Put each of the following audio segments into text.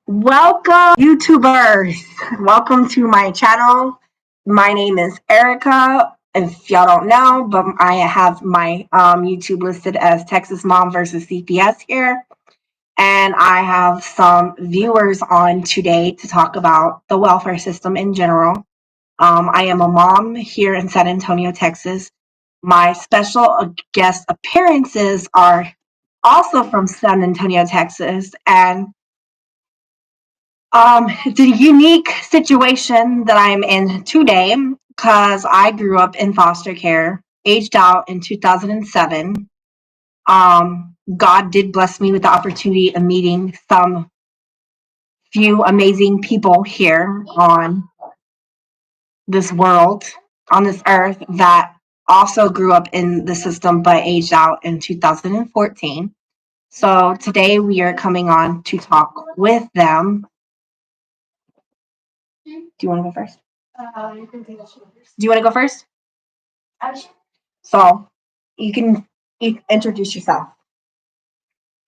Welcome, YouTubers. Welcome to my channel. My name is Erica. If y'all don't know, but I have my YouTube listed as Texas Mom versus CPS here. And I have some viewers on today to talk about the welfare system in general. I am a mom here in San Antonio, Texas. My special guest appearances are also from San Antonio, Texas, and it's a unique situation that I'm in today because I grew up in foster care, aged out in 2007. God did bless me with the opportunity of meeting some few amazing people here on this world, on this earth, that also grew up in the system but aged out in 2014. So today we are coming on to talk with them. Do you want to go first? Do you want to go first? So you can introduce yourself.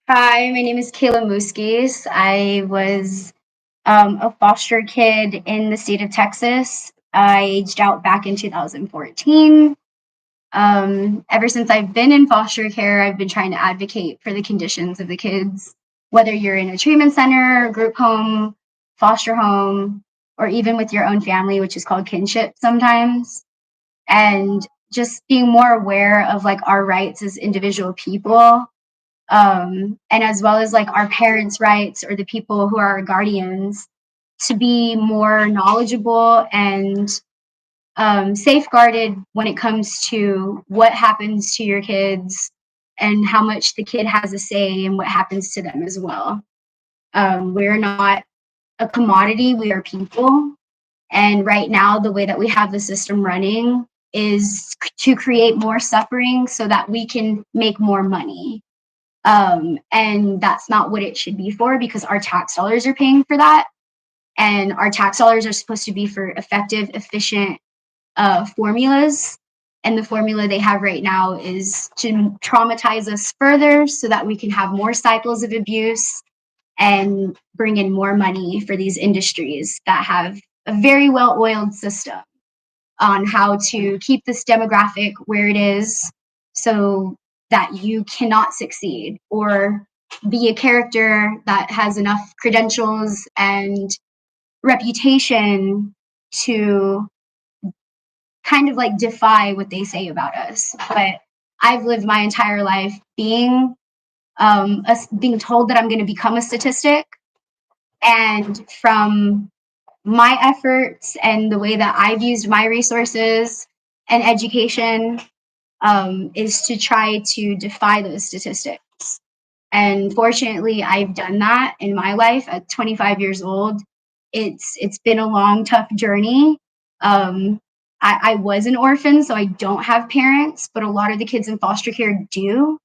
Hi, my name is Kayla Muskis. I was a foster kid in the state of Texas. I aged out back in 2014. Ever since I've been in foster care, I've been trying to advocate for the conditions of the kids, whether you're in a treatment center, group home, foster home, or even with your own family, which is called kinship sometimes. And just being more aware of like our rights as individual people, and as well as like our parents' rights or the people who are our guardians, to be more knowledgeable and safeguarded when it comes to what happens to your kids and how much the kid has a say in what happens to them as well. We're not a commodity, we are people. And right now, the way that we have the system running is to create more suffering so that we can make more money. And that's not what it should be for, because our tax dollars are paying for that. And our tax dollars are supposed to be for effective, efficient formulas. And the formula they have right now is to traumatize us further so that we can have more cycles of abuse and bring in more money for these industries that have a very well-oiled system on how to keep this demographic where it is so that you cannot succeed or be a character that has enough credentials and reputation to kind of like defy what they say about us. But I've lived my entire life being being told that I'm going to become a statistic, and from my efforts and the way that I've used my resources and education, is to try to defy those statistics. And fortunately, I've done that in my life at 25 years old. It's been a long, tough journey. I was an orphan, so I don't have parents, but a lot of the kids in foster care do.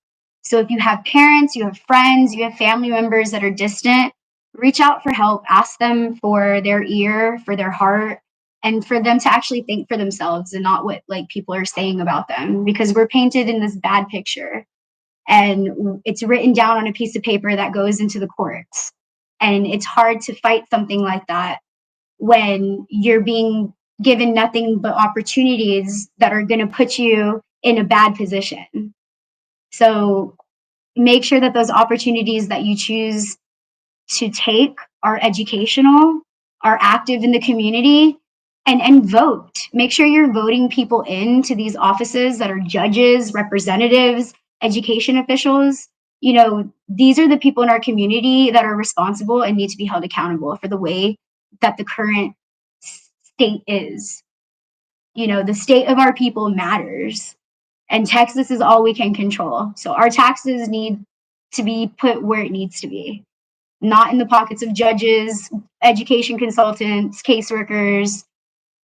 So if you have parents, you have friends, you have family members that are distant, reach out for help, ask them for their ear, for their heart, and for them to actually think for themselves and not what like people are saying about them, because we're painted in this bad picture and it's written down on a piece of paper that goes into the courts. And it's hard to fight something like that when you're being given nothing but opportunities that are going to put you in a bad position. So make sure that those opportunities that you choose to take are educational, are active in the community, and vote. Make sure you're voting people into these offices that are judges, representatives, education officials. You know, these are the people in our community that are responsible and need to be held accountable for the way that the current state is. You know, the state of our people matters, and Texas is all we can control. So our taxes need to be put where it needs to be, not in the pockets of judges, education consultants, caseworkers,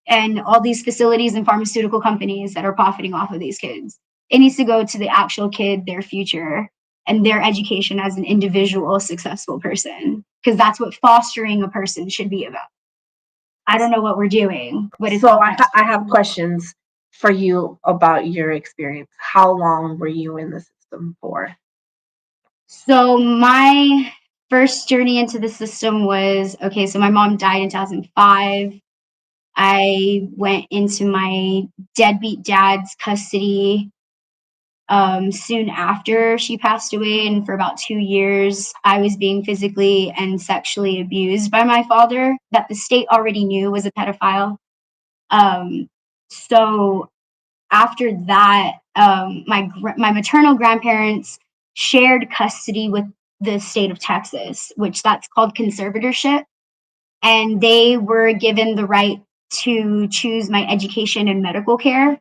and all these facilities and pharmaceutical companies that are profiting off of these kids. It needs to go to the actual kid, their future, and their education as an individual, successful person, because that's what fostering a person should be about. I don't know what we're doing, but it's So I have questions for you about your experience. How long were you in the system for? So my first journey into the system was, okay, so my mom died in 2005. I went into my deadbeat dad's custody soon after she passed away, and for about 2 years, I was being physically and sexually abused by my father that the state already knew was a pedophile. So after that, my maternal grandparents shared custody with the state of Texas, which that's called conservatorship, and they were given the right to choose my education and medical care,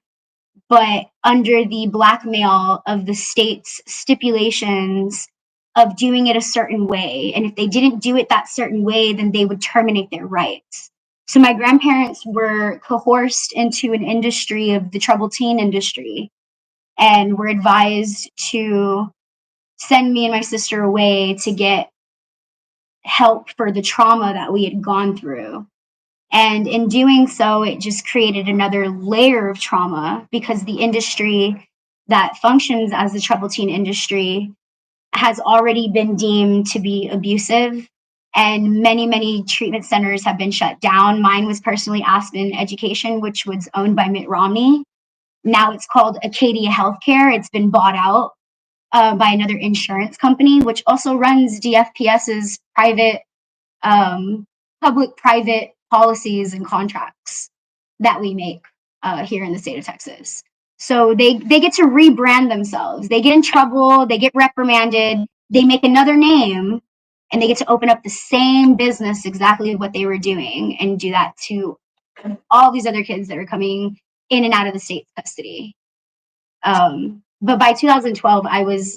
but under the blackmail of the state's stipulations of doing it a certain way. And if they didn't do it that certain way, then they would terminate their rights. So my grandparents were coerced into an industry of the troubled teen industry and were advised to send me and my sister away to get help for the trauma that we had gone through. And in doing so, it just created another layer of trauma because the industry that functions as the troubled teen industry has already been deemed to be abusive. And many, many treatment centers have been shut down. Mine was personally Aspen Education, which was owned by Mitt Romney. Now it's called Acadia Healthcare. It's been bought out by another insurance company, which also runs DFPS's private, public-private policies and contracts that we make here in the state of Texas. So they get to rebrand themselves. They get in trouble, they get reprimanded, they make another name, and they get to open up the same business exactly what they were doing and do that to all these other kids that are coming in and out of the state's custody. But by 2012,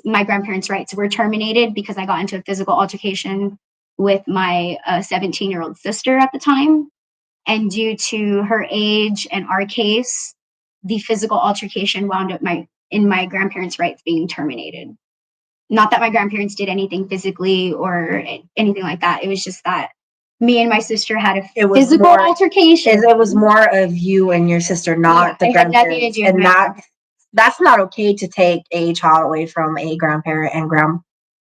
my grandparents' rights were terminated because I got into a physical altercation with my 17-year-old sister at the time. And due to her age and our case, the physical altercation wound up in my grandparents' rights being terminated. Not that my grandparents did anything physically or anything like that. It was just that me and my sister had a physical altercation. It was more of you and your sister, not the grandparents. And that's not okay to take a child away from a grandparent and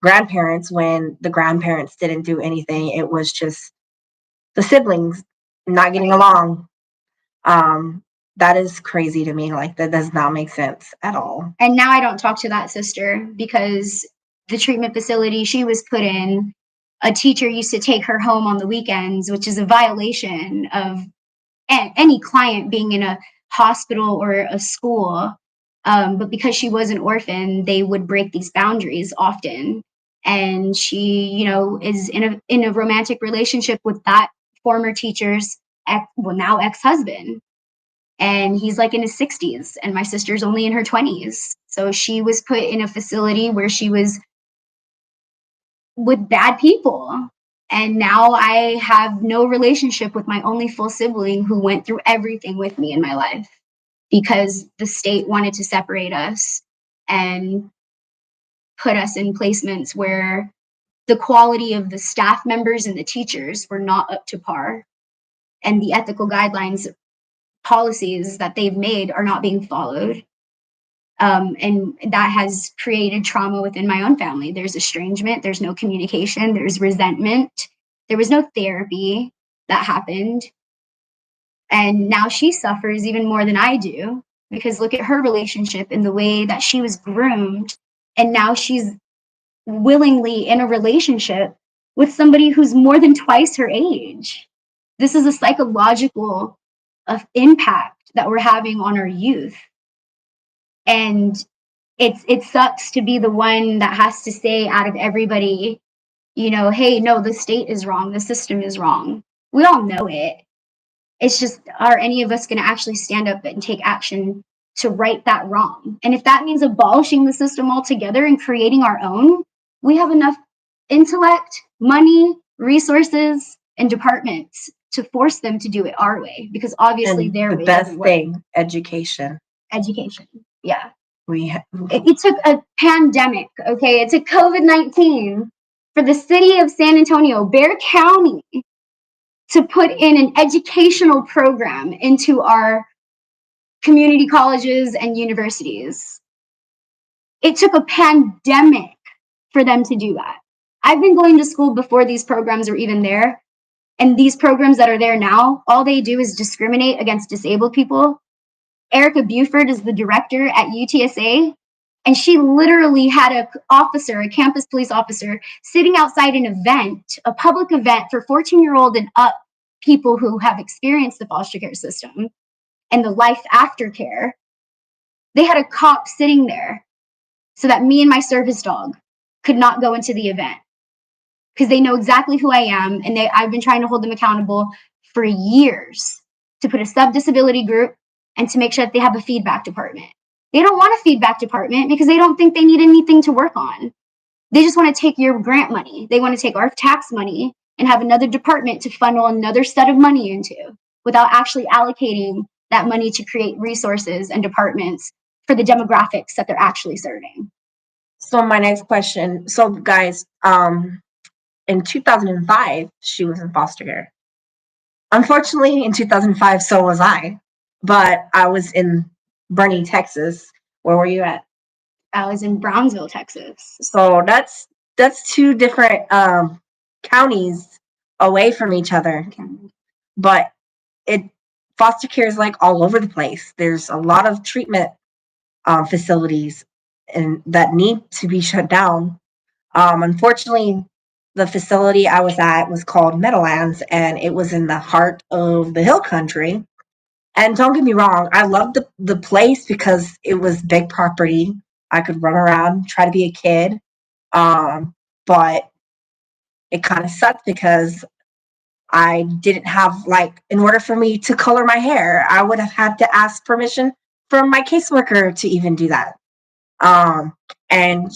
grandparents when the grandparents didn't do anything. It was just the siblings not getting along. That is crazy to me. Like, that does not make sense at all. And now I don't talk to that sister because the treatment facility she was put in, a teacher used to take her home on the weekends, which is a violation of any client being in a hospital or a school. But because she was an orphan, they would break these boundaries often. And she, is in a romantic relationship with that former teacher's now ex-husband. And he's like in his 60s, and my sister's only in her 20s. So she was put in a facility where she was with bad people. And now I have no relationship with my only full sibling who went through everything with me in my life because the state wanted to separate us and put us in placements where the quality of the staff members and the teachers were not up to par. And the ethical guidelines policies that they've made are not being followed. And that has created trauma within my own family. There's estrangement, there's no communication, there's resentment. There was no therapy that happened. And now she suffers even more than I do because look at her relationship and the way that she was groomed. And now she's willingly in a relationship with somebody who's more than twice her age. This is a psychological impact that we're having on our youth. And it sucks to be the one that has to say out of everybody, hey, no, the state is wrong, the system is wrong. We all know it. It's just, are any of us going to actually stand up and take action to right that wrong? And if that means abolishing the system altogether and creating our own, we have enough intellect, money, resources, and departments to force them to do it our way, because obviously their way the best thing, education. Yeah. It took a pandemic, okay? It took COVID-19 for the city of San Antonio, Bexar County, to put in an educational program into our community colleges and universities. It took a pandemic for them to do that. I've been going to school before these programs were even there. And these programs that are there now, all they do is discriminate against disabled people. Erica Buford is the director at UTSA, and she literally had a campus police officer, sitting outside an event, a public event for 14-year-old and up people who have experienced the foster care system and the life after care. They had a cop sitting there so that me and my service dog could not go into the event, because they know exactly who I am, and I've been trying to hold them accountable for years to put a sub-disability group and to make sure that they have a feedback department. They don't want a feedback department because they don't think they need anything to work on. They just want to take your grant money. They want to take our tax money and have another department to funnel another set of money into, without actually allocating that money to create resources and departments for the demographics that they're actually serving. So my next question, so guys, in 2005, she was in foster care. Unfortunately, in 2005, so was I, but I was in Boerne, Texas. Where were you at? I was in Brownsville, Texas. So that's two different counties away from each other. But foster care is like all over the place. There's a lot of treatment facilities and that need to be shut down. Unfortunately, the facility I was at was called Meadowlands, and it was in the heart of the hill country. And don't get me wrong, I loved the place because it was big property. I could run around, try to be a kid. But it kind of sucked because I didn't have, like, in order for me to color my hair, I would have had to ask permission from my caseworker to even do that. And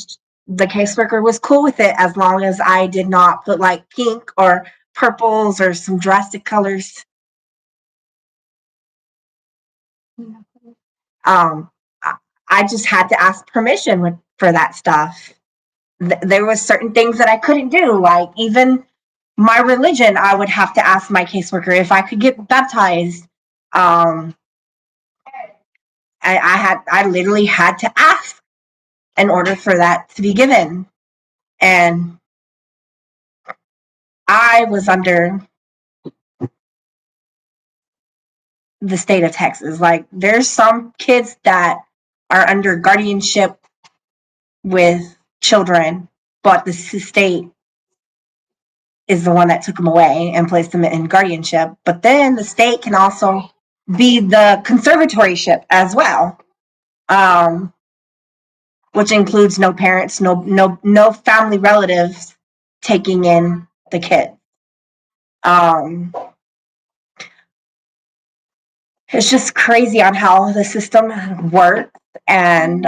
the caseworker was cool with it as long as I did not put like pink or purples or some drastic colors. I just had to ask permission for that stuff. There was certain things that I couldn't do, like even my religion. I would have to ask my caseworker if I could get baptized. I literally had to ask in order for that to be given. And I was under the state of Texas. Like, there's some kids that are under guardianship with children, but the state is the one that took them away and placed them in guardianship. But then the state can also be the conservatorship as well, which includes no parents, no family relatives taking in the kid. It's just crazy on how the system works, and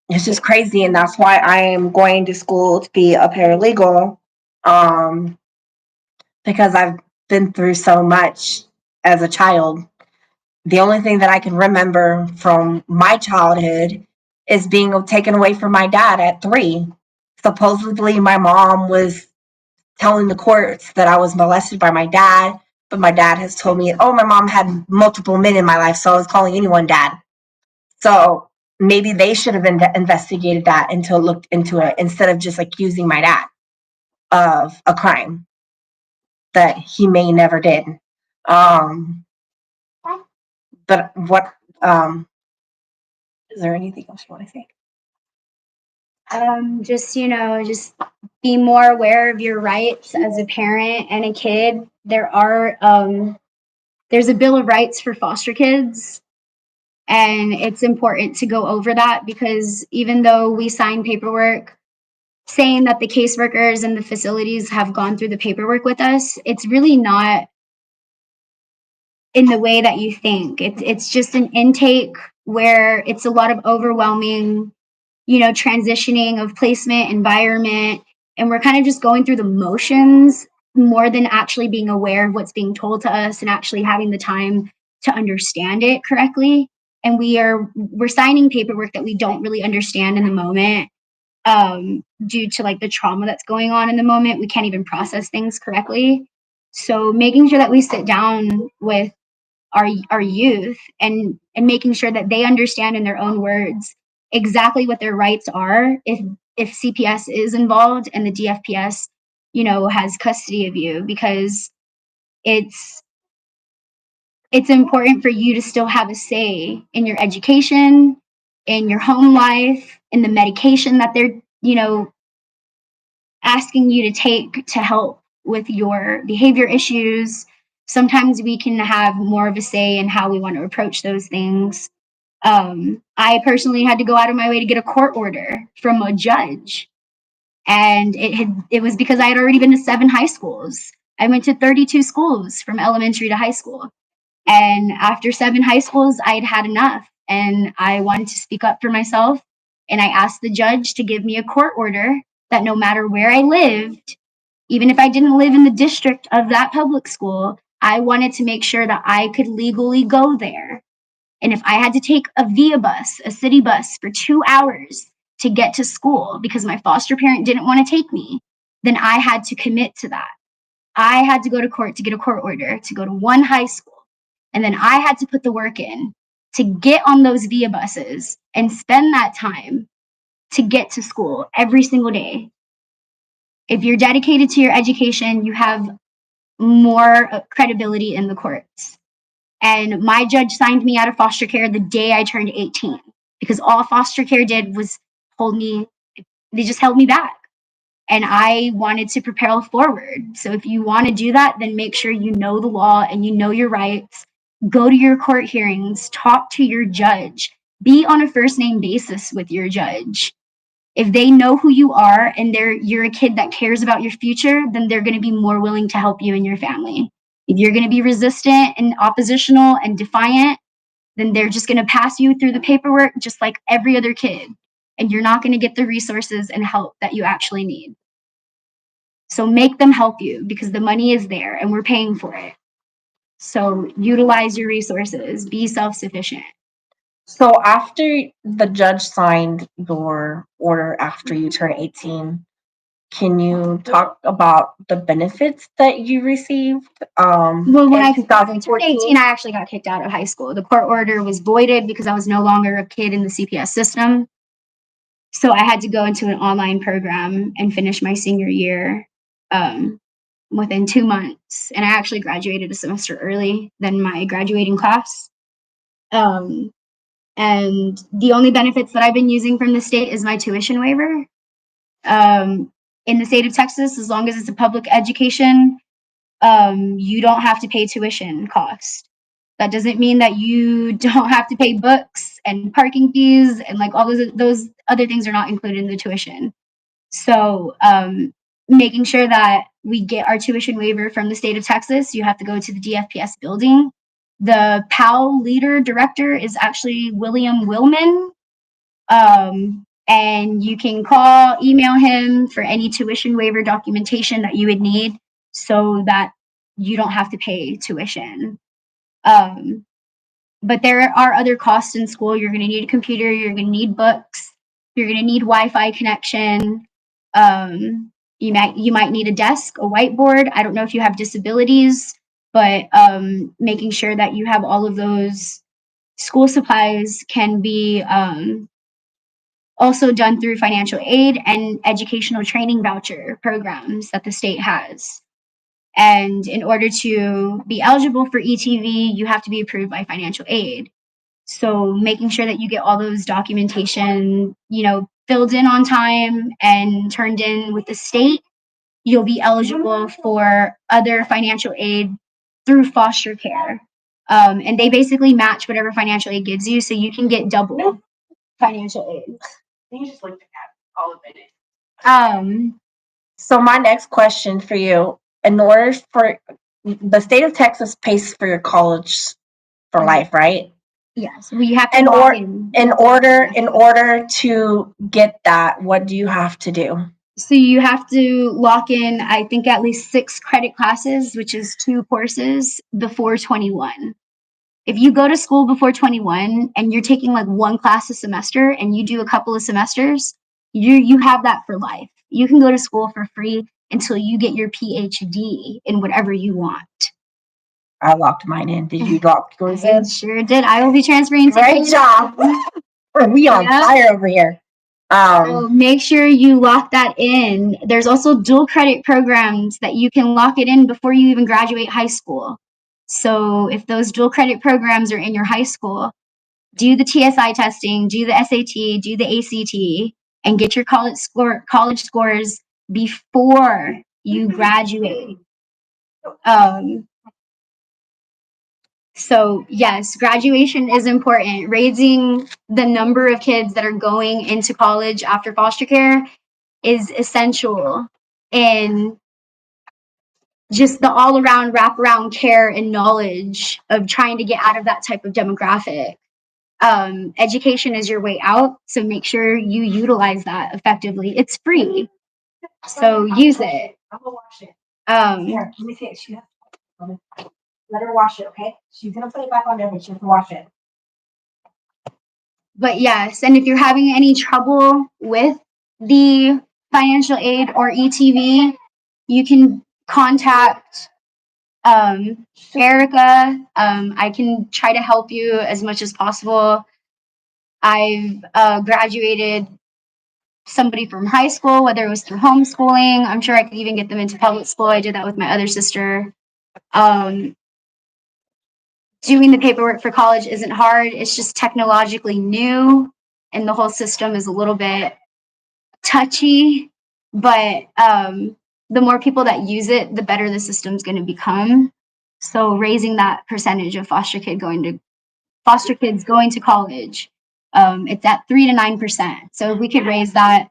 it's just crazy, and that's why I am going to school to be a paralegal, because I've been through so much as a child. The only thing that I can remember from my childhood is being taken away from my dad at 3. Supposedly, my mom was telling the courts that I was molested by my dad, but my dad has told me, oh, my mom had multiple men in my life, so I was calling anyone dad. So maybe they should have investigated that and looked into it instead of just accusing my dad of a crime that he may never did. But what is there anything else you want to say? Just be more aware of your rights as a parent and a kid. There's a Bill of Rights for foster kids, and it's important to go over that, because even though we sign paperwork saying that the caseworkers and the facilities have gone through the paperwork with us, it's really not in the way that you think. It's just an intake where it's a lot of overwhelming, transitioning of placement, environment, and we're kind of just going through the motions more than actually being aware of what's being told to us and actually having the time to understand it correctly. And we're signing paperwork that we don't really understand in the moment, due to like the trauma that's going on in the moment. We can't even process things correctly. So making sure that we sit down with our youth and making sure that they understand in their own words exactly what their rights are if if CPS is involved and the DFPS, you know, has custody of you, because it's important for you to still have a say in your education, in your home life, in the medication that they're, you know, asking you to take to help with your behavior issues. Sometimes we can have more of a say in how we want to approach those things. I personally had to go out of my way to get a court order from a judge, and it was because I had already been to 7 high schools. I went to 32 schools from elementary to high school. And after 7 high schools, I'd had enough, and I wanted to speak up for myself. And I asked the judge to give me a court order that no matter where I lived, even if I didn't live in the district of that public school, I wanted to make sure that I could legally go there. And if I had to take a VIA bus, a city bus, for 2 hours to get to school because my foster parent didn't want to take me, then I had to commit to that. I had to go to court to get a court order to go to 1 high school. And then I had to put the work in to get on those VIA buses and spend that time to get to school every single day. If you're dedicated to your education, you have more credibility in the courts. And my judge signed me out of foster care the day I turned 18, because all foster care did was they just held me back. And I wanted to propel forward. So if you want to do that, then make sure you know the law and you know your rights. Go to your court hearings, talk to your judge, be on a first name basis with your judge. If they know who you are and you're a kid that cares about your future, then they're going to be more willing to help you and your family. If you're going to be resistant and oppositional and defiant, then they're just going to pass you through the paperwork just like every other kid. And you're not going to get the resources and help that you actually need. So make them help you, because the money is there and we're paying for it. So utilize your resources, be self-sufficient. So after the judge signed your order after you turn 18, can you talk about the benefits that you received? Well, when I turned 2014? 18, I actually got kicked out of high school. The court order was voided because I was no longer a kid in the CPS system. So I had to go into an online program and finish my senior year within 2 months. And I actually graduated a semester early than my graduating class. And the only benefits that I've been using from the state is my tuition waiver. In the state of Texas, as long as it's a public education, you don't have to pay tuition cost. That doesn't mean that you don't have to pay books and parking fees and like all those other things are not included in the tuition. So making sure that we get our tuition waiver from the state of Texas, you have to go to the DFPS building. The PAL leader director is actually William Willman. And you can email him for any tuition waiver documentation that you would need so that you don't have to pay tuition. But there are other costs in school. You're going to need a computer, you're going to need books, you're going to need Wi-Fi connection. You might need a desk, a whiteboard. I don't know if you have disabilities, but making sure that you have all of those school supplies can be also done through financial aid and educational training voucher programs that the state has. And in order to be eligible for ETV, you have to be approved by financial aid. So making sure that you get all those documentation, filled in on time and turned in with the state, you'll be eligible for other financial aid through foster care. And they basically match whatever financial aid gives you, so you can get double financial aid. You just looked at all of it. So my next question for you, in order for the state of Texas pays for your college for life, right? Yes, we have to in order to get that, what do you have to do? So you have to lock in, I think, at least 6 credit classes, which is 2 courses before 21. If you go to school before 21 and you're taking like 1 class a semester and you do a couple of semesters, you have that for life. You can go to school for free until you get your PhD in whatever you want. I locked mine in. Did you lock yours in? Sure did. I will be transferring to Great job. We on fire over here. So make sure you lock that in. There's also dual credit programs that you can lock it in before you even graduate high school. So if those dual credit programs are in your high school, do the TSI testing, do the SAT, do the ACT, and get your college scores before you graduate. So yes, graduation is important. Raising the number of kids that are going into college after foster care is essential in just the all around wraparound care and knowledge of trying to get out of that type of demographic. Education is your way out, so make sure you utilize that effectively. It's free, so use it. I'm gonna wash it. Here, let me see it. Let her wash it, okay? She's gonna put it back on there, but she has to wash it. But yes, and if you're having any trouble with the financial aid or ETV, you can contact Erica. I can try to help you as much as possible. I've graduated somebody from high school, whether it was through homeschooling. I'm sure I could even get them into public school. I did that with my other sister. Doing the paperwork for college isn't hard. It's just technologically new, and the whole system is a little bit touchy. But the more people that use it, the better the system's going to become. So raising that percentage of foster kids going to college, it's at 3 to 9%. So if we could raise that,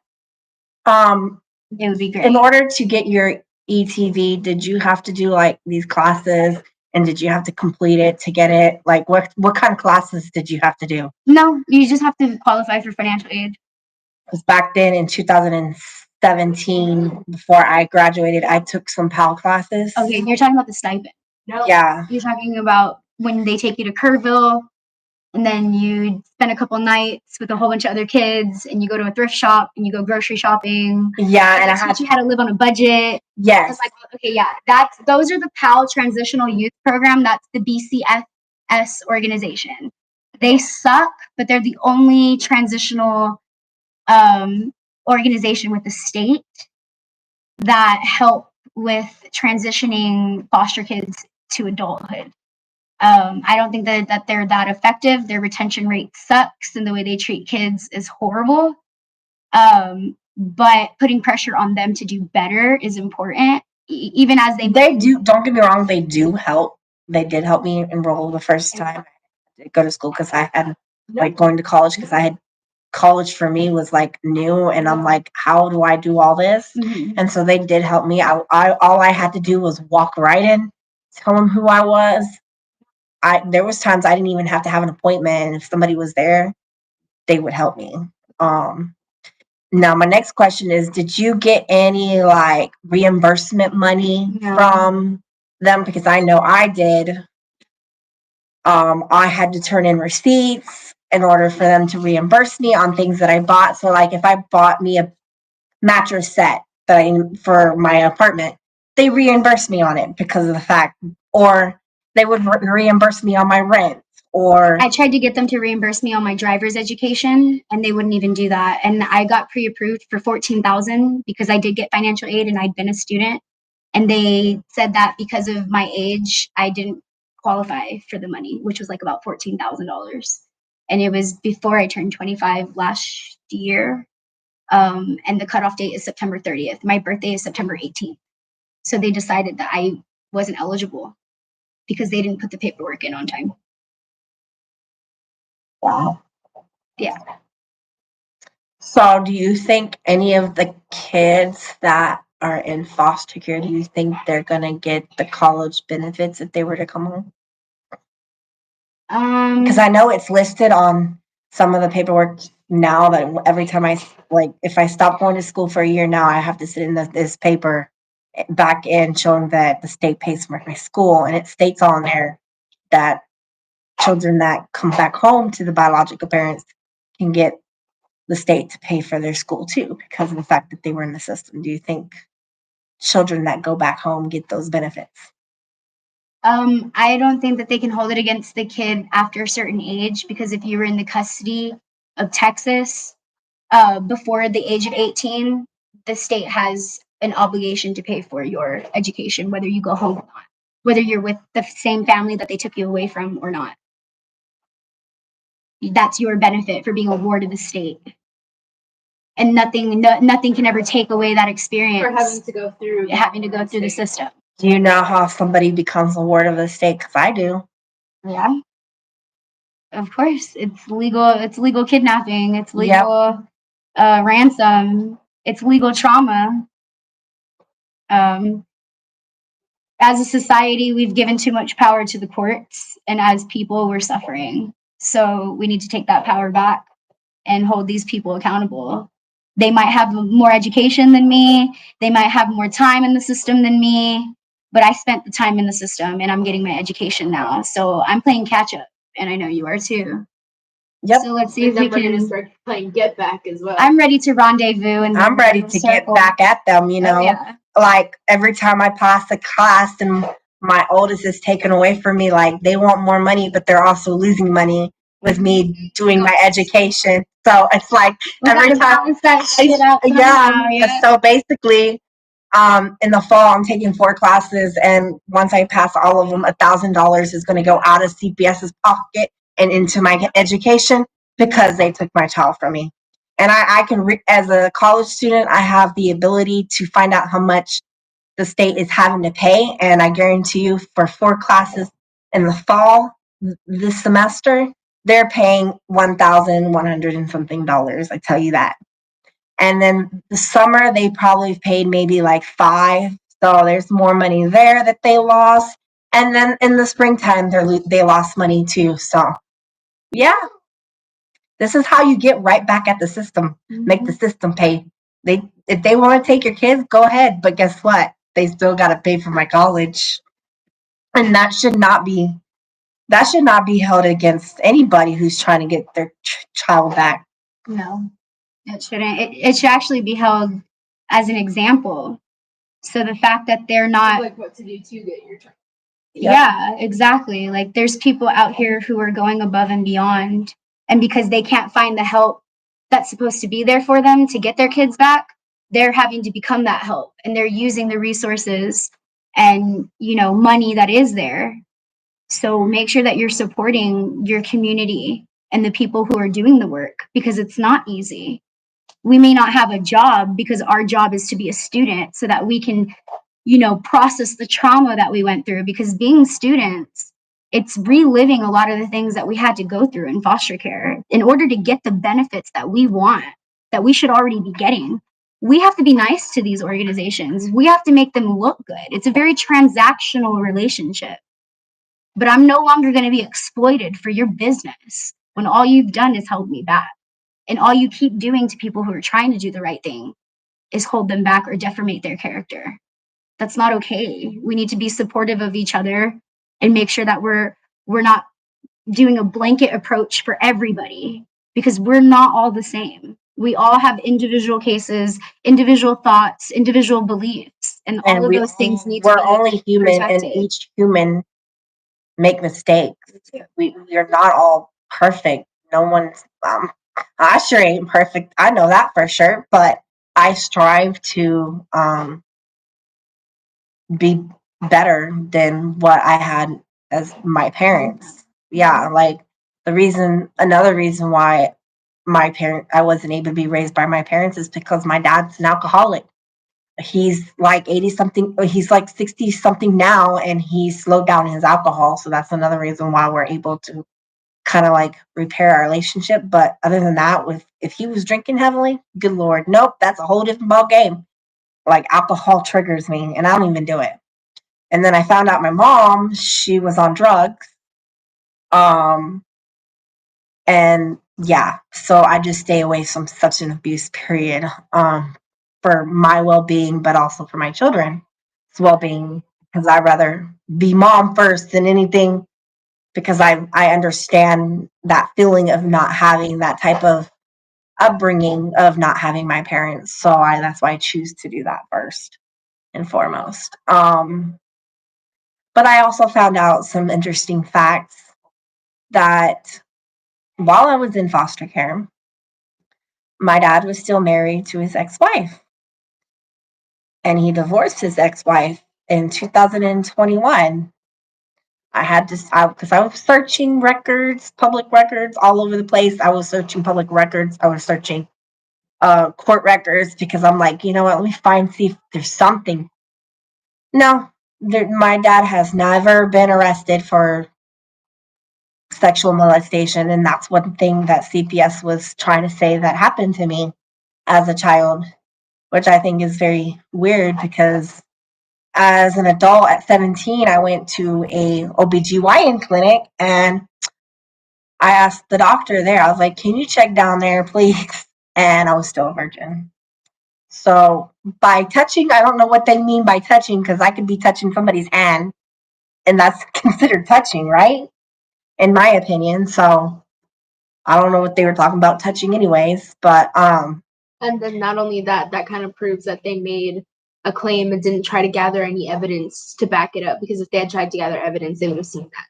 it would be great. In order to get your ETV, did you have to do like these classes, and did you have to complete it to get it? Like what kind of classes did you have to do? No, you just have to qualify for financial aid. Because back then in 2017, before I graduated, I took some PAL classes. Okay, you're talking about the stipend. No. Yeah. You're talking about when they take you to Kerrville, and then you spend a couple nights with a whole bunch of other kids, and you go to a thrift shop, and you go grocery shopping. Yeah, and I teach you how to live on a budget. Yes. Like, okay, yeah, those are the PAL Transitional Youth Program. That's the BCFS organization. They suck, but they're the only transitional organization with the state that help with transitioning foster kids to adulthood. I don't think that they're that effective. Their retention rate sucks, and the way they treat kids is horrible. But putting pressure on them to do better is important, even as they do. Don't get me wrong, they do help. They did help me enroll the first time I did go to school, because I had like going to college, because I had college for me was like new, and I'm like, how do I do all this? Mhm. And so they did help me. I all I had to do was walk right in, tell them who I was. There was times I didn't even have to have an appointment, and if somebody was there, they would help me. Now my next question is, did you get any like reimbursement money from them? Because I know I did. I had to turn in receipts in order for them to reimburse me on things that I bought. So like if I bought me a mattress set for my apartment, they reimbursed me on it because of the fact, or they would reimburse me on my rent. Or I tried to get them to reimburse me on my driver's education, and they wouldn't even do that. And I got pre-approved for $14,000 because I did get financial aid and I'd been a student. And they said that because of my age, I didn't qualify for the money, which was like about $14,000. And it was before I turned 25 last year. And the cutoff date is September 30th. My birthday is September 18th. So they decided that I wasn't eligible because they didn't put the paperwork in on time. Wow. Yeah. So do you think any of the kids that are in foster care, do you think they're going to get the college benefits if they were to come home? Because I know it's listed on some of the paperwork now that every time if I stop going to school for a year now, I have to sit in this paper back in showing that the state pays for my school. And it states on there that children that come back home to the biological parents can get the state to pay for their school too, because of the fact that they were in the system. Do you think children that go back home get those benefits? I don't think that they can hold it against the kid after a certain age, because if you were in the custody of Texas, before the age of 18, the state has an obligation to pay for your education, whether you go home or not, whether you're with the same family that they took you away from or not. That's your benefit for being a ward of the state. And nothing can ever take away that experience. For having to go through the system. Do you know how somebody becomes a ward of the state? Because I do. Yeah. Of course. It's legal kidnapping. It's legal ransom. It's legal trauma. As a society, we've given too much power to the courts, and as people, we're suffering. So we need to take that power back and hold these people accountable. They might have more education than me. They might have more time in the system than me, but I spent the time in the system and I'm getting my education now. So I'm playing catch up, and I know you are too. Yep. So let's see if we can start playing get back as well. I'm ready to rendezvous, and I'm ready to get back at them, you know. Yeah. Like every time I pass a class and my oldest is taken away from me, like they want more money, but they're also losing money with me doing my education. So it's like every time, So basically, in the fall, I'm taking 4 classes, and once I pass all of them, $1,000 is going to go out of CPS's pocket and into my education because they took my child from me. And I can, as a college student, I have the ability to find out how much the state is having to pay. And I guarantee you, for 4 classes in the fall this semester, they're paying $1,100 and something. I tell you that. And then the summer, they probably paid maybe like $5. So there's more money there that they lost. And then in the springtime, they lost money too. So, yeah. This is how you get right back at the system. Make the system pay. If they want to take your kids, go ahead. But guess what? They still got to pay for my college. And that should not be held against anybody who's trying to get their child back. No, it shouldn't. It should actually be held as an example. So the fact that they're not like what to do to get your child. Yeah, exactly. Like there's people out here who are going above and beyond, and because they can't find the help that's supposed to be there for them to get their kids back, they're having to become that help, and they're using the resources and money that is there. So make sure that you're supporting your community and the people who are doing the work, because it's not easy. We may not have a job because our job is to be a student so that we can process the trauma that we went through, because being students, it's reliving a lot of the things that we had to go through in foster care in order to get the benefits that we want, that we should already be getting. We have to be nice to these organizations. We have to make them look good. It's a very transactional relationship. But I'm no longer going to be exploited for your business when all you've done is held me back. And all you keep doing to people who are trying to do the right thing is hold them back or defamate their character. That's not okay. We need to be supportive of each other and make sure that we're not doing a blanket approach for everybody, because we're not all the same. We all have individual cases, individual thoughts, individual beliefs, and all of those things need to be We're only human, protected. and each human make mistakes. We are not all perfect. No one's I sure ain't perfect. I know that for sure, but I strive to be better than what I had as my parents. Yeah, like another reason why I wasn't able to be raised by my parents is because my dad's an alcoholic. He's like 80 something, he's like 60 something now, and he slowed down his alcohol. So that's another reason why we're able to kind of like repair our relationship. But other than that, if he was drinking heavily, good Lord, nope, that's a whole different ball game. Like alcohol triggers me, and I don't even do it. And then I found out my mom, she was on drugs. And yeah, so I just stay away from substance abuse, period. For my well-being, but also for my children's well-being, because I'd rather be mom first than anything, because I understand that feeling of not having that type of upbringing, of not having my parents. So that's why I choose to do that first and foremost. But I also found out some interesting facts that while I was in foster care, my dad was still married to his ex-wife. And he divorced his ex-wife in 2021. I had to, because I was searching records, public records all over the place. I was searching public records. I was searching court records because I'm like, you know what, let me see if there's something. No, my dad has never been arrested for sexual molestation. And that's one thing that CPS was trying to say that happened to me as a child, which I think is very weird because as an adult at 17, I went to a OBGYN clinic and I asked the doctor there, I was like, can you check down there, please? And I was still a virgin. So by touching, I don't know what they mean by touching because I could be touching somebody's hand and that's considered touching, right? In my opinion. So I don't know what they were talking about touching anyways, but And then not only that, that kind of proves that they made a claim and didn't try to gather any evidence to back it up, because if they had tried to gather evidence, they would have seen that.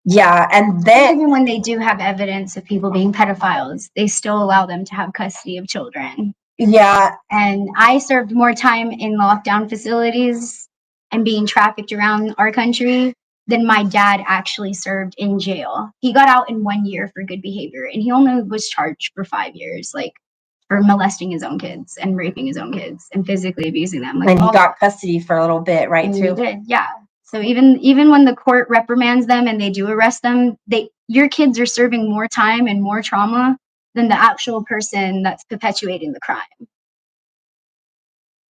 yeah, and then Even when they do have evidence of people being pedophiles, they still allow them to have custody of children. yeah, And I served more time in lockdown facilities and being trafficked around our country than my dad actually served in jail. He got out in 1 year for good behavior, and he only was charged for 5 years, like for molesting his own kids and raping his own kids and physically abusing them. Like, and he got custody for a little bit, right? and he Too. did, yeah. So even when the court reprimands them and they do arrest them, your kids are serving more time and more trauma than the actual person that's perpetuating the crime.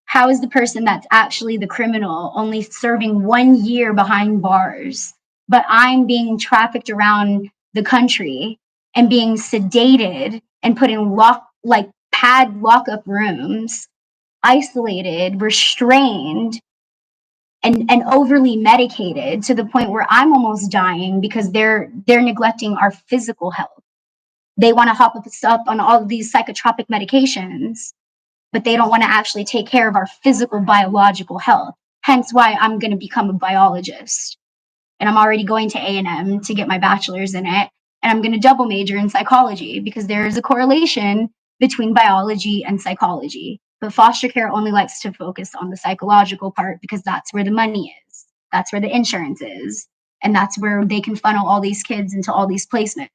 How is the person that's actually the criminal only serving 1 year behind bars, but I'm being trafficked around the country and being sedated and put in pad lockup rooms, isolated, restrained, and overly medicated to the point where I'm almost dying because they're neglecting our physical health. They want to hop us up on all of these psychotropic medications, but they don't want to actually take care of our physical biological health. Hence why I'm going to become a biologist. And I'm already going to A&M to get my bachelor's in it. And I'm going to double major in psychology because there is a correlation between biology and psychology. But foster care only likes to focus on the psychological part because that's where the money is. That's where the insurance is. And that's where they can funnel all these kids into all these placements.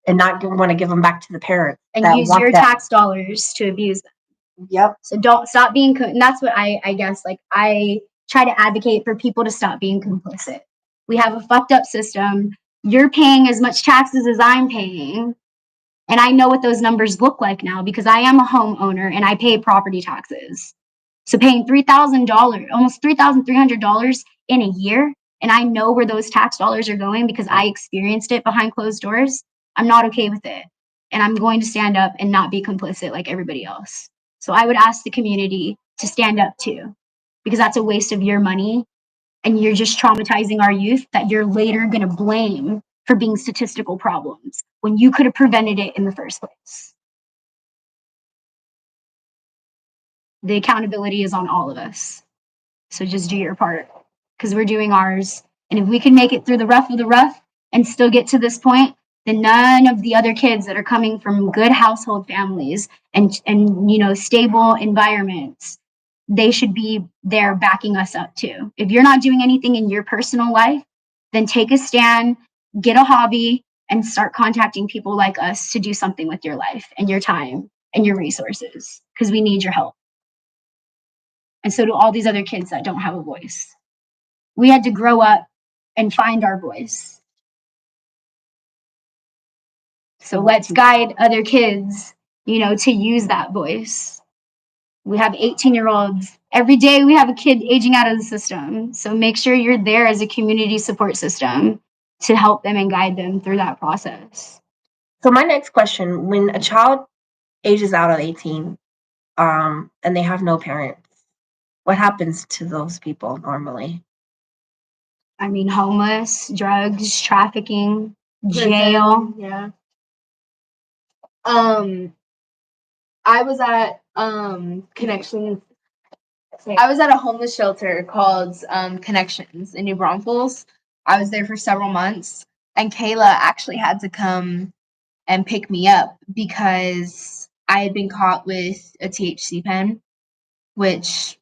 And not want to give them back to the parents. And use your tax dollars to abuse them. Yep. So don't stop being, and that's what I guess, like, I try to advocate for people to stop being complicit. We have a fucked up system. You're paying as much taxes as I'm paying. And I know what those numbers look like now because I am a homeowner and I pay property taxes. So paying $3,000, almost $3,300 in a year, and I know where those tax dollars are going because I experienced it behind closed doors. I'm not okay with it. And I'm going to stand up and not be complicit like everybody else. So I would ask the community to stand up too, because that's a waste of your money and you're just traumatizing our youth that you're later going to blame for being statistical problems when you could have prevented it in the first place. The accountability is on all of us. So just do your part because we're doing ours. And if we can make it through the rough of the rough and still get to this point, then none of the other kids that are coming from good household families and stable environments, they should be there backing us up too. If you're not doing anything in your personal life, then take a stand, get a hobby, and start contacting people like us to do something with your life and your time and your resources because we need your help. And so do all these other kids that don't have a voice. We had to grow up and find our voice. So let's guide other kids, to use that voice. We have 18-year-olds. Every day we have a kid aging out of the system. So make sure you're there as a community support system to help them and guide them through that process. So my next question, when a child ages out of 18 and they have no parents, what happens to those people normally? I mean, homeless, drugs, trafficking, jail. Yeah. I was at Connections. I was at a homeless shelter called Connections in New Braunfels. I was there for several months, and Kayla actually had to come and pick me up because I had been caught with a THC pen, which,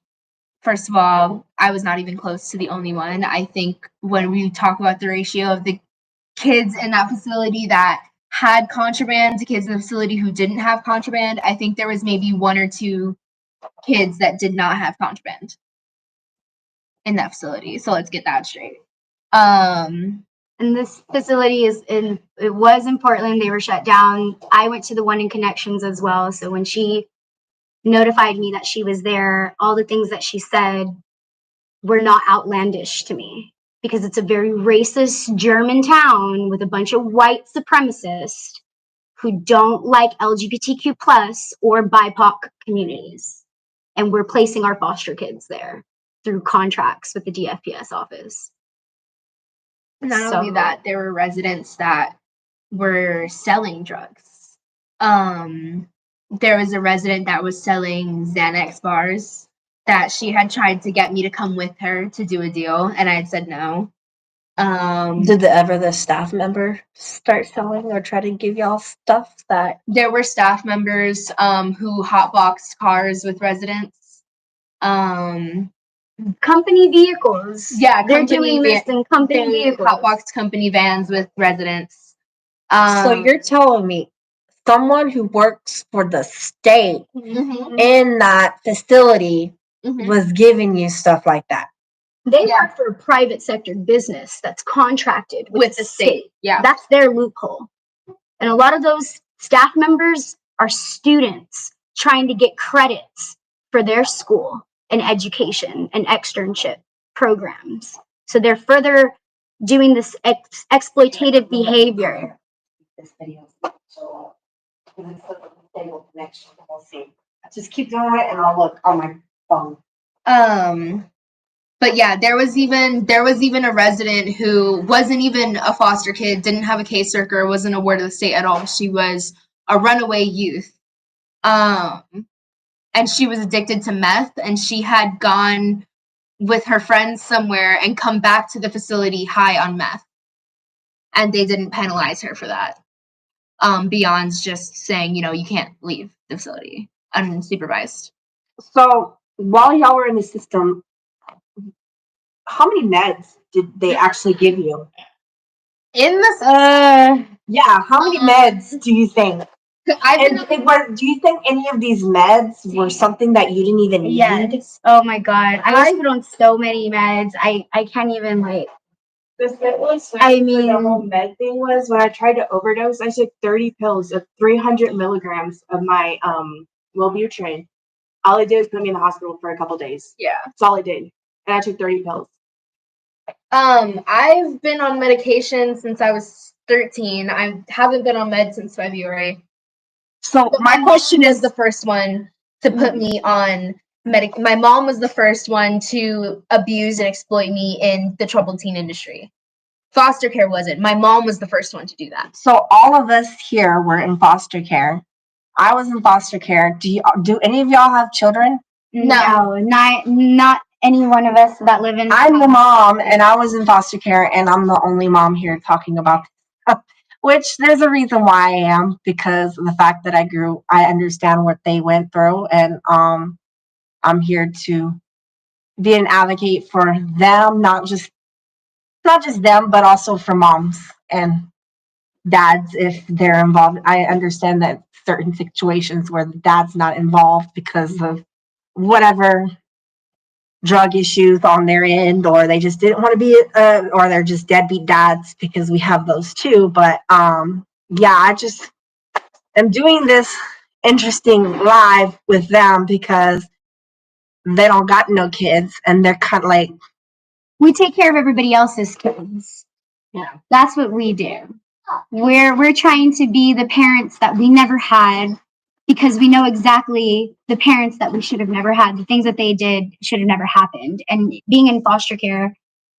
first of all, I was not even close to the only one. I think when we talk about the ratio of the kids in that facility that had contraband to kids in the facility who didn't have contraband, I think there was maybe 1 or 2 kids that did not have contraband in that facility. So let's get that straight. And this facility it was in Portland. They were shut down. I went to the one in Connections as well. So when she notified me that she was there, all the things that she said were not outlandish to me, because it's a very racist German town with a bunch of white supremacists who don't like LGBTQ plus or BIPOC communities. And we're placing our foster kids there through contracts with the DFPS office. Not only that, there were residents that were selling drugs. There was a resident that was selling Xanax bars that she had tried to get me to come with her to do a deal, and I had said no. Did the staff member start selling or try to give y'all stuff that? There were staff members who hotboxed cars with residents. Company vehicles. Yeah, They're doing this in company vehicles. Hotboxed company vans with residents. So you're telling me someone who works for the state Mhm, in that facility mhm. was giving you stuff like that? They Yeah. work for a private sector business that's contracted with the state. Yeah. That's their loophole. And a lot of those staff members are students trying to get credits for their school and education and externship programs. So they're further doing this exploitative behavior. This video, so stable connection. We'll see. Just keep doing it, and I'll look on my phone. But yeah, there was even a resident who wasn't even a foster kid, didn't have a caseworker, wasn't a ward of the state at all. She was a runaway youth. And she was addicted to meth, and she had gone with her friends somewhere and come back to the facility high on meth. And they didn't penalize her for that. Beyond just saying, you can't leave the facility unsupervised. So while y'all were in the system, how many meds did they actually give you? In the Yeah, how many meds do you think? Do you think any of these meds were something that you didn't even need? Yes. Oh my God. I was put on so many meds. I can't even like. The simplest I way for mean- the whole med thing was when I tried to overdose, I took 30 pills of 300 milligrams of my Wellbutrin. All it did was put me in the hospital for a couple days. Yeah. That's all it did. And I took 30 pills. I've been on medication since I was 13. I haven't been on med since February. So But my mom question was is, the first one to put me on my mom was the first one to abuse and exploit me in the troubled teen industry. Foster care wasn't. My mom was the first one to do that. so all of us here were in foster care. I was in foster care. Do any of y'all have children? No, not any one of us that live in. I'm the mom, and I was in foster care, and I'm the only mom here talking about this. Which there's a reason why I am, because of the fact that I understand what they went through, and I'm here to be an advocate for them, not just them, but also for moms and dads if they're involved. I understand that certain situations where the dad's not involved because of whatever drug issues on their end, or they just didn't want to be or they're just deadbeat dads, because we have those too. But yeah, I just am doing this interesting live with them because they don't got no kids, and they're kind of like, We take care of everybody else's kids. Yeah. That's what we do. We're trying to be the parents that we never had, because we know exactly the parents that we should have never had. The things that they did should have never happened. And being in foster care,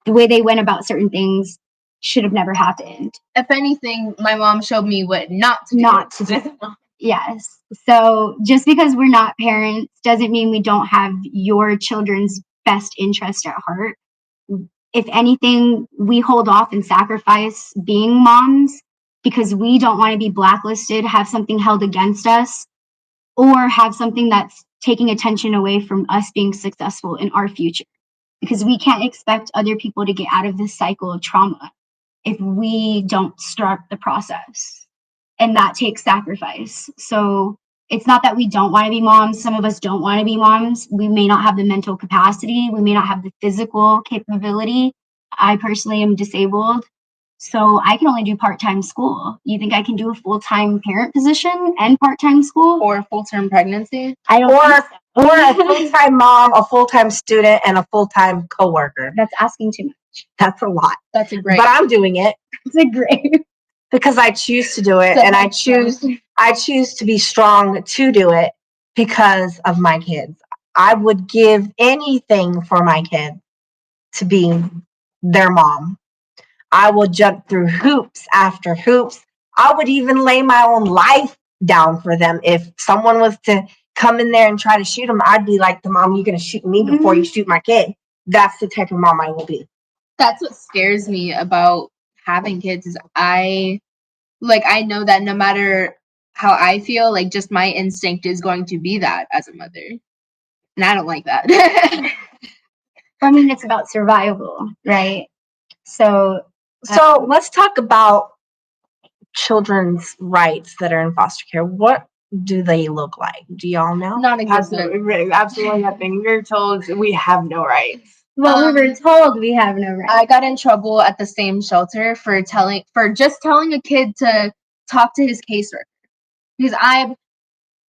the way they went about certain things should have never happened. If anything, my mom showed me what not to do. Not to do. Yes. So just because we're not parents doesn't mean we don't have your children's best interest at heart. If anything, we hold off and sacrifice being moms because we don't want to be blacklisted, have something held against us or have something that's taking attention away from us being successful in our future. Because we can't expect other people to get out of this cycle of trauma if we don't start the process. And that takes sacrifice. So it's not that we don't want to be moms. Some of us don't want to be moms. We may not have the mental capacity. We may not have the physical capability. I personally am disabled. So I can only do part-time school. You think I can do a full-time parent position and part-time school? Or full-term pregnancy. I don't think so. Or a full-time mom, a full-time student, and a full-time coworker. That's asking too much. That's a lot. That's a great. But I'm doing it It's a great. because I choose to do it, and I choose to be strong to do it because of my kids. I would give anything for my kids to be their mom. I will jump through hoops after hoops. I would even lay my own life down for them. If someone was to come in there and try to shoot them, I'd be like, the mom, you're going to shoot me before you shoot my kid. That's the type of mom I will be. That's what scares me about having kids is I know that no matter how I feel, like just my instinct is going to be that as a mother. And I don't like that. I mean, it's about survival, right? So Let's talk about children's rights that are in foster care. What do they look like? Do y'all know? Non-existent. Absolutely nothing. We're told we have no rights. well, we were told we have no right. I got in trouble at the same shelter for just telling a kid to talk to his caseworker because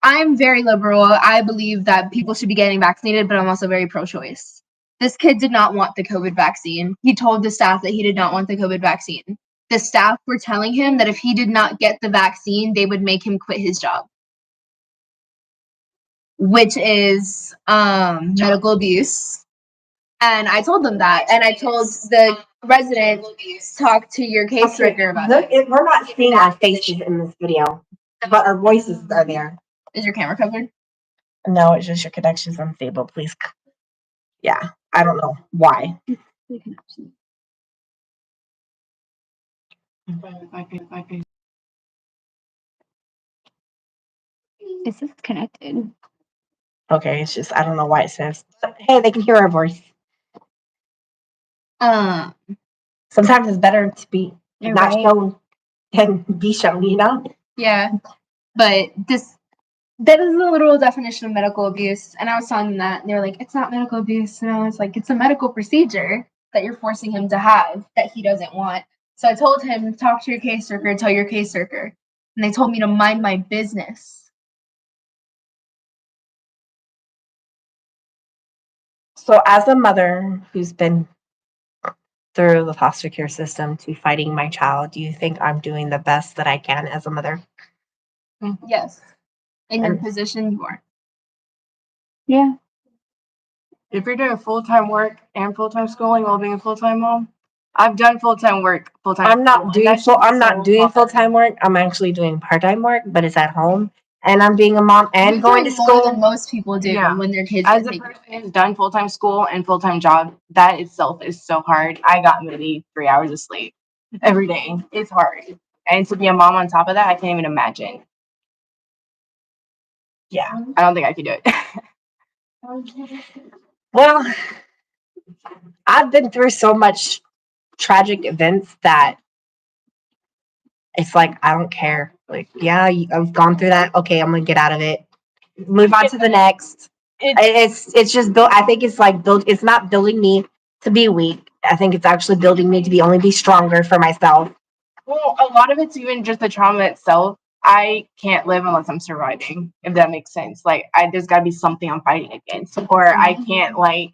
I'm very liberal. I believe that people should be getting vaccinated, but I'm also very pro-choice. This kid did not want the COVID vaccine. He told the staff that he did not want the COVID vaccine. The staff were telling him that if he did not get the vaccine, they would make him quit his job, which is medical abuse. And I told them that, and I told the resident, talk to your caseworker about it. We're not seeing our faces in this video, but our voices are there. Is your camera covered? No, it's just your connection's unstable. Please. Yeah, I don't know why. This is connected. Okay, it's just I don't know why it says. Hey, they can hear our voice. Sometimes it's better to be You're not right. shown than be shown. You know. Yeah, but that is the literal definition of medical abuse. And I was telling them that, and they were like, it's not medical abuse. And I was like, it's a medical procedure that you're forcing him to have that he doesn't want. So I told him, talk to your caseworker, tell your caseworker. And they told me to mind my business. So, as a mother who's been through the foster care system to fighting my child, do you think I'm doing the best that I can as a mother? Yes. In your And- position, you are. Yeah. If you're doing full-time work and full-time schooling while being a full-time mom, I've done full-time work, full-time. I'm not school, and doing that's full. just I'm not so doing hard. full-time work. I'm actually doing part-time work, but it's at home, and I'm being a mom and You're going to doing more than school. most people do Yeah. when their kids As are a taken person who's done full-time school and full-time job, that itself is so hard. I got maybe 3 hours of sleep every day. It's hard. And to be a mom on top of that, I can't even imagine. Yeah. I don't think I could do it. Well, I've been through so much tragic events that it's like I don't care. Like, yeah, I've gone through that. Okay, I'm gonna get out of it. Move on to the next. It's just built. I think it's like build. It's not building me to be weak. I think it's actually building me to be stronger for myself. Well, a lot of it's even just the trauma itself. I can't live unless I'm surviving, if that makes sense. Like, there's got to be something I'm fighting against, or I can't I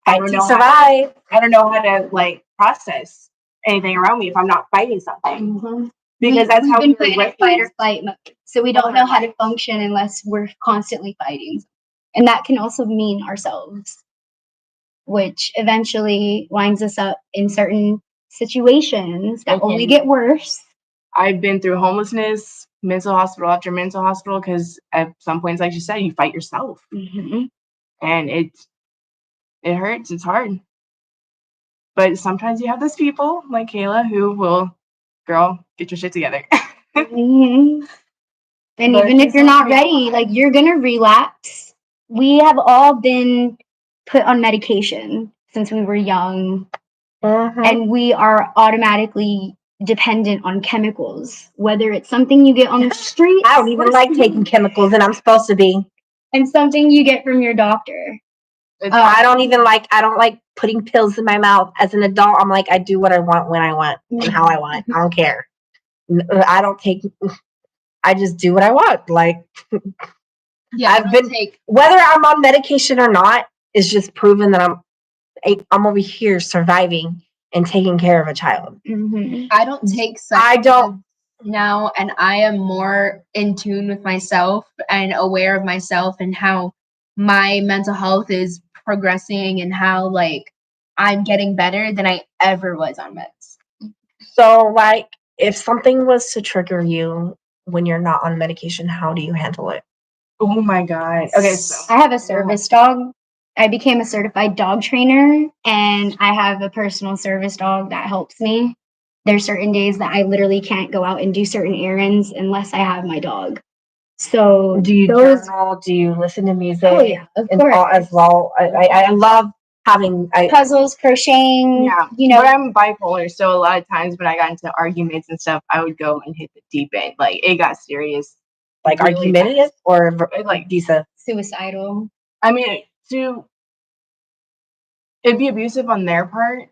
Fight don't to know survive. I don't know how to process anything around me if I'm not fighting something. Because that's we've how been we put were in a raised. fight or flight mode. So we don't know how to function unless we're constantly fighting. And that can also mean ourselves, which eventually winds us up in certain situations that only get worse. I've been through homelessness, mental hospital after mental hospital, because at some points, like you said, you fight yourself. Mm-hmm. And it hurts. It's hard. But sometimes you have those people like Kayla who will, girl, get your shit together. Mm-hmm. And But even if it's you're not not ready, like you're gonna relapse. We have all been put on medication since we were young, and we are automatically dependent on chemicals, whether it's something you get on the street I don't even like taking chemicals, and I'm supposed to be. and something you get from your doctor. I don't like putting pills in my mouth. As an adult, I'm like, I do what I want when I want and how I want. I don't care. I just do what I want. Like, Yeah, I've been, whether I'm on medication or not, is just proven that I'm over here surviving and taking care of a child. Mhm. I don't take I don't. now, and I am more in tune with myself and aware of myself and how my mental health is progressing and how like I'm getting better than I ever was on meds. So, like, if something was to trigger you when you're not on medication, how do you handle it? Oh my god. Okay, so I have a service dog. I became a certified dog trainer, and I have a personal service dog that helps me. There's certain days that I literally can't go out and do certain errands unless I have my dog. So Do you those, journal? Do you listen to music? oh yeah, of And course. as well. I love having. Puzzles, crocheting, yeah, you know. but I'm bipolar, so a lot of times when I got into arguments and stuff, I would go and hit the deep end. Like it got serious. Like really argumentative or like Disa? Suicidal. I mean, it'd be abusive on their part.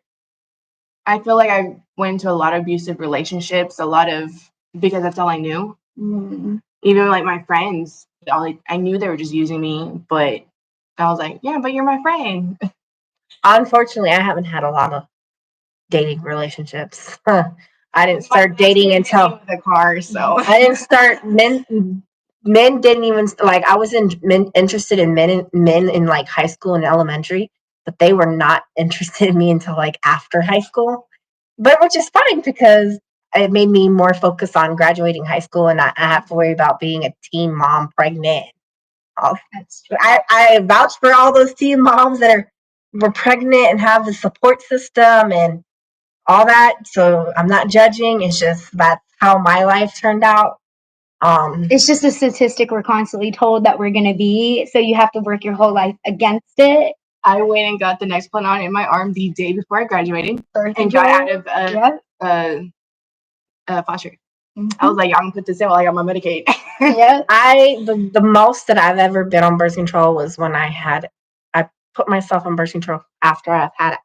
I feel like I went into a lot of abusive relationships, because that's all I knew. Mm. Even like my friends, I knew they were just using me, but I was like, yeah, but you're my friend. Unfortunately, I haven't had a lot of dating relationships. I didn't start dating until the car, so I didn't start men didn't even like I was interested in men in like high school and elementary, but they were not interested in me until like after high school. But which is fine because it made me more focused on graduating high school and not have to worry about being a teen mom pregnant. I vouch for all those teen moms that were pregnant and have the support system and all that. So I'm not judging. It's just that's how my life turned out. It's just a statistic we're constantly told that we're going to be. So you have to work your whole life against it. I went and got the Nexplanon in my arm the day before I graduated and got out of foster. Mm-hmm. I was like, I'm gonna put this in while I got my Medicaid. Yeah. The most that I've ever been on birth control was when I put myself on birth control after I've had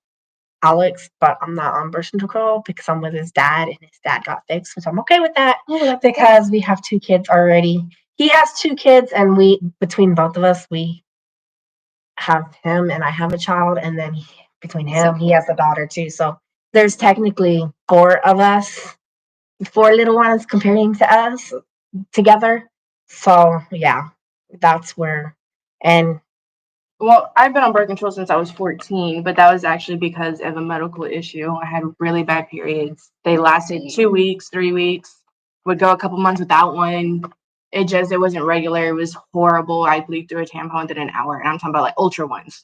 Alex, but I'm not on birth control because I'm with his dad and his dad got fixed, which I'm okay with that because we have 2 kids already. He has 2 kids and between both of us, we have him and I have a child, and then between him, he has a daughter too. So there's technically 4 of us, 4 little ones comparing to us together. So yeah, that's where. And Well, I've been on birth control since I was 14, but that was actually because of a medical issue. I had really bad periods. They lasted 2 weeks, 3 weeks, would go a couple months without one. It wasn't regular. It was horrible. I bleed through a tampon in an hour, and I'm talking about like ultra ones.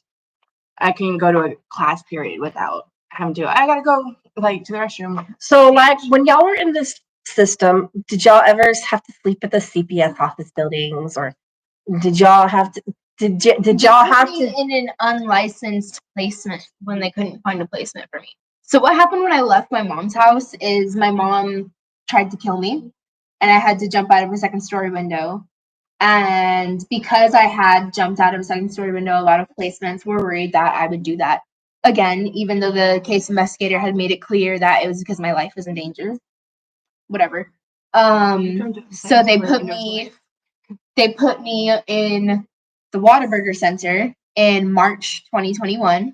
I couldn't go to a class period without having to. I gotta go like to the restroom. so, like, when y'all were in this system, did y'all ever have to sleep at the CPS office buildings, or did y'all have to? Did y'all have to? In an unlicensed placement when they couldn't find a placement for me. So what happened when I left my mom's house is my mom tried to kill me, and I had to jump out of a second-story window. And because I had jumped out of a second-story window, a lot of placements were worried that I would do that again, even though the case investigator had made it clear that it was because my life was in danger. Whatever. So they put me in the Whataburger Center in March 2021.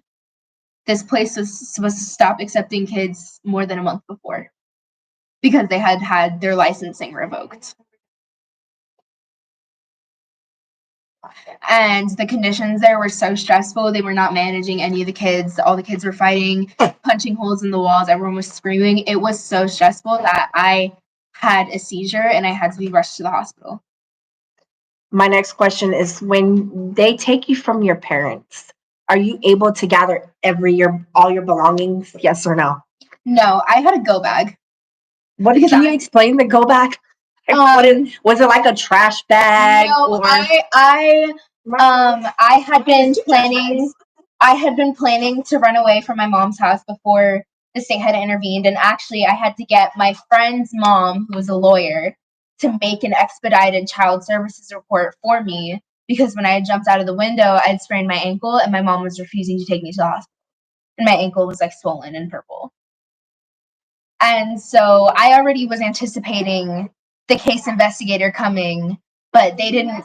This place was supposed to stop accepting kids more than a month before because they had had their licensing revoked. And the conditions there were so stressful. They were not managing any of the kids. All the kids were fighting, punching holes in the walls. Everyone was screaming. It was so stressful that I had a seizure and I had to be rushed to the hospital. My next question is: when they take you from your parents, are you able to gather all your belongings? Yes or no? No, I had a go bag. Can you explain the go bag? Was it like a trash bag? No, or I had been planning. I had been planning to run away from my mom's house before the state had intervened, and actually, I had to get my friend's mom, who was a lawyer, to make an expedited child services report for me because when I had jumped out of the window, I had sprained my ankle, and my mom was refusing to take me to the hospital, and my ankle was like swollen and purple. And so I already was anticipating the case investigator coming, but they didn't.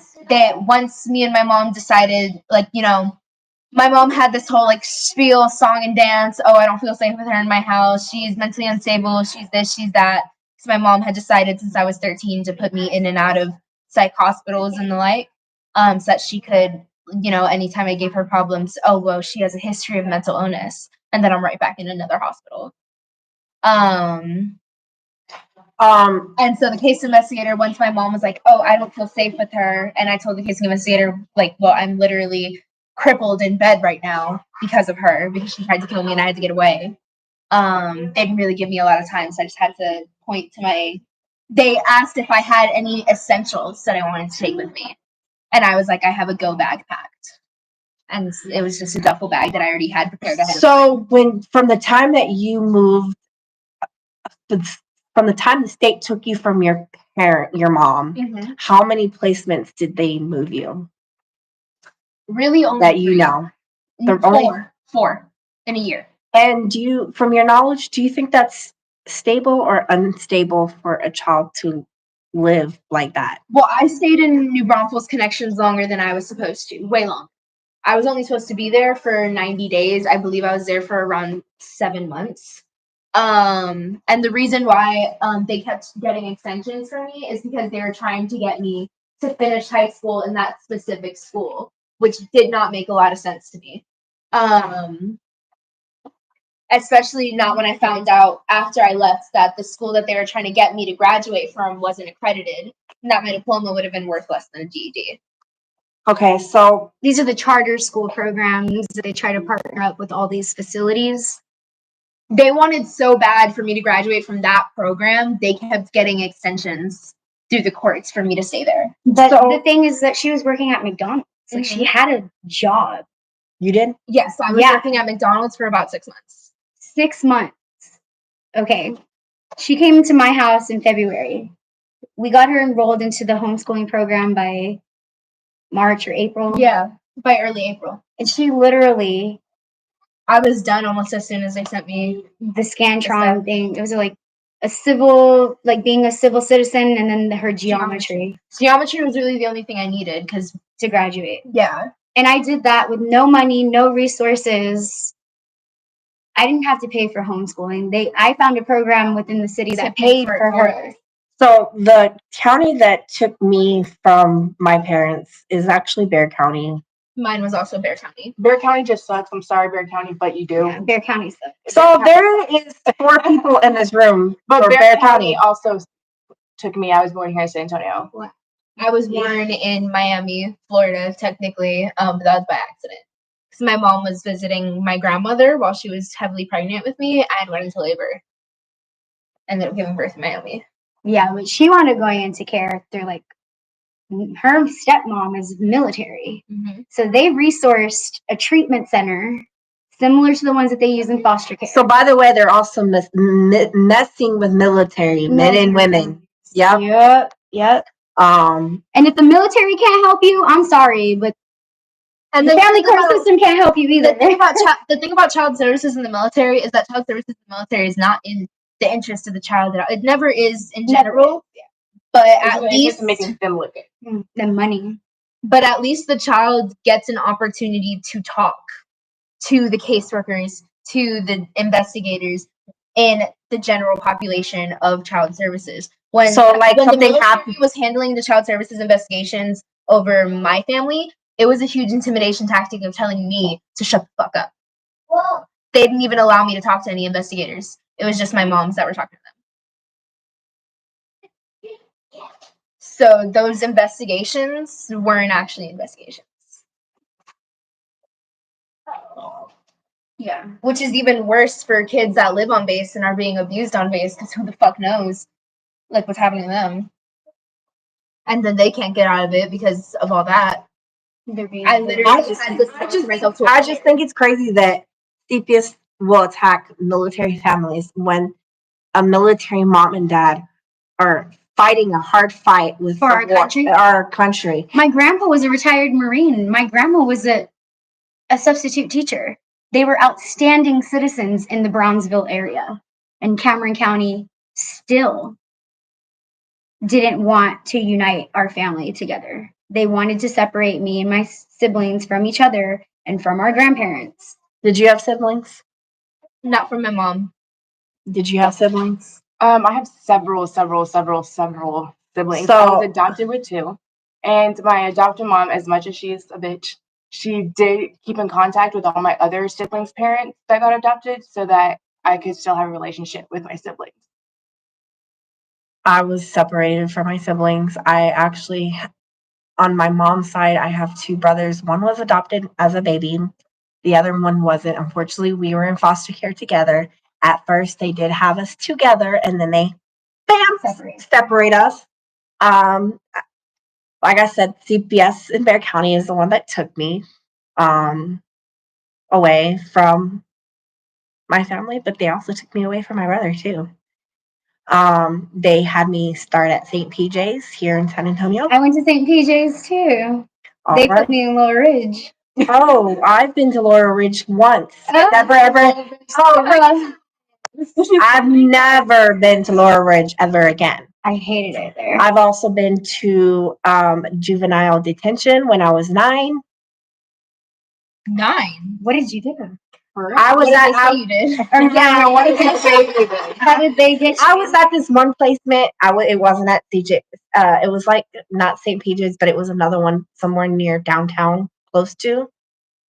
Once me and my mom decided, like, you know, my mom had this whole like spiel, song and dance. Oh, I don't feel safe with her in my house. She's mentally unstable. She's this, she's that. So my mom had decided since I was 13 to put me in and out of psych hospitals and the like, so that she could, you know, anytime I gave her problems, oh, well, she has a history of mental illness, and then I'm right back in another hospital. And so the case investigator, once my mom was like, oh, I don't feel safe with her, and I told the case investigator, like, well, I'm literally crippled in bed right now because of her, because she tried to kill me and I had to get away. They didn't really give me a lot of time, so I just had to point to they asked if I had any essentials that I wanted to take with me. And I was like, I have a go bag packed. And it was just a duffel bag that I already had prepared ahead of time. So from the time that you moved, from the time the state took you from your mom, Mm-hmm. how many placements did they move you? Really only That you know. Four in a year. And from your knowledge, do you think that's stable or unstable for a child to live like that? Well, I stayed in New Braunfels Connections longer than I was supposed to, way long. I was only supposed to be there for 90 days. I believe I was there for around 7 months. And the reason why they kept getting extensions for me is because they were trying to get me to finish high school in that specific school, which did not make a lot of sense to me. Especially not when I found out after I left that the school that they were trying to get me to graduate from wasn't accredited, and that my diploma would have been worth less than a GED. Okay, so These are the charter school programs that they try to partner up with all these facilities. They wanted so bad for me to graduate from that program, they kept getting extensions through the courts for me to stay there. But the thing is that she was working at McDonald's. Like, Mhm. she had a job. You did? Yes, I was working at McDonald's for about 6 months. 6 months. Okay. She came to my house in February. We got her enrolled into the homeschooling program by March or April. Yeah, by early April. And she literally, I was done almost as soon as they sent me the Scantron thing, it was like a civil, like being a civil citizen, and then her geometry Geometry was really the only thing I needed because to graduate. yeah. And I did that with no money, no resources. I didn't have to pay for homeschooling. I found a program within the city that paid for her. So the county that took me from my parents is actually Bexar County. Mine was also Bexar County. Bexar County just sucks. I'm sorry, Bexar County, but you do. Yeah, Bexar County stuff. So there is 4 people in this room But for Bexar Bexar County County. also took me. I was born here in San Antonio. I was born in Miami, Florida, technically, but that was by accident. Because my mom was visiting my grandmother while she was heavily pregnant with me and went into labor. Ended up giving birth in Miami. Yeah, but she wanted going into care through like her stepmom is military. Mm-hmm. So they resourced a treatment center similar to the ones that they use in foster care. So by the way, they're also messing with military men and women. Yep. Yep. And if the military can't help you, I'm sorry, but And the family court system can't help you either. The thing about child services in the military is that child services in the military is not in the interest of the child at all. It never is in general. But at least just making them look at the money. But at least the child gets an opportunity to talk to the caseworkers, to the investigators, and the general population of child services. When something the military happened, was handling the child services investigations over my family, it was a huge intimidation tactic of telling me to shut the fuck up. Well, they didn't even allow me to talk to any investigators. It was just my moms that were talking to them. So those investigations weren't actually investigations. Yeah, which is even worse for kids that live on base and are being abused on base, because who the fuck knows, like, what's happening to them. and then they can't get out of it because of all that. They're being I literally I just- had to I just- myself to I just think it's crazy that CPS will attack military families when a military mom and dad are fighting a hard fight with For our the war- country? Our country. My grandpa was a retired Marine. My grandma was a substitute teacher. They were outstanding citizens in the Brownsville area. And Cameron County still didn't want to unite our family together. They wanted to separate me and my siblings from each other and from our grandparents. Did you have siblings? not from my mom. Did you have siblings? I have several siblings. I So- was adopted with 2. And my adopted mom, as much as she is a bitch, she did keep in contact with all my other siblings' parents that got adopted so that I could still have a relationship with my siblings. I was separated from my siblings. I actually, on my mom's side, I have 2 brothers. One was adopted as a baby. The other one wasn't. Unfortunately, we were in foster care together. At first, they did have us together, and then they, bam, separate us. Like I said, CPS in Bexar County is the one that took me away from my family, but they also took me away from my brother too. They had me start at St. PJ's here in San Antonio. I went to St. PJ's too. All They right. put me in Lower Ridge. Oh, I've been to Laurel Ridge once. Never ever. Oh, I've never been to Laurel Ridge ever again. I hated it there. I've also been to juvenile detention when I was 9. 9. What did you do? I was What did at they say you did? Or yeah, What did you say you did? how did they get you? I was at this one placement. It wasn't at CJ. It was like not St. PJ's, but it was another one somewhere near downtown, close to.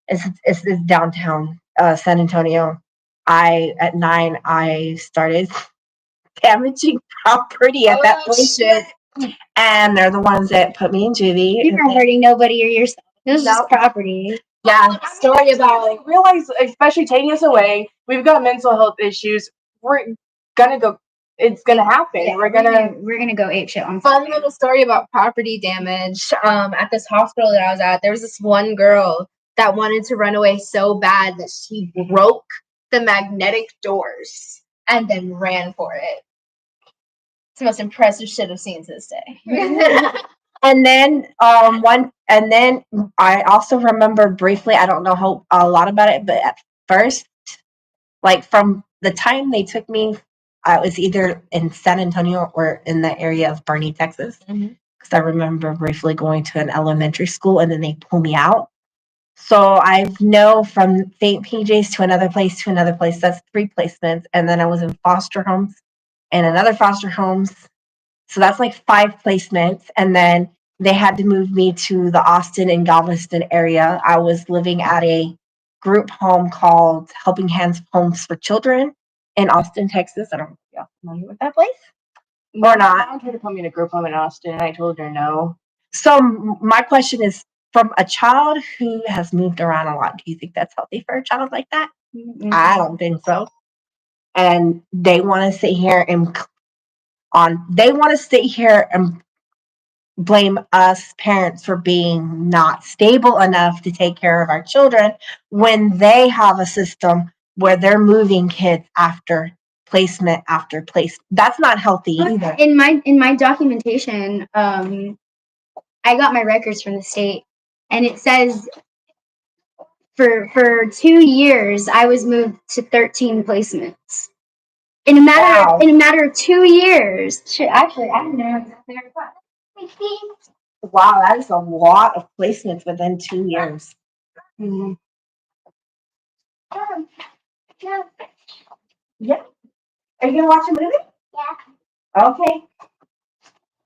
It's downtown San Antonio. At 9 I started damaging property at that place, and they're the ones that put me in juvie. You're not hurting nobody or yourself. It was No. just property. Yeah, Story about realize, especially taking us away, we've got mental health issues. We're gonna go. It's gonna happen. Yeah, we're gonna. we're gonna go ape shit on Fun something. little story about property damage. At this hospital that I was at, there was this one girl that wanted to run away so bad that she broke the magnetic doors and then ran for it. It's the most impressive shit I've seen to this day. and then I also remember briefly. I don't know a lot about it, but at first, like from the time they took me, I was either in San Antonio or in the area of Bernie, Texas. Mhm. Because I remember briefly going to an elementary school and then they pull me out. So I know from St. PJ's to another place, that's 3 placements. And then I was in foster homes and another foster homes. So that's like 5 placements. And then they had to move me to the Austin and Galveston area. I was living at a group home called Helping Hands Homes for Children in Austin, Texas. I don't know if y'all familiar with that place or not. I tried to put me in a group home in Austin, and I told her no. So my question is, from a child who has moved around a lot, do you think that's healthy for a child like that? I don't think so. And they want to sit here and blame us parents for being not stable enough to take care of our children when they have a system where they're moving kids after placement after place. That's not healthy either. In my documentation, I got my records from the state, and it says for 2 years I was moved to 13 placements. In a matter of 2 years. Shit, actually, I don't know exactly where it's at. Wow, that is a lot of placements within 2 years. Mhm. Yeah. Are you gonna watch a movie? Yeah. Okay.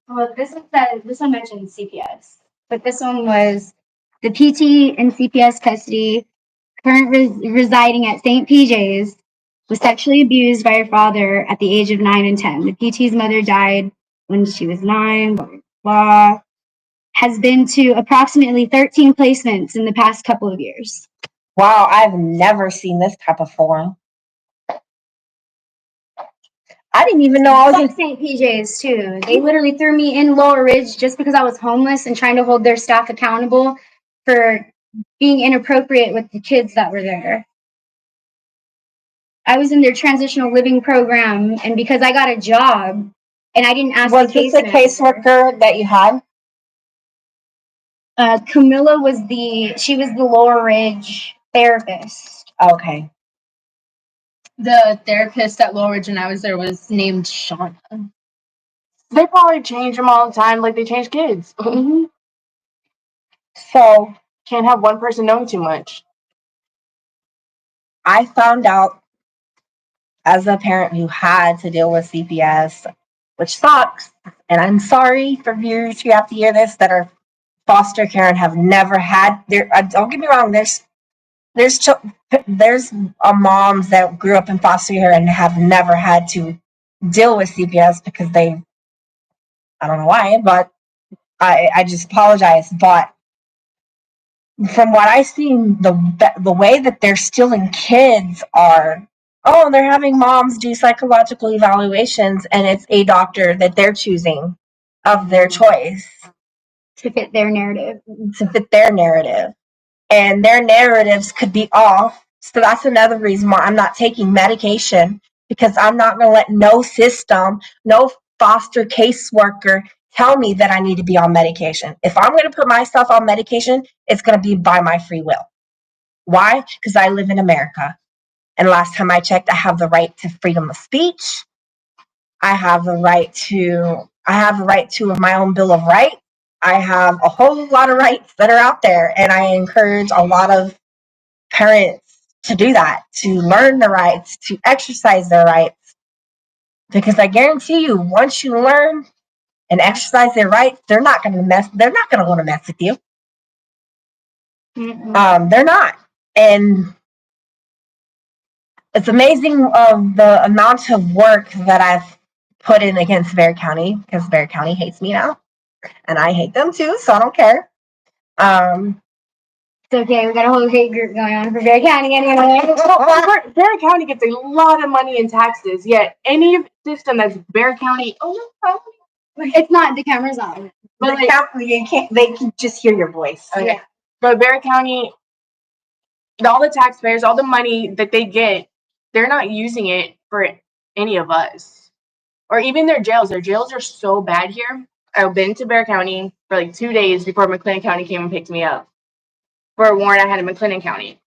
Well, this one mentioned CPS, but this one was the PT in CPS custody, residing at St. PJ's, was sexually abused by her father at the age of 9 and 10. The PT's mother died when she was 9. Blah, blah, blah. Has been to approximately 13 placements in the past couple of years. Wow, I've never seen this type of form. I didn't even know I was in. St. PJ's too. They literally threw me in Lower Ridge just because I was homeless and trying to hold their staff accountable for being inappropriate with the kids that were there. I was in their transitional living program, and because I got a job and I didn't ask Was the this a caseworker that you had? Camilla was she was the Lower Ridge therapist. Okay. The therapist at Lower Ridge when I was there was named Shauna. They probably change them all the time, like they change kids. So Can't have one person knowing too much. I found out as a parent who had to deal with CPS, which sucks. And I'm sorry for viewers who have to hear this that are foster care and have never had. There, don't get me wrong. There's moms that grew up in foster care and have never had to deal with CPS because I don't know why, but I just apologize. But from what I've seen, the way that they're stealing kids are, oh, they're having moms do psychological evaluations, and it's a doctor that they're choosing of their choice To fit their narrative. And their narratives could be off. So that's another reason why I'm not taking medication, because I'm not going to let no system, no foster caseworker tell me that I need to be on medication. If I'm going to put myself on medication, it's going to be by my free will. Why? Because I live in America. And last time I checked, I have the right to freedom of speech. I have the right to my own Bill of Rights. I have a whole lot of rights that are out there, and I encourage a lot of parents to do that, to learn the rights, to exercise their rights. Because I guarantee you, once you learn and exercise their rights, they're not going to want to mess with you. They're not. And it's amazing of the amount of work that I've put in against Bexar County, because Bexar County hates me now. And I hate them too, so I don't care. It's okay. We got a whole hate group going on for Bexar County anyway. Bexar County gets a lot of money in taxes, yet any system that's Bexar County, It's not, the camera's on. but like, They can just hear your voice. okay. Yeah. But Bexar County, all the taxpayers, all the money that they get, they're not using it for any of us. Or even their jails. Their jails are so bad here. I've been to Bexar County for like 2 days before McLennan County came and picked me up. For a warrant I had in McLennan County.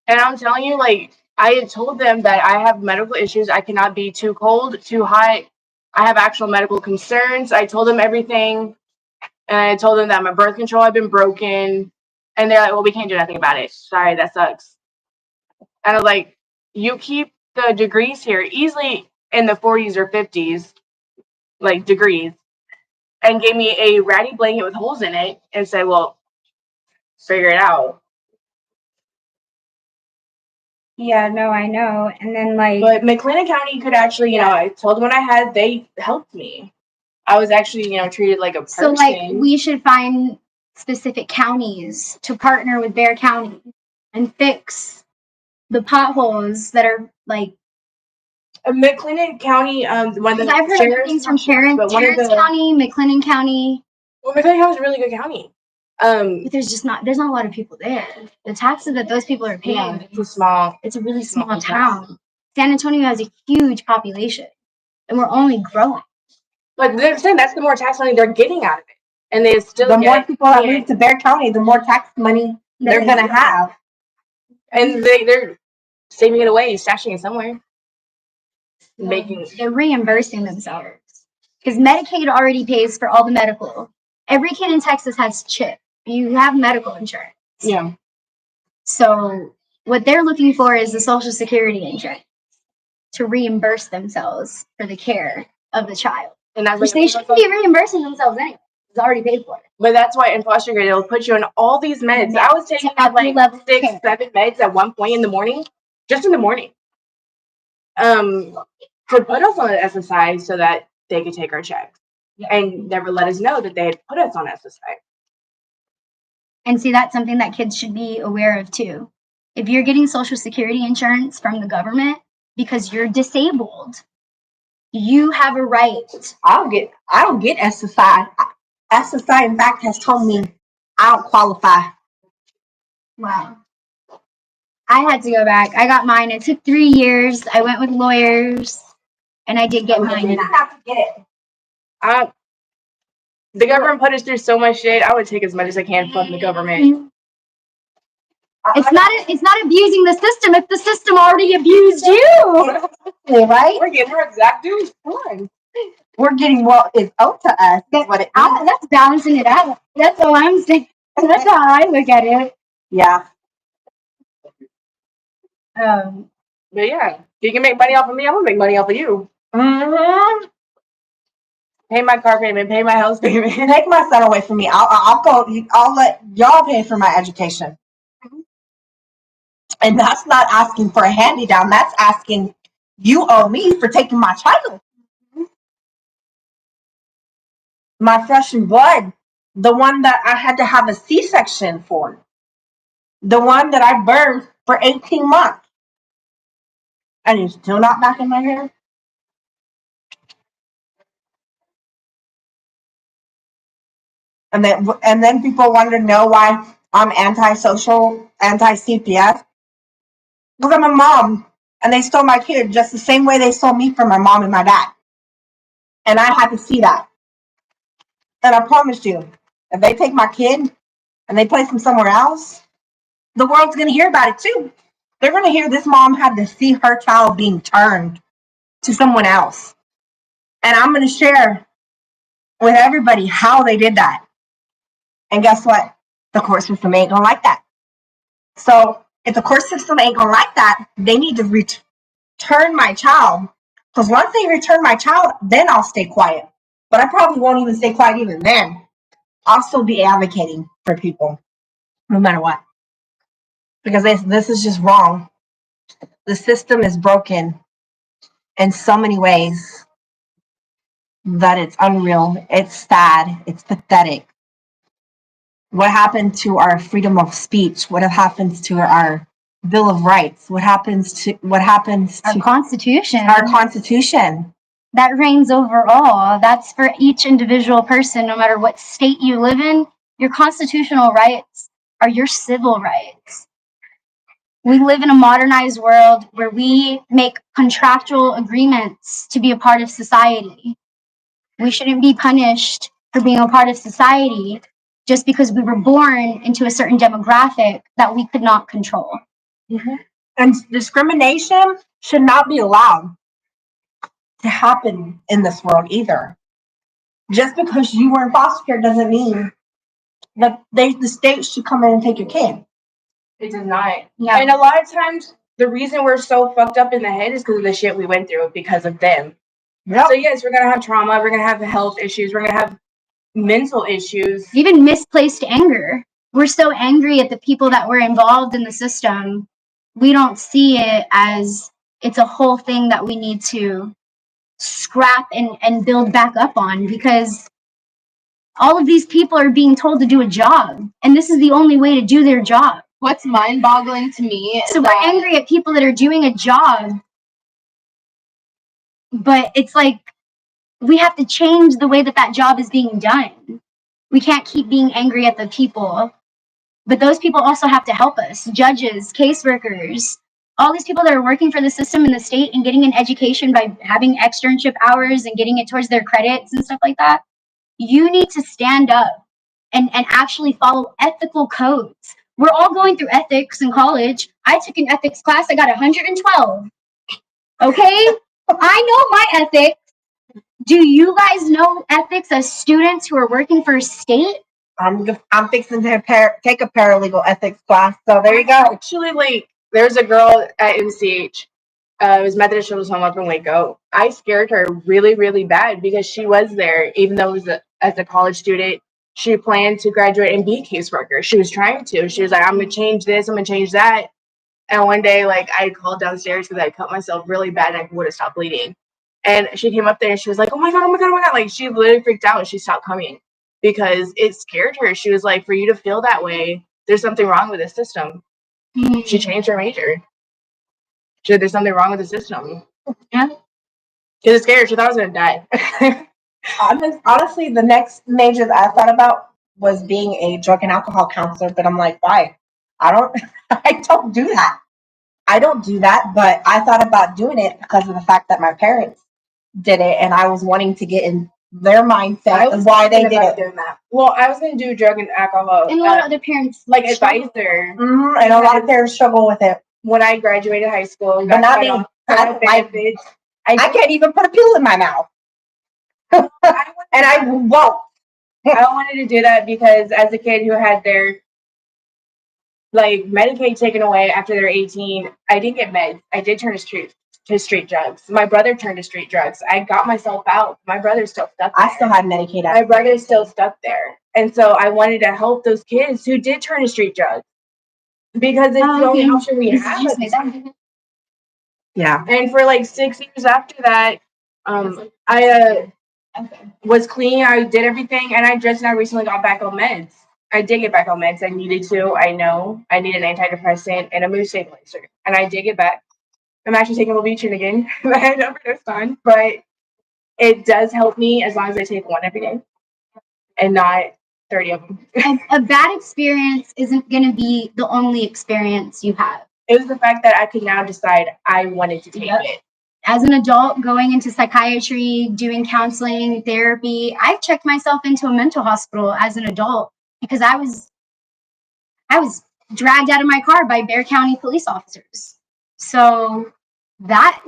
And I'm telling you, like, I had told them that I have medical issues. I cannot be too cold, too hot. I have actual medical concerns. I told them everything. And I told them that my birth control had been broken. And they're like, well, we can't do nothing about it. Sorry, that sucks. And I was like, you keep the degrees here easily in the 40s or 50s, like degrees, and gave me a ratty blanket with holes in it and said, well, figure it out. Yeah, no, I know. And then like, But McLennan County could actually, I told them what they helped me. I was actually, treated like a person. so like we should find specific counties to partner with Bexar County and fix the potholes that are like. McLennan County, one of the I've heard other things from Terrence County, McLennan County. Well, McLennan County is a really good county. But there's not a lot of people there. The taxes that those people are paying. It's a really small town. San Antonio has a huge population, and we're only growing. But they're saying that's the more tax money they're getting out of it, and they still the more people that move to Bexar County, the more tax money they're gonna have, and they're saving it away, stashing it somewhere. They're reimbursing themselves because Medicaid already pays for all the medical. Every kid in Texas has CHIP. You have medical insurance. Yeah. So what they're looking for is the Social Security insurance to reimburse themselves for the care of the child. And that's which they should be reimbursing themselves anyway. It's already paid for. But that's why in foster care they'll put you on all these meds. I was taking like 6, 7 meds at one point in the morning, just in the morning. To put us on an SSI so that they could take our checks, and never let us know that they had put us on SSI. And see, that's something that kids should be aware of too. If you're getting Social Security insurance from the government because you're disabled, You have a right. I don't get SSI. SSI, in fact, has told me I don't qualify. Wow. I had to go back. I got mine. It took 3 years. I went with lawyers, and I did get You mine. didn't have to get it. The government put us through so much shit. I would take as much as I can from the government. It's not abusing the system if the system already abused you. Right? We're getting our exact dues. We're getting what is owed to us. Is what it means. That's balancing it out. That's all I'm saying. That's how I look at it. Yeah. But yeah, if you can make money off of me, I'm gonna make money off of you. Mm-hmm. Pay my car payment, pay my house payment. Take my son away from me. I'll go. I'll let y'all pay for my education. And that's not asking for a handy down. That's asking you owe me for taking my child. My flesh and blood, the one that I had to have a C-section for, the one that I burned for 18 months, and you're still not back in my hair. And then people want to know why I'm antisocial, anti-CPS. Because I'm a mom, and they stole my kid just the same way they stole me from my mom and my dad. And I had to see that. And I promise you, if they take my kid and they place him somewhere else, the world's going to hear about it too. They're going to hear this mom had to see her child being turned to someone else. And I'm going to share with everybody how they did that. And guess what? The court system ain't going to like that. So if the court system ain't going to like that, they need to return my child. Because once they return my child, then I'll stay quiet. But I probably won't even stay quiet even then. I'll still be advocating for people, no matter what. Because this is just wrong. The system is broken in so many ways that it's unreal. It's sad. It's pathetic. What happened to our freedom of speech? What happens to our Bill of Rights? What happens to Our Constitution. our Constitution? That reigns over all. That's for each individual person, no matter what state you live in. Your constitutional rights are your civil rights. We live in a modernized world where we make contractual agreements to be a part of society. We shouldn't be punished for being a part of society just because we were born into a certain demographic that we could not control. Mm-hmm. And discrimination should not be allowed to happen in this world either. Just because you were in foster care doesn't mean that the state should come in and take your kid. It does not. Yeah. And a lot of times, the reason we're so fucked up in the head is because of the shit we went through because of them. Yep. So yes, we're gonna have trauma. We're gonna have health issues. We're gonna have mental issues. Even misplaced anger. We're so angry at the people that were involved in the system. We don't see it as it's a whole thing that we need to scrap and build back up on, because all of these people are being told to do a job, and this is the only way to do their job. What's mind-boggling to me is So we're angry at people that are doing a job, but it's like we have to change the way that job is being done. We can't keep being angry at the people, but those people also have to help us. Judges, caseworkers, all these people that are working for the system in the state and getting an education by having externship hours and getting it towards their credits and stuff like that. You need to stand up and actually follow ethical codes. We're all going through ethics in college. I took an ethics class. I got 112. Okay? I know my ethics. Do you guys know ethics as students who are working for a state? I'm fixing to take a paralegal ethics class. So there you go. Actually, like, there's a girl at MCH. It was Methodist Children's Home up in Waco. I scared her really, really bad because she was there, even though it was as a college student. She planned to graduate and be a caseworker. She was trying to. She was like, I'm going to change this. I'm going to change that. And one day, like, I called downstairs because I cut myself really bad and I would have stopped bleeding. And she came up there and she was like, oh my God, oh my God, oh my God. Like, she literally freaked out and she stopped coming because it scared her. She was like, for you to feel that way, there's something wrong with the system. She changed her major. She said, there's something wrong with the system. Yeah. She was scared. She thought I was gonna die. Honestly, the next major that I thought about was being a drug and alcohol counselor, but I'm like, why? I don't, I don't do that. I don't do that, but I thought about doing it because of the fact that my parents did it, and I was wanting to get in their mindset of why they did it. Doing that. Well, I was gonna do drug and alcohol, And a lot of other parents like advisor. And a lot of parents struggle with it. When I graduated high school, and But got not cut me. off I my don't like- benefits, I can't even put a pill in my mouth, and I won't. I wanted to do that because as a kid who had their like Medicaid taken away after they're 18, I didn't get meds. I did turn to street drugs. My brother turned to street drugs. I got myself out. My brother's still stuck there. I still had Medicaid. My brother's still stuck there. And so I wanted to help those kids who did turn to street drugs. Because it's the only option we have. Excuse me, sorry. Yeah. And for like 6 years after that, I was clean. I did everything, and I recently got back on meds. I did get back on meds. I needed to. I know I need an antidepressant and a mood stabilizer, and I did get back. I'm actually taking Wellbutrin again. I had overdose on, but it does help me as long as I take one every day, and not 30 of them. A bad experience isn't going to be the only experience you have. It was the fact that I could now decide I wanted to take it. As an adult going into psychiatry, doing counseling, therapy, I've checked myself into a mental hospital as an adult because I was dragged out of my car by Bexar County police officers. So that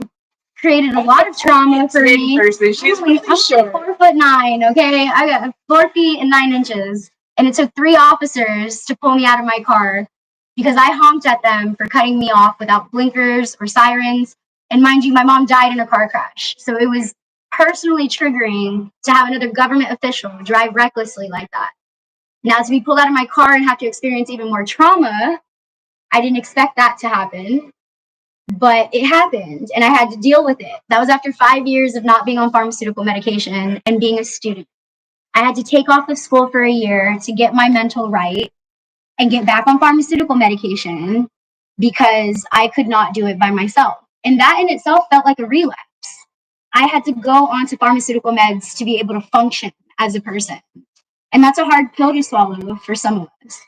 created a lot of trauma for me. She's really I'm short. 4'9", okay? I got 4 feet and 9 inches. And it took 3 officers to pull me out of my car because I honked at them for cutting me off without blinkers or sirens. And mind you, my mom died in a car crash. So it was personally triggering to have another government official drive recklessly like that. Now, to be pulled out of my car and have to experience even more trauma, I didn't expect that to happen. But it happened, and I had to deal with it. That was after 5 years of not being on pharmaceutical medication and being a student. I had to take off of school for a year to get my mental right and get back on pharmaceutical medication because I could not do it by myself. And that in itself felt like a relapse. I had to go onto pharmaceutical meds to be able to function as a person. And that's a hard pill to swallow for some of us.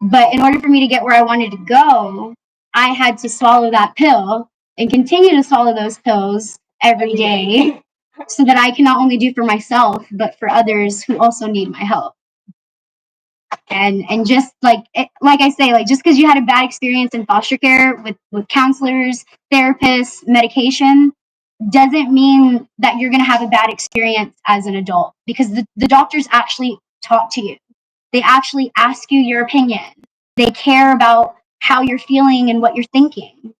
But in order for me to get where I wanted to go, I had to swallow that pill and continue to swallow those pills every day so that I can not only do for myself, but for others who also need my help. And just like I say, like just because you had a bad experience in foster care with counselors, therapists, medication, doesn't mean that you're going to have a bad experience as an adult, because the doctors actually talk to you. They actually ask you your opinion. They care about how you're feeling and what you're thinking.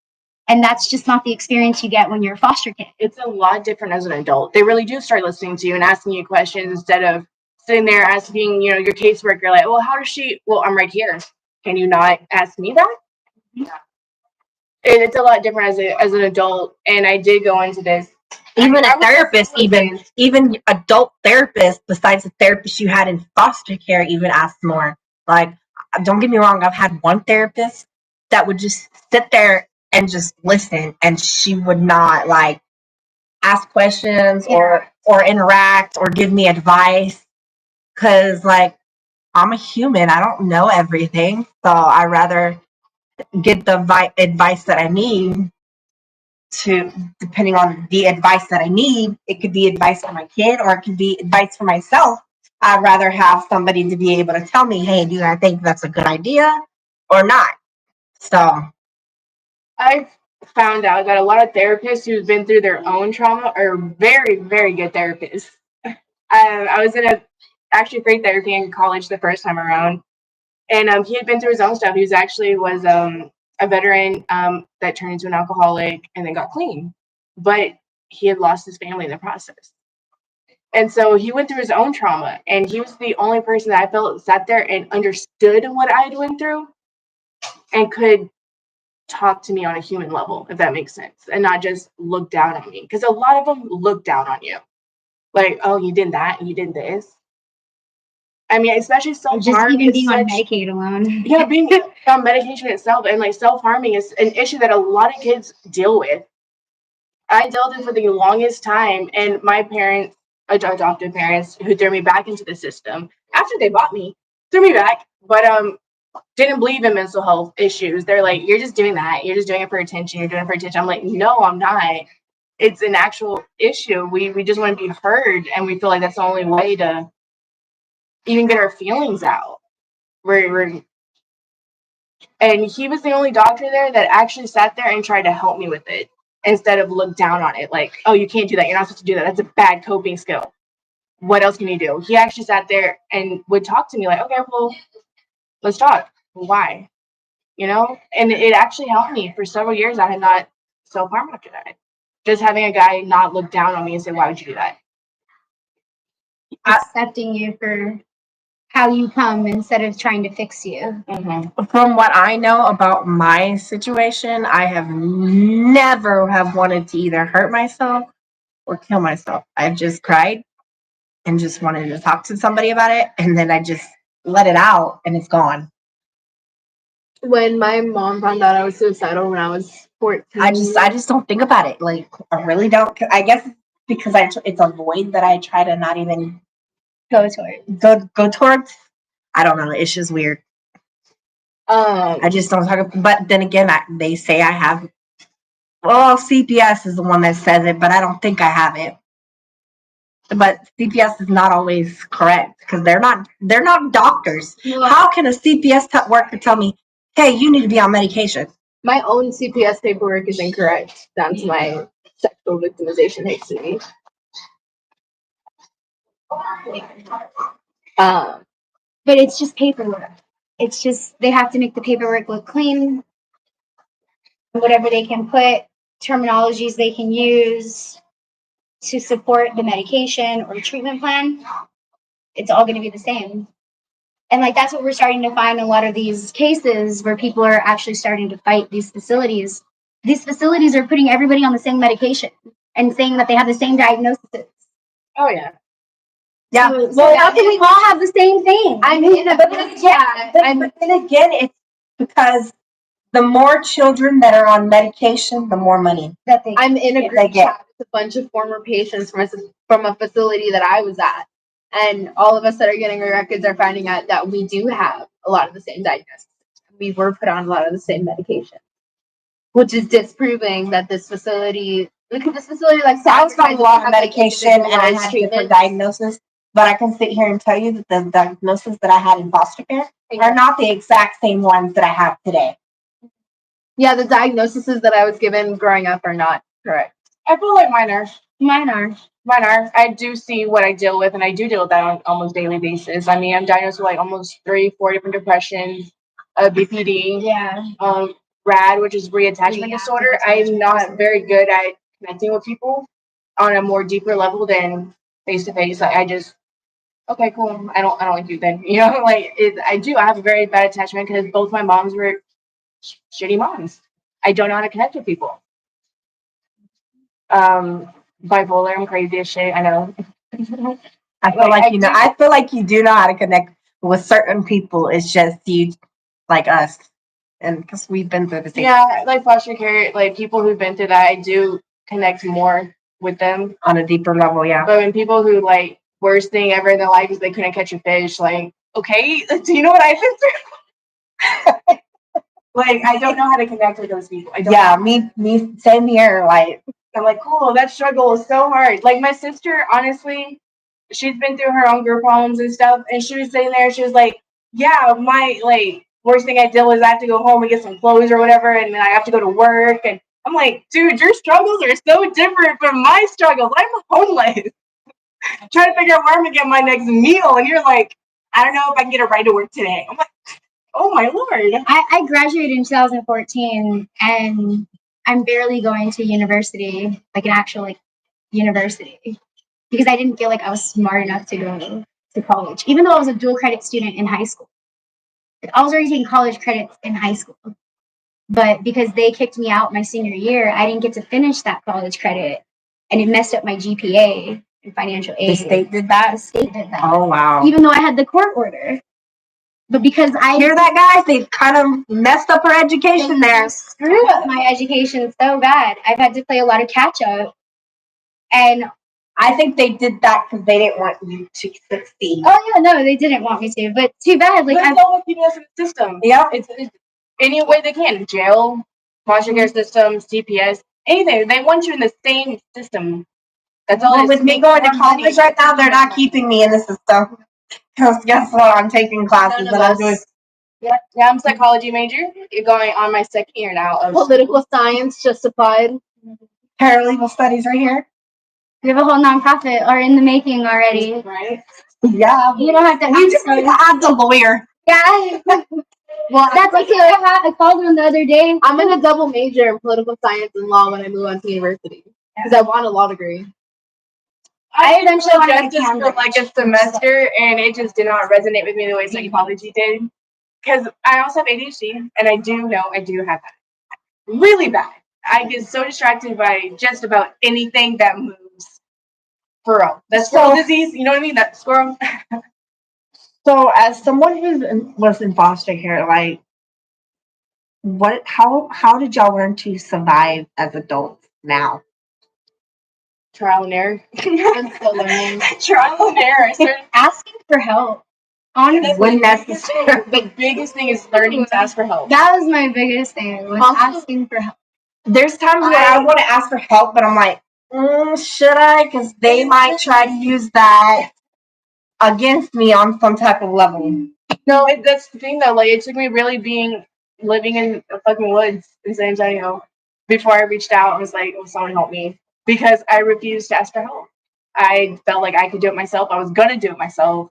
And that's just not the experience you get when you're a foster kid. It's a lot different as an adult. They really do start listening to you and asking you questions instead of sitting there asking, your caseworker, like, well, how does she, well, I'm right here. Can you not ask me that? Yeah. And it's a lot different as an adult. And I did go into this. Even a therapist, even adult therapists, besides the therapist you had in foster care, even asked more. Like, don't get me wrong, I've had one therapist that would just sit there and just listen, and she would not like ask questions or interact or give me advice, because like I'm a human, I don't know everything, so I rather get the advice that I need. Depending on the advice that I need, it could be advice for my kid or it could be advice for myself. I'd rather have somebody to be able to tell me, hey, do I think that's a good idea or not? So I've found out that a lot of therapists who've been through their own trauma are very, very good therapists. I was in actually free therapy in college the first time around, and he had been through his own stuff. He was a veteran that turned into an alcoholic and then got clean, but he had lost his family in the process. And so he went through his own trauma, and he was the only person that I felt sat there and understood what I had went through and could talk to me on a human level, if that makes sense, and not just look down on me. Because a lot of them look down on you. Like, oh, you did that and you did this. I mean, especially self-harm. Just even being on Medicaid alone. Yeah, being on medication itself and like self-harming is an issue that a lot of kids deal with. I dealt it for the longest time, and my parents, adoptive parents, who threw me back into the system after they bought me, threw me back, but didn't believe in mental health issues. They're like, "You're just doing that. You're just doing it for attention. You're doing it for attention." I'm like, "No, I'm not. It's an actual issue. We just want to be heard, and we feel like that's the only way to even get our feelings out." And he was the only doctor there that actually sat there and tried to help me with it instead of look down on it like, "Oh, you can't do that. You're not supposed to do that. That's a bad coping skill. What else can you do?" He actually sat there and would talk to me like, "Okay, well, let's talk. Why?" And it actually helped me for several years. I had not self-harmed after that. Just having a guy not look down on me and say, "Why would you do that?" Accepting you for how you come instead of trying to fix you. From what I know about my situation, I have never have wanted to either hurt myself or kill myself. I've just cried and just wanted to talk to somebody about it, and then I just let it out, and it's gone. When my mom found out I was suicidal when I was 14, I just don't think about it. Like, I really don't. I guess because it's a void that I try to not even Go toward. go towards. I don't know. It's just weird. I just don't talk. But then again, they say I have. Well, CPS is the one that says it, but I don't think I have it. But CPS is not always correct because they're not doctors. Well, How can a CPS worker tell me, "Hey, you need to be on medication"? my own CPS paperwork is incorrect down to my sexual victimization history. but it's just paperwork. It's just they have to make the paperwork look clean. Whatever they can put, terminologies they can use to support the medication or treatment plan, it's all going to be the same. And like that's what we're starting to find in a lot of these cases where people are actually starting to fight these facilities. These facilities are putting everybody on the same medication and saying that they have the same diagnosis. Oh yeah. Yeah. So how can we all have the same thing? I mean, but then again, it's because the more children that are on medication, the more money that they I'm in a they group get. chat with a bunch of former patients from a facility that I was at. And all of us that are getting our records are finding out that we do have a lot of the same diagnoses. We were put on a lot of the same medication, which is disproving that this facility, look at this facility like I was on a lot of have, like, medication and I individualized had different treatments. diagnoses, but I can sit here and tell you that the diagnoses that I had in foster care are not the exact same ones that I have today. Yeah, the diagnoses that I was given growing up are not correct. I feel like mine are. I do see what I deal with, and I do deal with that on almost daily basis. I mean, I'm diagnosed with like almost 3-4 different depressions, BPD, RAD, which is reattachment disorder. I'm not very good at connecting with people on a more deeper level than face to face. I just, okay, cool. I don't like you then. I have a very bad attachment because both my moms were shitty moms. I don't know how to connect with people. Bipolar, I'm crazy as shit. I know. I feel like you do know how to connect with certain people. It's just you, like us, and because we've been through the same. Yeah, like foster care, like people who've been through that, I do connect more with them on a deeper level. Yeah. But when people who like worst thing ever in their life is they couldn't catch a fish, like, okay, do you know what I've been through? Like, I don't know how to connect with those people. Me, same here. Like, I'm like, cool, that struggle is so hard. Like, my sister, honestly, she's been through her own girl problems and stuff, and she was sitting there, she was like, yeah, my, like, worst thing I did was I have to go home and get some clothes or whatever, and then I have to go to work, and I'm like, dude, your struggles are so different from my struggles. I'm homeless. Trying to figure out where I'm gonna get my next meal, and you're like, I don't know if I can get a ride to work today. I'm like, oh my lord. I graduated in 2014 and I'm barely going to university, like an actual like university, because I didn't feel like I was smart enough to go to college, even though I was a dual credit student in high school. Like, I was already taking college credits in high school, but because they kicked me out my senior year, I didn't get to finish that college credit, and it messed up my GPA and financial aid. the state did that. The state did that. Oh wow. Even though I had the court order. But because I Hear that, guys? They've kind of messed up her education there. screwed up my education so bad, I've had to play a lot of catch up. And I think they did that because they didn't want you to succeed. oh yeah, no, they didn't want me to, but too bad. Like Like I've all the people in the system. Yep. It's any way they can. Jail, foster care system, CPS, anything. They want you in the same system. That's all. Well, it is. with me Make going to more money. college right now, they're not keeping me in the system. Because guess what? I'm taking classes None and of I'm doing us. Yeah, I'm a psychology major. You're going on my second year now of Political science just applied. paralegal studies right here. we have a whole nonprofit are in the making already. right. Yeah. You don't have to We ask just need us. to add the lawyer. Yeah. Well, That's okay. I called them the other day. I'm gonna double major in political science and law when I move on to university because I want a law degree. I did eventually wanted to justice for Cambridge. like a semester, and it just did not resonate with me the way psychology did. Because I also have ADHD, and I do know I do have that really bad. I get so distracted by just about anything that moves. For real, that's squirrel disease. You know what I mean? That squirrel. So, as someone was in foster care, like, how did y'all learn to survive as adults now? Trial and error. I'm still learning. Trial and error. I started Asking for help. Honestly, When necessary. The biggest thing is learning to ask for help. that was my biggest thing. Was Also- asking for help. There's times when I want to ask for help, but I'm like, should I? Because they might try to use that against me on some type of level. No, that's the thing though. Like, it took me really living in the fucking woods in San Antonio before I reached out and was like, "Oh, someone help me," because I refused to ask for help. I felt like I could do it myself. I was gonna do it myself,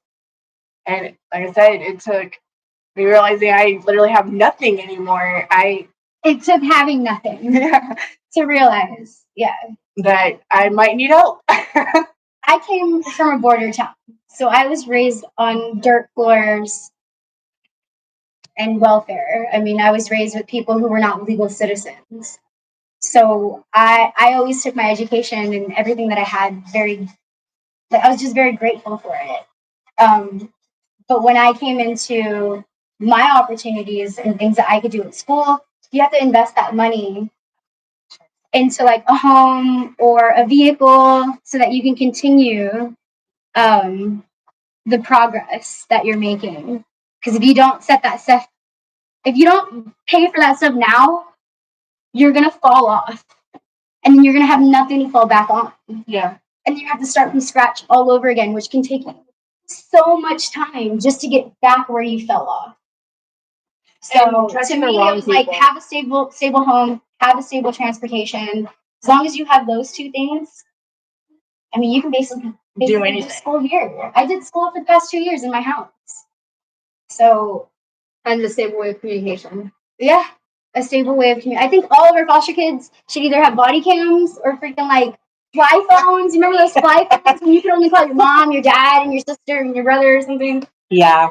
and like I said, it took me realizing I literally have nothing anymore. It took having nothing to realize. Yeah. that I might need help. I came from a border town. So I was raised on dirt floors and welfare. I mean, I was raised with people who were not legal citizens. So I always took my education and everything that I had I was just very grateful for it. But when I came into my opportunities and things that I could do at school, you have to invest that money into like a home or a vehicle so that you can continue the progress that you're making. Because if you don't set that stuff, if you don't pay for that stuff now, you're gonna fall off, and then you're gonna have nothing to fall back on, Yeah. and you have to start from scratch all over again, which can take so much time just to get back where you fell off. So And to trusting the me, wrong it was like people. have a stable home, have a stable transportation. As long as you have those two things, I mean, you can basically do anything. school here. I did school for the past 2 years in my house. So And the stable way of communication. yeah, a stable way of communicating. I think all of our foster kids should either have body cams or freaking like fly phones. You remember those fly phones when you could only call your mom, your dad, and your sister and your brother or something? Yeah.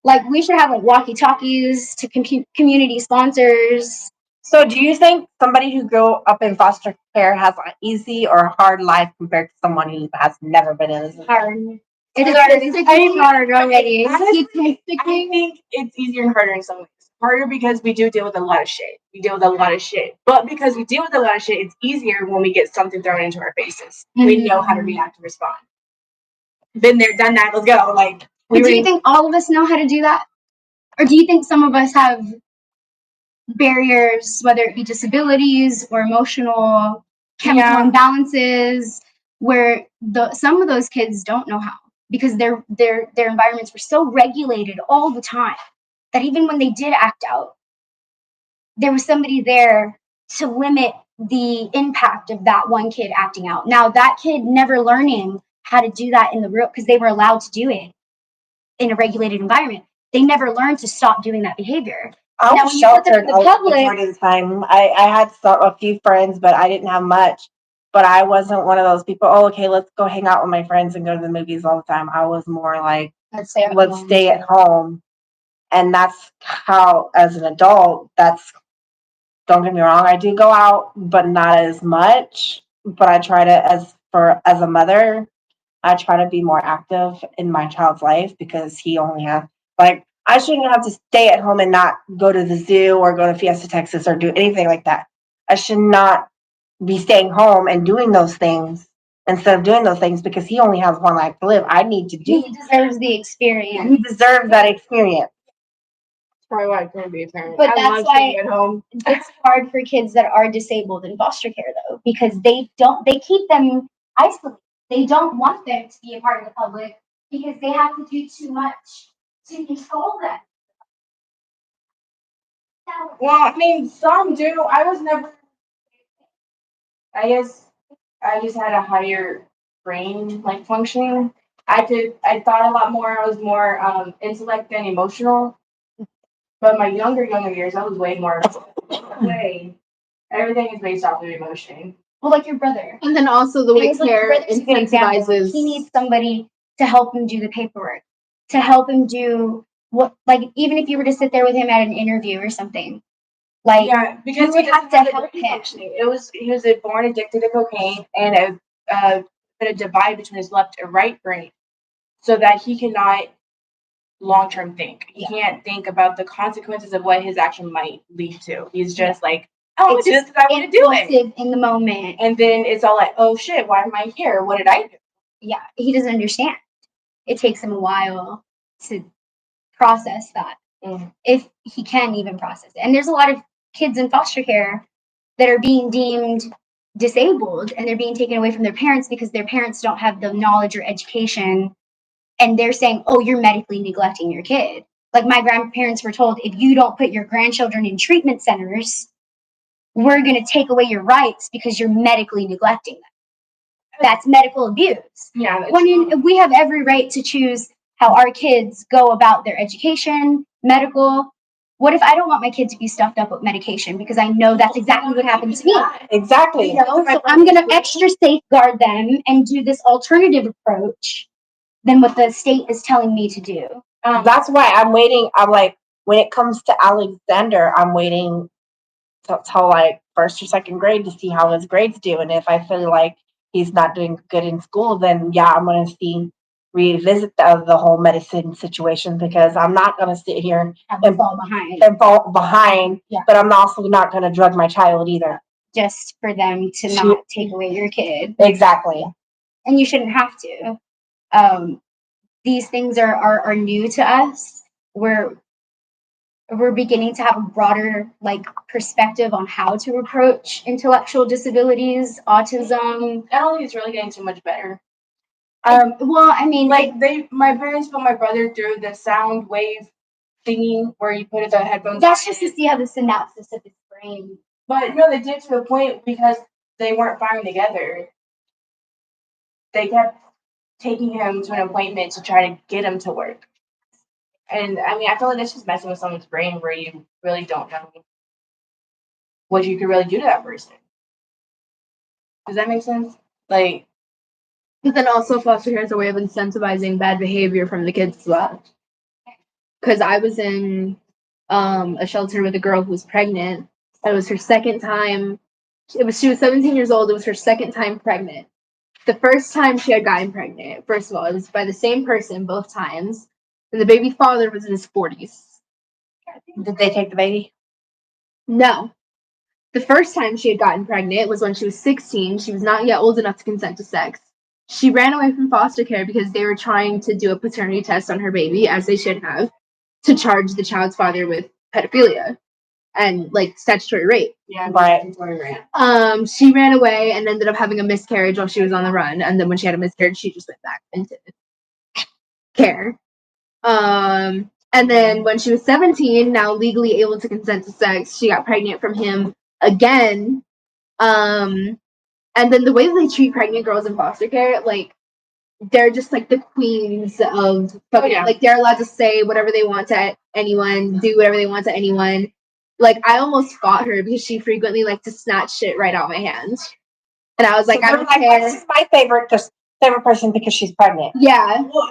Like we should have like walkie talkies to community sponsors. So, do you think somebody who grew up in foster care has an easy or hard life compared to someone who has never been in this? Hard. It is Hard. physically hard already. I think it's easier and harder in some ways. Harder because we do deal with a lot of shit. But because we deal with a lot of shit, it's easier when we get something thrown into our faces. We know how to react and respond. Been there, done that. Let's go. Like, But do you think all of us know how to do that? Or do you think some of us have barriers, whether it be disabilities or emotional, chemical imbalances, where some of those kids don't know how because their environments were so regulated all the time that even when they did act out, there was somebody there to limit the impact of that one kid acting out. Now that kid never learning how to do that in the real, because they were allowed to do it in a regulated environment. They never learned to stop doing that behavior. I Now, was when you put that sheltered in the public- majority of the time. I had a few friends, but I didn't have much. But I wasn't one of those people, oh, okay, let's go hang out with my friends and go to the movies all the time. I was more like, let's stay at home. And that's how, as an adult, don't get me wrong, I do go out, but not as much. But I try to, as a mother, I try to be more active in my child's life because he only has, like, I shouldn't have to stay at home and not go to the zoo or go to Fiesta Texas or do anything like that. I should not be staying home and doing those things instead of doing those things because he only has one life to live. I need to do. He deserves the experience. He deserves that experience. Probably why I couldn't be a parent. But I that's love why- staying at home. It's hard for kids that are disabled in foster care though, because they keep them isolated. They don't want them to be a part of the public because they have to do too much to control them. Well, I mean, some do. I was never. I guess I just had a higher brain like functioning. I thought a lot more. I was more intellect than emotional. But my younger years, I was way more. Everything is based off of emotion. Well, like your brother. And then also the way It's like your care brother's a good example. incentivizes. He needs somebody to help him do the paperwork, to help him do what, like, even if you were to sit there with him at an interview or something, like, Yeah, because would he have doesn't to have help the him. brain functioning. He was born addicted to cocaine and a divide between his left and right brain, so that he cannot long term think. He can't think about the consequences of what his action might lead to. He's just like, oh, It's it's just because I want to do it. impulsive in the moment. And then it's all like, oh shit, why am I here? What did I do? Yeah, he doesn't understand. It takes him a while to process that, if he can even process it. And there's a lot of kids in foster care that are being deemed disabled and they're being taken away from their parents because their parents don't have the knowledge or education, and they're saying, oh, you're medically neglecting your kid. Like my grandparents were told, if you don't put your grandchildren in treatment centers, we're going to take away your rights because you're medically neglecting them. That's medical abuse. Yeah. that's When we have every right to choose how our kids go about their education, medical. What if I don't want my kid to be stuffed up with medication because I know that's exactly what happened to me? Exactly. You know, so I'm going to extra safeguard them and do this alternative approach than what the state is telling me to do. That's why I'm waiting. I'm like, when it comes to Alexander, I'm waiting till like first or second grade to see how his grades do. And if I feel like he's not doing good in school, then yeah, I'm going to revisit the whole medicine situation, because I'm not going to sit here Have them fall behind and fall behind, Yeah. but I'm also not going to drug my child either. just for them to not take away your kid. Exactly. And you shouldn't have to. These things are new to us. We're beginning to have a broader like perspective on how to approach intellectual disabilities, autism. I don't think it's really getting too much better. Well, I mean, Like my parents put my brother through the sound wave thingy where you put the headphones. that's on just to see how the synapses of his brain. But no, they did to a point because they weren't firing together. They kept taking him to an appointment to try to get him to work. And I mean, I feel like that's just messing with someone's brain where you really don't know what you could really do to that person. Does that make sense? Like, But then also foster care is a way of incentivizing bad behavior from the kids as well. Because I was in a shelter with a girl who was pregnant. It was her second time. She was 17 years old. It was her second time pregnant. The first time she had gotten pregnant, first of all, it was by the same person both times. And the baby father was in his 40s. Did they take the baby? No. The first time she had gotten pregnant was when she was 16. She was not yet old enough to consent to sex. She ran away from foster care because they were trying to do a paternity test on her baby, as they should have, to charge the child's father with pedophilia and like statutory rape. yeah, Right. She ran away and ended up having a miscarriage while she was on the run. And then when she had a miscarriage, she just went back into care. And then when she was 17, now legally able to consent to sex, she got pregnant from him again. And then the way that they treat pregnant girls in foster care, like, they're just like the queens of like they're allowed to say whatever they want to anyone, do whatever they want to anyone. Like, I almost fought her because she frequently liked to snatch shit right out my hands. And I was like, I don't care. This is my favorite person because she's pregnant. Yeah. Well,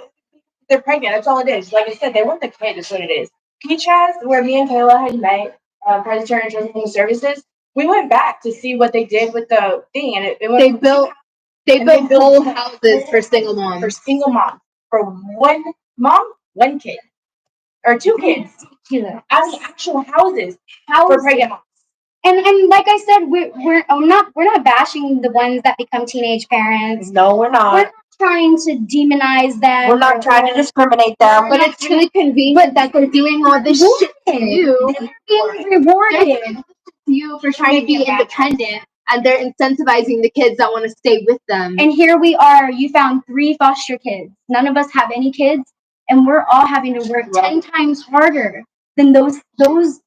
they're pregnant. That's all it is. Like I said, they want the kid. That's what it is. Peach House, where me and Kayla had met, Predatory and Trafficking Services, we went back to see what they did with the thing, and it went They from built whole houses for single moms. for single moms, for one mom, one kid. or 2 kids out of actual houses for pregnant moms. And like I said, we're not bashing the ones that become teenage parents. No, we're We're not. not trying to demonize them. We're not trying to discriminate them. But it's really convenient that they're doing all this shit to you. They're being rewarded. You for trying to be independent, and they're incentivizing the kids that want to stay with them. And here we are. You found 3 foster kids. None of us have any kids, and we're all having to work 10 times harder than those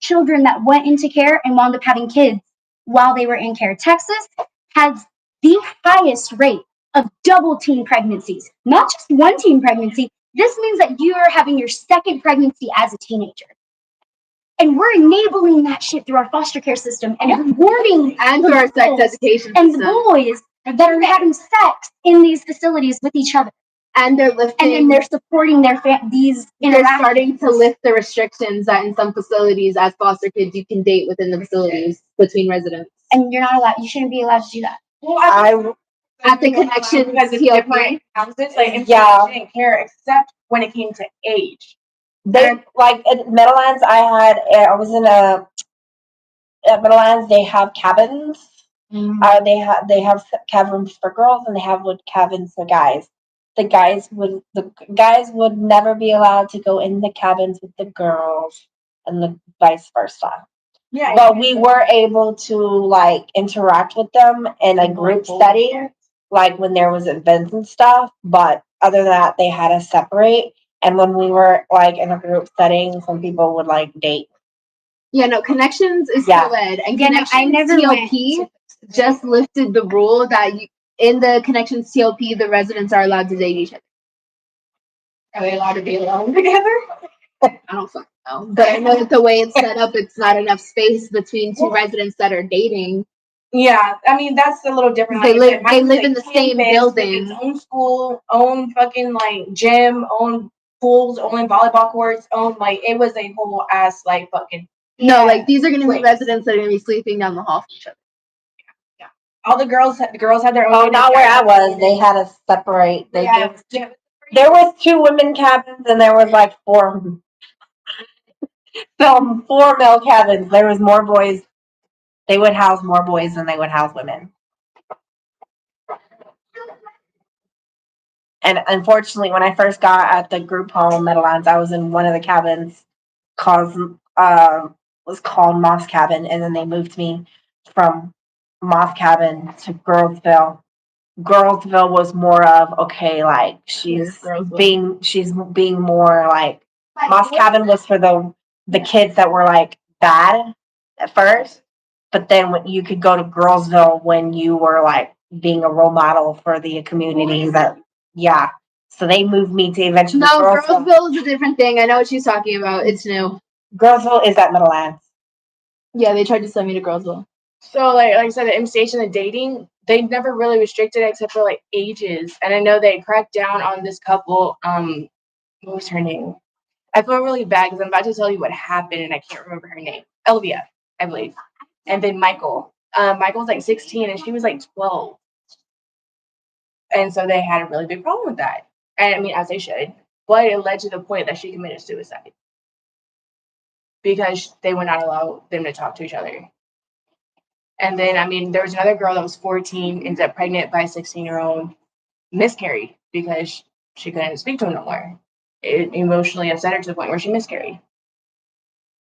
children that went into care and wound up having kids while they were in care. Texas has the highest rate of double teen pregnancies, not just 1 teen pregnancy. This means that you are having your 2nd pregnancy as a teenager. And we're enabling that shit through our foster care system and rewarding and through our sex education and the system. boys that are having sex in these facilities with each other. And they're lifting. And then they're supporting these They're interactions. starting to lift the restrictions that in some facilities, as foster kids, you can date within the facilities between residents. And you're not allowed. You shouldn't be allowed to do that. Well, At the connection because it's TLP. different houses, like Yeah. they didn't care except when it came to age. They like at Meadowlands. I was in at Meadowlands. They have cabins. They have cabins for girls and they have cabins for guys. The guys would never be allowed to go in the cabins with the girls, and the vice versa. Yeah. But we were able to like interact with them in a group setting, like when there was events and stuff. But other than that, they had us separate. And when we were like in a group setting, some people would like date. Yeah, no, Connections is Yeah. co-ed, and Yeah, no, Connections I never TLP just lifted the rule that in the Connections TLP, the residents are allowed to date each other. Are they allowed to be alone together? I don't fucking know, but I know that the way it's set up, it's not enough space between 2 residents that are dating. Yeah, I mean that's a little different. They Like I live- said, mine they was, live like, in the same campus, building. with its own school, own fucking like gym, own pools, own volleyball courts, own like it was a whole ass like fucking. No, like these are going to be Wait. residents that are going to be sleeping down the hall from each other. All the girls had their own. Oh, not where I was. They had us separate. They Yeah, did. yeah. There was 2 women cabins and there was like 4 4 male cabins. There was more boys. They would house more boys than they would house women. And unfortunately, when I first got at the group home Meadowlands, I was in one of the cabins was called Moss Cabin, and then they moved me from Moss Cabin to Girlsville. Girlsville was more of okay, like she's being more like Moss Cabin was for the kids that were like bad at first, but then when you could go to Girlsville when you were like being a role model for the community that so they moved me to eventually No, Girlsville. Girlsville is a different thing. I know what she's talking about. It's new. Girlsville is at Meadowlands. Yeah, they tried to send me to Girlsville. So like I said, the invitation and dating, they never really restricted it except for like ages. And I know they cracked down on this couple. What was her name? I feel really bad because I'm about to tell you what happened and I can't remember her name. Elvia, I believe. And then Michael. Michael's like 16 and she was like 12. And so they had a really big problem with that. And I mean, as they should. But it led to the point that she committed suicide. Because they would not allow them to talk to each other. And then, I mean, there was another girl that was 14, ended up pregnant by a 16-year-old, miscarried because she couldn't speak to him no more. It emotionally upset her to the point where she miscarried.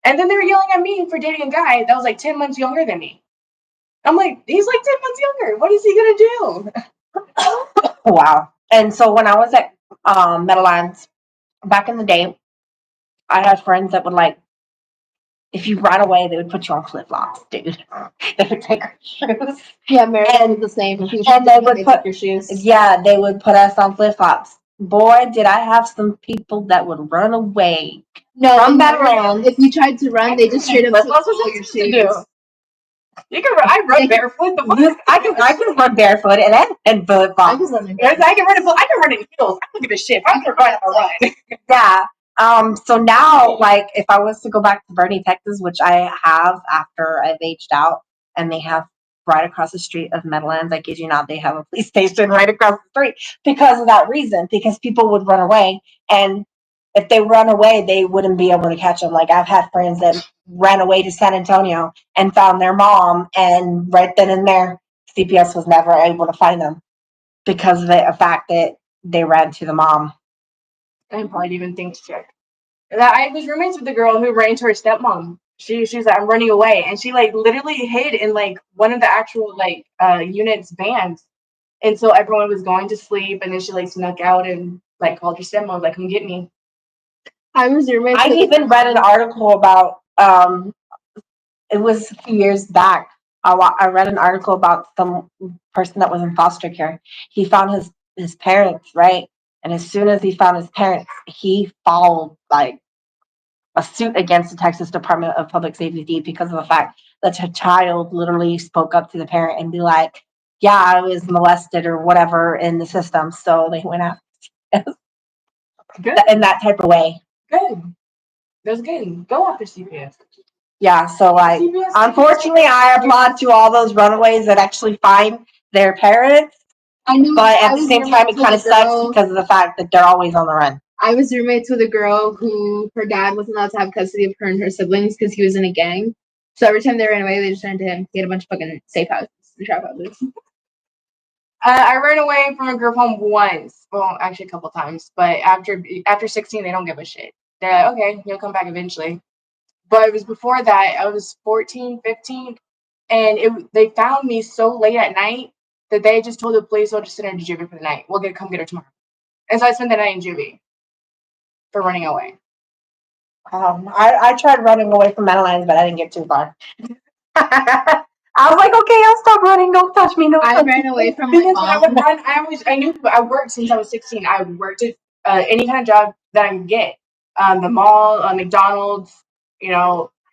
And then they were yelling at me for dating a guy that was like 10 months younger than me. I'm like, he's like 10 months younger. What is he going to do? Wow. And so when I was at Meadowlands back in the day, I had friends that would like, if you ran away, they would put you on flip-flops, dude. They would take our shoes. Yeah, Meredith is the same. If you And they would take put your shoes. Yeah, they would put us on flip-flops. Boy, did I have some people that would run away. No, From in Meadowlands. Meredith, if you tried to run, they just straight up Flip-flops took was all your easy to do. shoes. You can run, I run barefoot. The fuck? I can run barefoot and flip-flops. I can run in I can run in heels. I don't give a shit. I'm gonna run, I'll run. Yeah. So now, like, if I was to go back to Boerne, Texas, which I have after I've aged out, and they have right across the street of Meadowlands, I kid you not, they have a police station right across the street because of that reason, because people would run away. And if they run away, they wouldn't be able to catch them. Like I've had friends that ran away to San Antonio and found their mom, and right then and there, CPS was never able to find them because of the fact that they ran to the mom. I probably didn't even think to check. I was roommates with the girl who ran to her stepmom. She's like, I'm running away, and she like literally hid in like one of the actual like unit's vans, and so everyone was going to sleep, and then she like snuck out and like called her stepmom like, come get me. I was roommates. I with even read an article about it was a few years back. I read an article about some person that was in foster care. He found his parents, right? And as soon as he found his parents, he filed like a suit against the Texas Department of Public Safety because of the fact that the child literally spoke up to the parent and be like, yeah, I was molested or whatever in the system. So they went out Good, in that type of way. good. That's good. Go after CPS. Yeah, so like, CPS. unfortunately, I applaud to all those runaways that actually find their parents, I know, but at I the was same time, it roommates with kind a of sucks girl- because of the fact that they're always on the run. I was roommates with a girl who her dad wasn't allowed to have custody of her and her siblings because he was in a gang. So every time they ran away, they just ran to him. He had a bunch of fucking safe houses and trap houses. I ran away from a group home once. Well, actually a couple times, but after 16, they don't give a shit. They're like, okay, you'll come back eventually. But it was before that. I was 14, 15, and they found me so late at night that they just told the police, "I'll just send her to juvie for the night. We'll come get her tomorrow." And so I spent the night in juvie for running away. I tried running away from Meadowlands, but I didn't get too far. I was like, okay, I'll stop running. Don't touch me. No, I ran away from my Because when I would mom. run, I knew I worked since I was 16. I worked at any kind of job that I could get. The mall, McDonald's,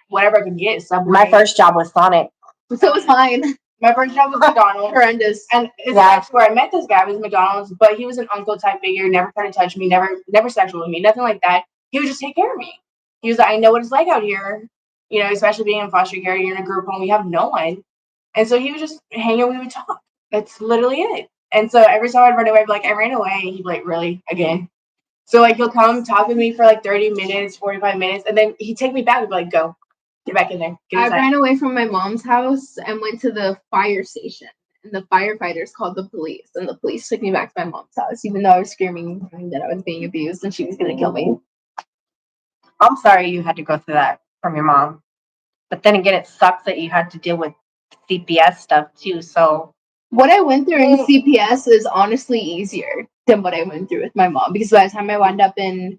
whatever I could get. Subway. My first job was Sonic. So was mine. My first job was McDonald's. Horrendous. And it's Yeah. actually where I met this guy was McDonald's, but he was an uncle type figure, never tried to touch me, never sexual with me, nothing like that. He would just take care of me. He was like, I know what it's like out here, especially being in foster care, you're in a group home, we have no one. And so he would just hang out, we would talk. That's literally it. And so every time I'd run away, I'd be like, I ran away. He'd be like, really? Again? So like he'll come talk with me for like 30 minutes, 45 minutes, and then he'd take me back and be like, go. Get back in there. Get I inside. ran away from my mom's house and went to the fire station. And the firefighters called the police. And the police took me back to my mom's house, even though I was screaming that I was being abused and she was going to kill me. I'm sorry you had to go through that from your mom. But then again, it sucks that you had to deal with CPS stuff too. So What I went through in CPS is honestly easier than what I went through with my mom. Because by the time I wound up in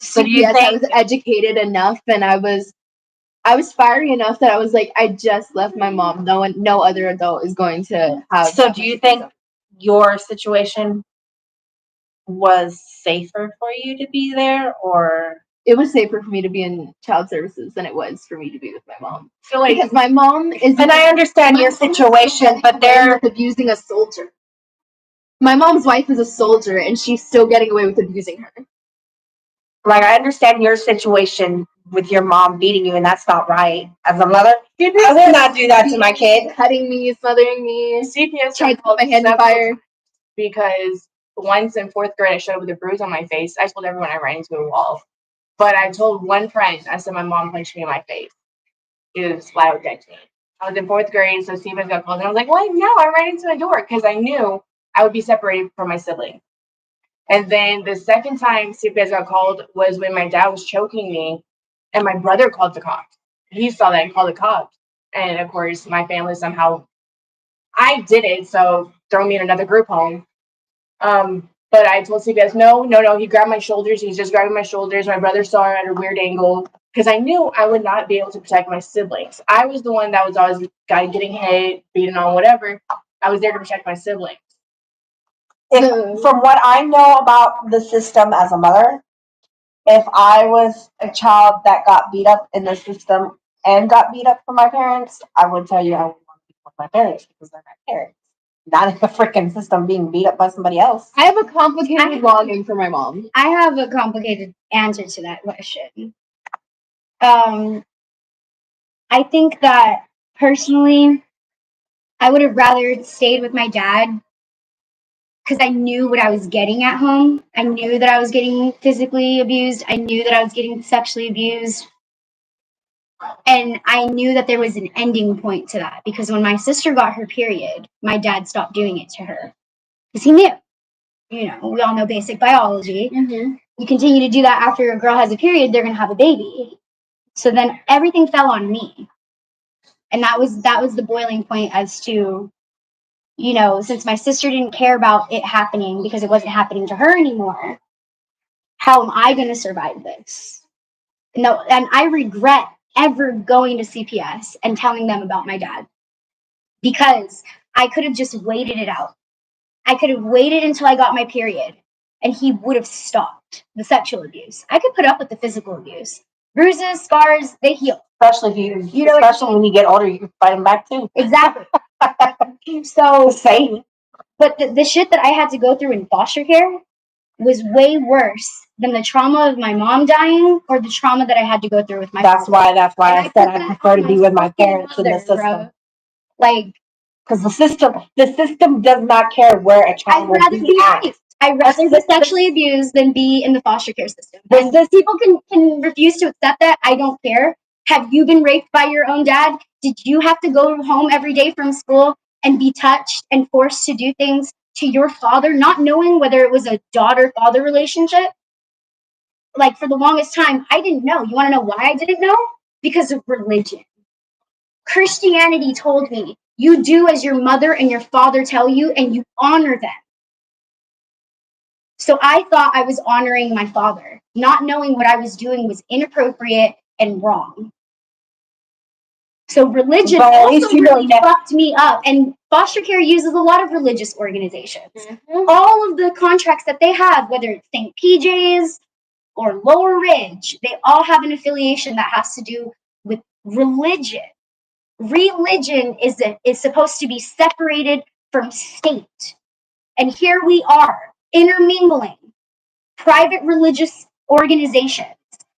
So do you CPS, I think- was educated enough and I was fiery enough that I was like, I just left my mom. No other adult is going to have. So do you think your situation was safer for you to be there, or It was safer for me to be in child services than it was for me to be with my mom. So like, Because my mom is. and I understand my your mom is situation, but getting away they're with abusing a soldier. My mom's wife is a soldier, and she's still getting away with abusing her. like, I understand your situation with your mom beating you, and that's not right. As a mother, I will not do that to my kid. Cutting me, smothering me, CPS tried to put my head in fire. because once in 4th grade I showed up with a bruise on my face. I told everyone I ran into a wall. But I told one friend, I said my mom punched me in my face. It was loud dead to me. I was in 4th grade, so CPS got called, and I was like, "What? No, I ran into a door," because I knew I would be separated from my sibling. And then the second time CPS got called was when my dad was choking me, and my brother called the cops. He saw that and called the cops. And of course, my family somehow, I did it, so throw me in another group home. But I told CPS, no. He grabbed my shoulders. He was just grabbing my shoulders. My brother saw it at a weird angle because I knew I would not be able to protect my siblings. I was the one that was always getting hit, beaten on, whatever. I was there to protect my siblings. From what I know about the system as a mother, if I was a child that got beat up in the system and got beat up from my parents, I would tell you I would want to be with my parents because they're my parents. Not in the freaking system being beat up by somebody else. I have a complicated longing for my mom. I have a complicated answer to that question. I think that personally, I would have rather stayed with my dad because I knew what I was getting at home. I knew that I was getting physically abused. I knew that I was getting sexually abused. And I knew that there was an ending point to that because when my sister got her period, my dad stopped doing it to her because he knew. You know, we all know basic biology. You continue to do that after a girl has a period, they're going to have a baby. So then everything fell on me. And that was the boiling point as to, you know, since my sister didn't care about it happening because it wasn't happening to her anymore, how am I going to survive this? No, and I regret ever going to CPS and telling them about my dad because I could have just waited it out. I could have waited until I got my period and he would have stopped the sexual abuse. I could put up with the physical abuse. Bruises, scars, they heal. Especially if you know, especially when you get older, you can fight them back too. Exactly. So, Same. but the shit that I had to go through in foster care was way worse than the trauma of my mom dying or the trauma that I had to go through with my That's father. why And I said put I that prefer on to be my with my fucking parents in the mother, system. bro. Like, Because the system does not care where a I'd child will rather be be at. raped. I'd rather be sexually abused than be in the foster care system. This And is- people can refuse to accept that. I don't care. Have you been raped by your own dad? Did you have to go home every day from school and be touched and forced to do things to your father, not knowing whether it was a daughter-father relationship? Like, for the longest time, I didn't know. You want to know why I didn't know? Because of religion. Christianity told me, you do as your mother and your father tell you, and you honor them. So I thought I was honoring my father, not knowing what I was doing was inappropriate and wrong. So religion But at also least you really know that- fucked me up. And foster care uses a lot of religious organizations. Mm-hmm. All of the contracts that they have, whether it's St. PJ's or Lower Ridge, they all have an affiliation that has to do with religion. Religion is supposed to be separated from state. And here we are, intermingling private religious organizations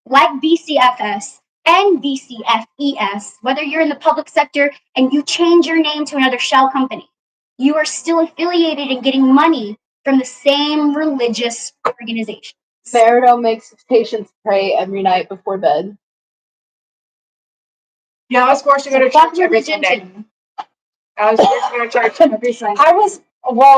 like BCFS and BCFES, whether you're in the public sector and you change your name to another shell company, you are still affiliated and getting money from the same religious organization. Merido makes his patients pray every night before bed. Yeah, I was forced to go to church every Sunday. I was forced to go to church every Sunday.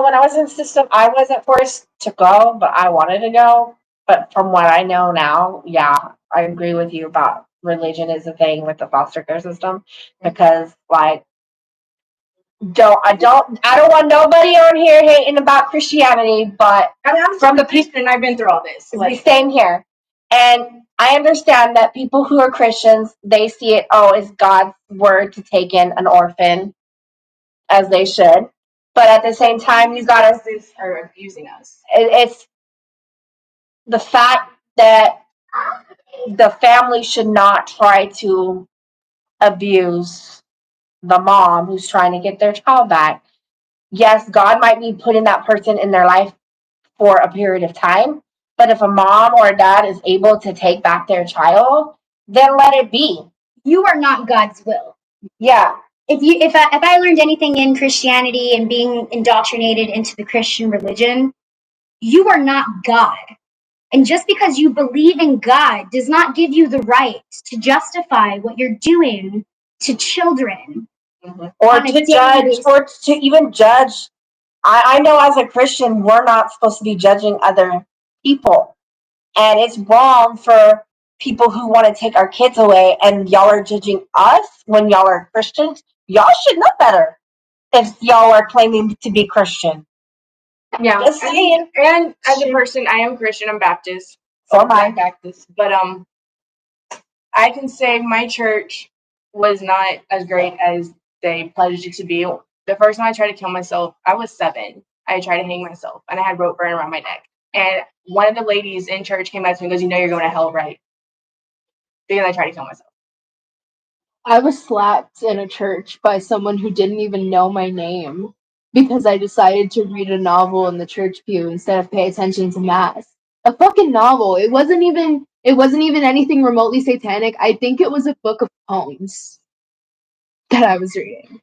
when I was in the system, I wasn't forced to go, but I wanted to go. But from what I know now, yeah, I agree with you about religion is a thing with the foster care system because, like, I don't want nobody on here hating about Christianity, but I mean, I'm from the Christian. I've been through all this. the Like, same here. And I understand that people who are Christians, they see it, it's God's word to take in an orphan, as they should. But at the same time, you gotta, are abusing us. it's the fact that the family should not try to abuse the mom who's trying to get their child back. Yes, God might be putting that person in their life for a period of time, but if a mom or a dad is able to take back their child, then let it be. You are not God's will. Yeah. If I learned anything in Christianity and being indoctrinated into the Christian religion, you are not God. And just because you believe in God does not give you the right to justify what you're doing to children. Or On a to daily judge, basis. or to even judge. I know as a Christian, we're not supposed to be judging other people. And it's wrong for people who want to take our kids away and y'all are judging us when y'all are Christians. Y'all should know better if y'all are claiming to be Christian. Yeah. Just saying. And as a person, I am Christian. I'm Baptist. So am I. I'm Baptist. But I can say my church was not as great as they pledged it to be. The first time I tried to kill myself, I was 7. I tried to hang myself, and I had rope burn around my neck. And one of the ladies in church came up to me and goes, "You know you're going to hell, right?" Because I tried to kill myself. I was slapped in a church by someone who didn't even know my name because I decided to read a novel in the church pew instead of pay attention to mass. A fucking novel. It wasn't even anything remotely satanic. I think it was a book of poems that I was reading.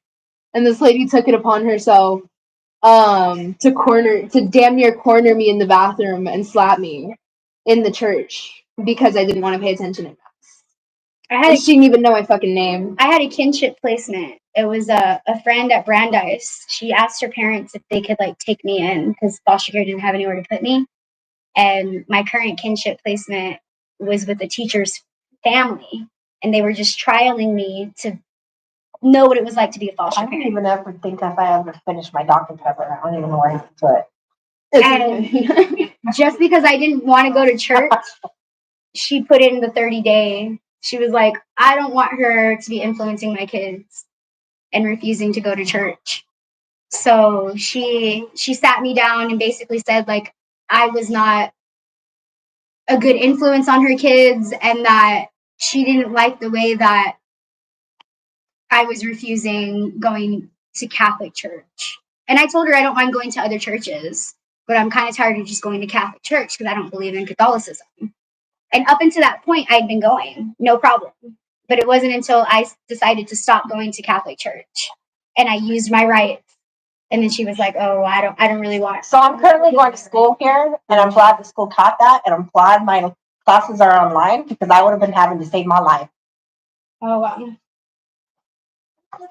And this lady took it upon herself to damn near corner me in the bathroom and slap me in the church because I didn't want to pay attention in mass. She didn't even know my fucking name. I had a kinship placement. It was a friend at Brandeis. She asked her parents if they could like take me in because foster care didn't have anywhere to put me. And my current kinship placement was with a teacher's family, and they were just trialing me to know what it was like to be a foster I don't parent. even ever think if I ever finished my Dr. Pepper. I don't even know where I put it. And just because I didn't want to go to church, she put in the 30-day. She was like, I don't want her to be influencing my kids and refusing to go to church. So she sat me down and basically said like I was not a good influence on her kids and that she didn't like the way that I was refusing going to Catholic church. And I told her I don't mind going to other churches, but I'm kind of tired of just going to Catholic church because I don't believe in Catholicism. And up until that point, I'd been going, no problem. But it wasn't until I decided to stop going to Catholic church and I used my rights. And then she was like, "Oh, I don't really want." So I'm currently going to school here, and I'm glad the school caught that, and I'm glad my classes are online because I would have been having to save my life Oh, wow.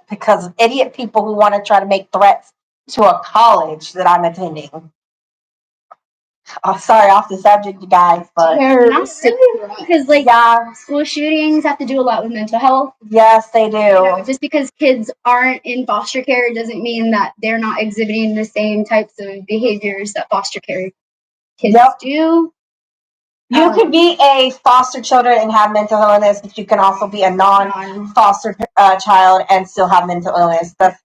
because of idiot people who want to try to make threats to a college that I'm attending. Oh, sorry, off the subject, you guys, but Terroristic threat. Because like yeah, school shootings have to do a lot with mental health. yes, they do. You know, just because kids aren't in foster care doesn't mean that they're not exhibiting the same types of behaviors that foster care kids Yep. do. You can be a foster children and have mental illness, but you can also be a non-foster child and still have mental illness. The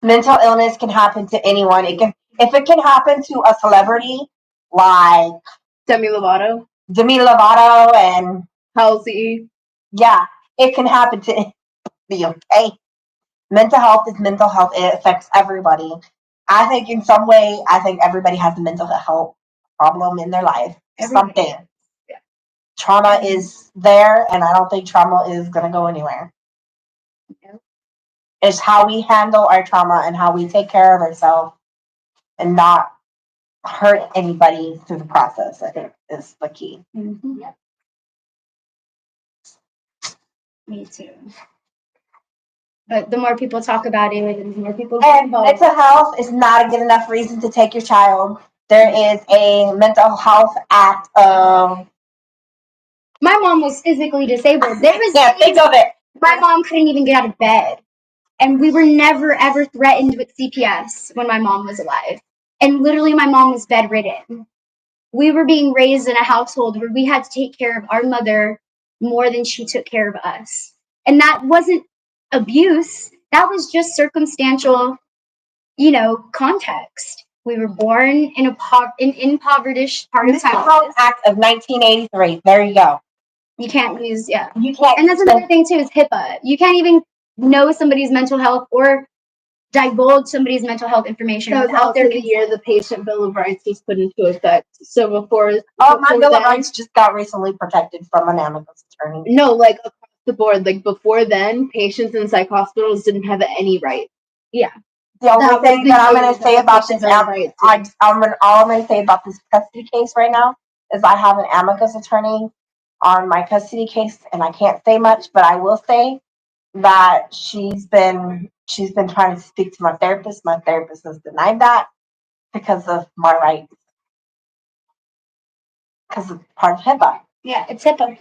mental illness can happen to anyone. If it can happen to a celebrity like Demi Lovato, Demi Lovato and Halsey. yeah, it can happen to anybody, okay? Mental health is mental health. It affects everybody. I think in some way, everybody has a mental health problem in their life. Something. Yeah. Trauma is there, and I don't think trauma is going to go anywhere. Yeah. It's how we handle our trauma and how we take care of ourselves and not hurt anybody through the process, I think, is the key. Mm-hmm. Yep. Me too. But the more people talk about it, and the more people get And involved. mental health is not a good enough reason to take your child. There is a mental health act of. My mom was physically disabled. There was Yeah, think of it. my mom couldn't even get out of bed. And we were never ever threatened with CPS when my mom was alive. And literally my mom was bedridden. We were being raised in a household where we had to take care of our mother more than she took care of us. And that wasn't abuse. That was just circumstantial, context. We were born in an impoverished part of Mental Texas. Health Act of 1983. There you go. You can't use, yeah. You can't. And that's another thing too is HIPAA. You can't even know somebody's mental health or divulge somebody's mental health information That was without also their the year the Patient Bill of Rights was put into effect. So before Oh, my before Bill of then- Rights just got recently protected from an amicus attorney. No, like across the board. Like before then, patients in psych hospitals didn't have any rights. The only That was thing the that I'm year going to that say the about Patient this, Bill of Rights all I'm going to say about this custody case right now is I have an amicus attorney on my custody case, and I can't say much, but I will say that she's been trying to speak to my therapist. My therapist has denied that because of my rights, because it's part of HIPAA. Yeah, it's HIPAA.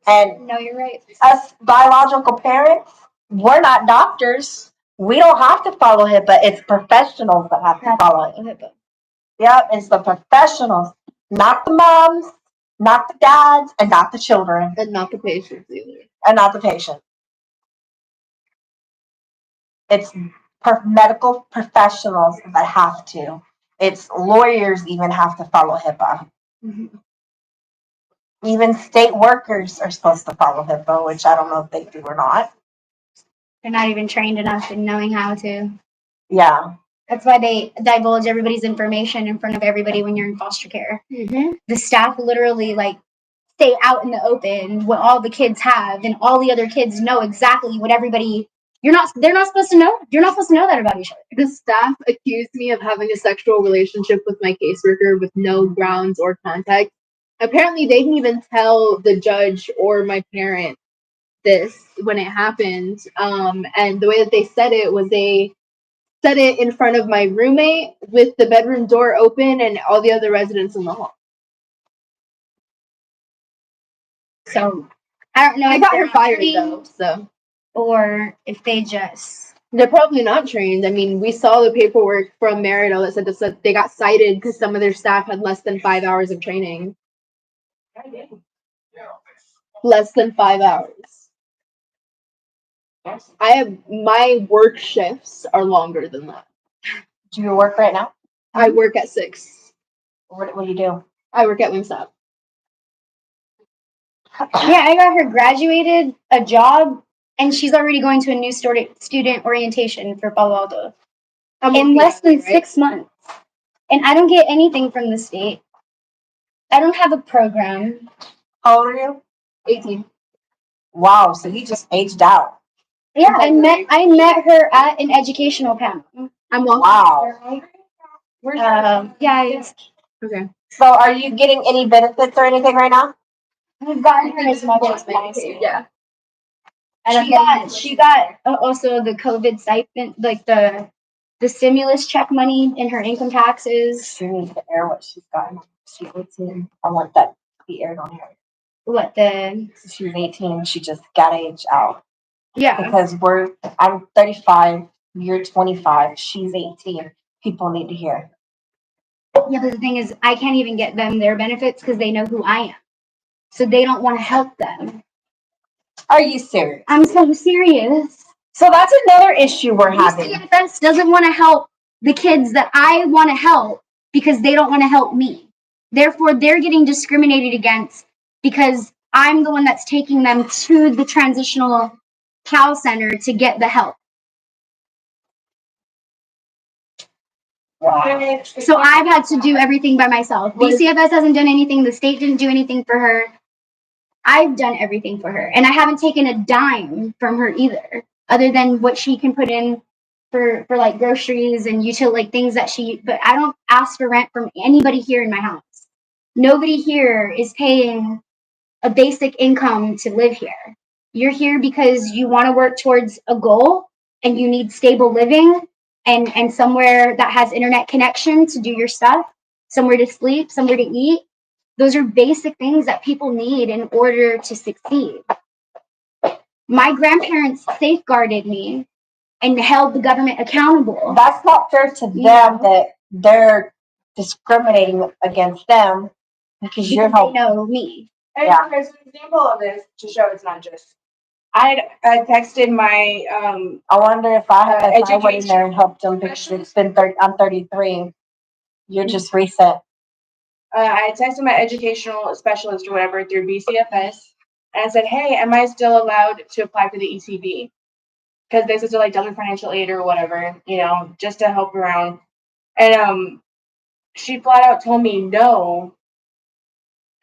And No, you're right. us biological parents, we're not doctors. We don't have to follow HIPAA. It's professionals that have to follow it. HIPAA. Yep, it's the professionals, not the moms, not the dads, and not the children, and not the patients either. and not the patient. It's medical professionals that have to. It's lawyers even have to follow HIPAA. Mm-hmm. Even state workers are supposed to follow HIPAA, which I don't know if they do or not. They're not even trained enough in knowing how to. Yeah. That's why they divulge everybody's information in front of everybody when you're in foster care. Mm-hmm. The staff literally stay out in the open what all the kids have, and all the other kids know exactly what everybody They're not supposed to know. You're not supposed to know that about each other. The staff accused me of having a sexual relationship with my caseworker with no grounds or context. Apparently, they didn't even tell the judge or my parent this when it happened. And the way that they said it was they said it in front of my roommate with the bedroom door open and all the other residents in the hall. So I don't know. I if got they're her not fired trained though, so or if they just. they're probably not trained. I mean, we saw the paperwork from Merritt that said that they got cited because some of their staff had less than 5 hours of training. Less than 5 hours. My work shifts are longer than that. Do you work right now? I work at 6. What do you do? I work at Wingstop. Yeah, I got her graduated, a job, and she's already going to a new student orientation for Palo Alto in less than 6 months. And I don't get anything from the state. I don't have a program. How old are you? 18. Wow, so he just aged out. Yeah, I met her at an educational panel. I'm welcome. Wow. Yeah, it's, Okay. So are you getting any benefits or anything right now? we've gotten her as much as possible. Yeah. She got also the COVID stipend, like the stimulus check money in her income taxes. She needs to air what she's gotten. She's 18. I want that to be aired on her. What the? She was 18. She just got aged out. Yeah. Because I'm 35. You're 25. She's 18. People need to hear. Yeah, but the thing is, I can't even get them their benefits because they know who I am. So they don't want to help them. Are you serious? I'm so serious. So that's another issue we're having. DCFS doesn't want to help the kids that I want to help because they don't want to help me. Therefore, they're getting discriminated against because I'm the one that's taking them to the transitional PAL center to get the help. Wow. So I've had to do everything by myself. DCFS hasn't done anything. The state didn't do anything for her. I've done everything for her. And I haven't taken a dime from her either, other than what she can put in for like groceries and like things that but I don't ask for rent from anybody here in my house. Nobody here is paying a basic income to live here. You're here because you want to work towards a goal and you need stable living and somewhere that has internet connection to do your stuff, somewhere to sleep, somewhere to eat. Those are basic things that people need in order to succeed. My grandparents safeguarded me and held the government accountable. That's not fair to them that they're discriminating against them because you're They helping. know me. And Yeah. there's an example of this to show it's not just. I texted my I wonder if I went in education. there and helped them because it's been I'm 33. You're just recent. I texted my educational specialist or whatever through BCFS, and I said, "Hey, am I still allowed to apply for the ETV?" Because this is like double financial aid or whatever, just to help around. And she flat out told me no.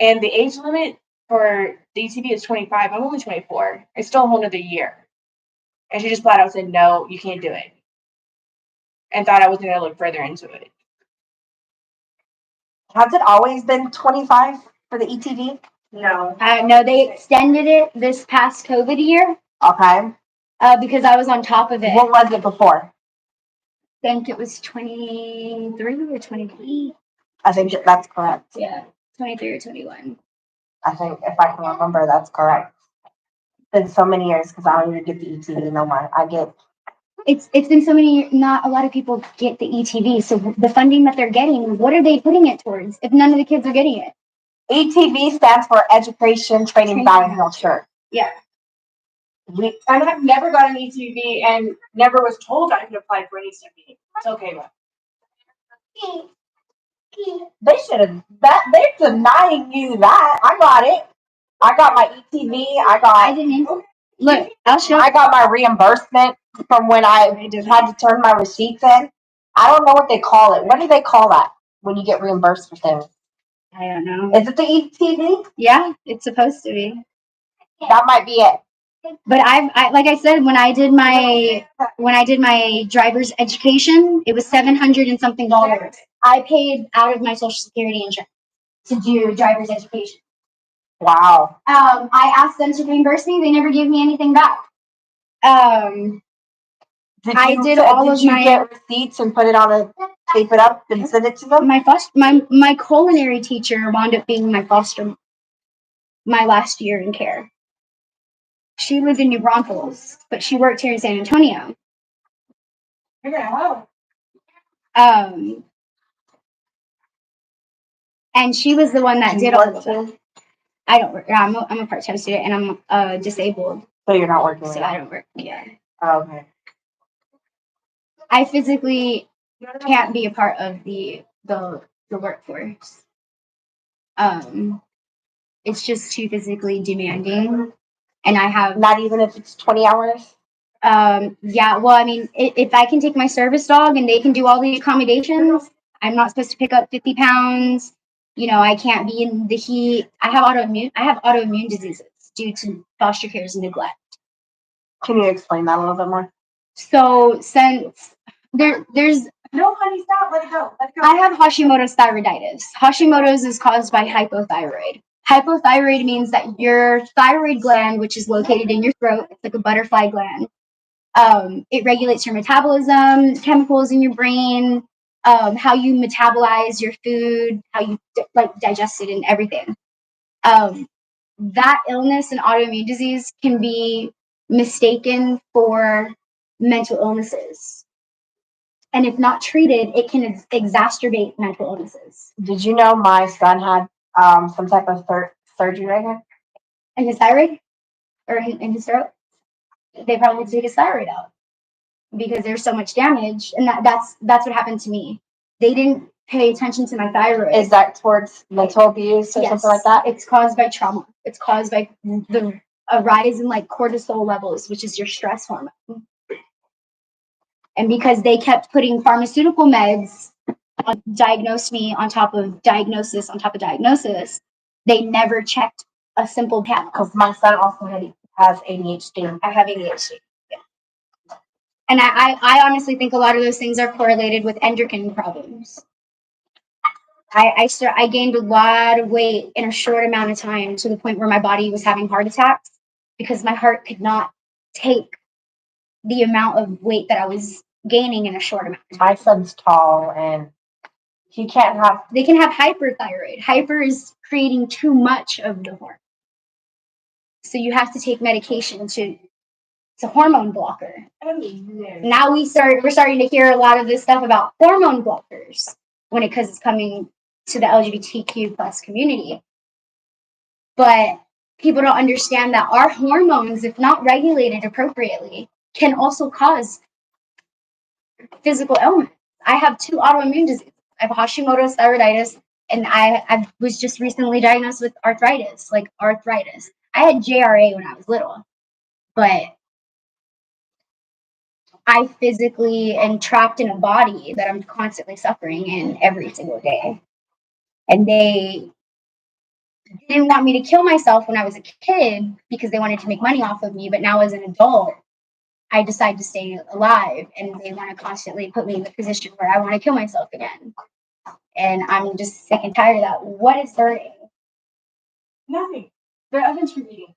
And the age limit for the ETV is 25. I'm only 24. It's still a whole nother year. And she just flat out said, "No, you can't do it." And thought I was going to look further into it. Has it always been 25 for the ETV? No. No, they extended it this past COVID year Okay. because I was on top of it. What was it before? I think it was 23 or 23. I think that's correct. Yeah, 23 or 21. I think if I can remember, that's correct. It's been so many years because I don't even get the ETV no more. It's been so many years, not a lot of people get the ETV. So the funding that they're getting, what are they putting it towards if none of the kids are getting it? ETV stands for Education Training Voucher. Yeah. And I've never got an ETV and never was told I could apply for an ETV. It's okay, though. They should have. They're denying you that. I got it. I got my ETV. I didn't. Look, I'll show I got my reimbursement from when I just had to turn my receipts in. I don't know what they call it. What do they call that when you get reimbursed for things? I don't know. Is it the ETV? Yeah, it's supposed to be. That might be it. But like I said, when I did my driver's education, it was $700 and something. I paid out of my Social Security insurance to do driver's education. Wow. I asked them to reimburse me. They never gave me anything back. I did all of Did you my- get receipts and put it on a tape it up and send it to them? My culinary teacher wound up being my foster mom my last year in care. She lived in New Braunfels, but she worked here in San Antonio. And she was the one that did all of it. I don't work. I'm a part-time student, and I'm disabled, So you're not working. so right I now? don't work. Yeah, Oh, okay. I physically can't be a part of the workforce. It's just too physically demanding, and I have Not even if it's 20 hours. yeah. Well, I mean, if I can take my service dog and they can do all the accommodations, I'm not supposed to pick up 50 pounds. You know, I can't be in the heat. I have autoimmune diseases due to foster care's neglect. Can you explain that a little bit more? So since there's No, honey, stop. Let it go. Let it go. I have Hashimoto's thyroiditis. Hashimoto's is caused by hypothyroid. Hypothyroid means that your thyroid gland, which is located in your throat, it's like a butterfly gland. It regulates your metabolism, chemicals in your brain, how you metabolize your food, how you digest it, and everything. That illness and autoimmune disease can be mistaken for mental illnesses. And if not treated, it can exacerbate mental illnesses. Did you know my son had some type of surgery right here? And his thyroid, or in his throat, they probably take his thyroid out because there's so much damage. And that's what happened to me. They didn't pay attention to my thyroid. Is that towards mental abuse or something like that? It's caused by trauma. It's caused by a rise in like cortisol levels, which is your stress hormone. And because they kept putting pharmaceutical meds diagnosed me on top of diagnosis on top of diagnosis, they never checked a simple panel. Because my son also has ADHD. I have ADHD. Yeah. And I honestly think a lot of those things are correlated with endocrine problems. I gained a lot of weight in a short amount of time to the point where my body was having heart attacks because my heart could not take the amount of weight that I was gaining in a short amount of time. My son's tall and he can't have. They can have hyperthyroid. Hyper is creating too much of the hormone. So you have to take medication it's a hormone blocker. Now we're starting to hear a lot of this stuff about hormone blockers because it's coming to the LGBTQ plus community. But people don't understand that our hormones, if not regulated appropriately, can also cause physical ailments. I have 2 autoimmune diseases. I have Hashimoto's thyroiditis, and I was just recently diagnosed with arthritis. I had JRA when I was little, but I physically am trapped in a body that I'm constantly suffering in every single day. And they didn't want me to kill myself when I was a kid because they wanted to make money off of me. But now as an adult, I decide to stay alive, and they want to constantly put me in the position where I want to kill myself again. And I'm just sick and tired of that. What is burning? Nothing. The oven's reheating.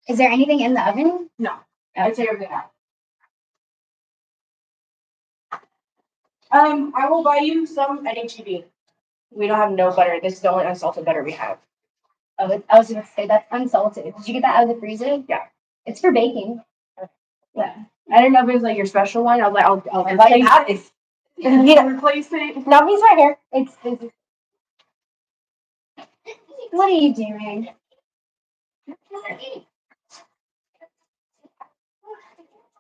Is there anything in the oven? No. I take everything out. I will buy you some at HEB. We don't have no butter. This is the only unsalted butter we have. Oh, I was going to say that's unsalted. Did you get that out of the freezer? Yeah. It's for baking. Yeah. I didn't know if it was like your special one. I'll Everybody out is. replace it. No, he's right here. It's what are you doing?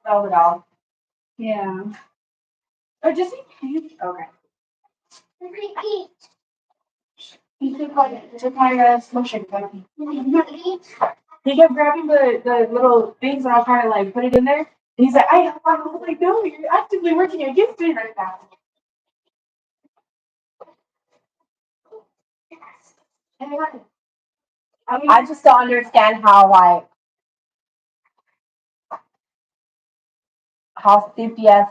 Oh, no. Yeah. Or just Okay. he took my smoke puppy. He kept grabbing the little things and I'll try to like put it in there. And he's like, I was like, no, you're actively working against it right now. I just don't understand how, like, how CPS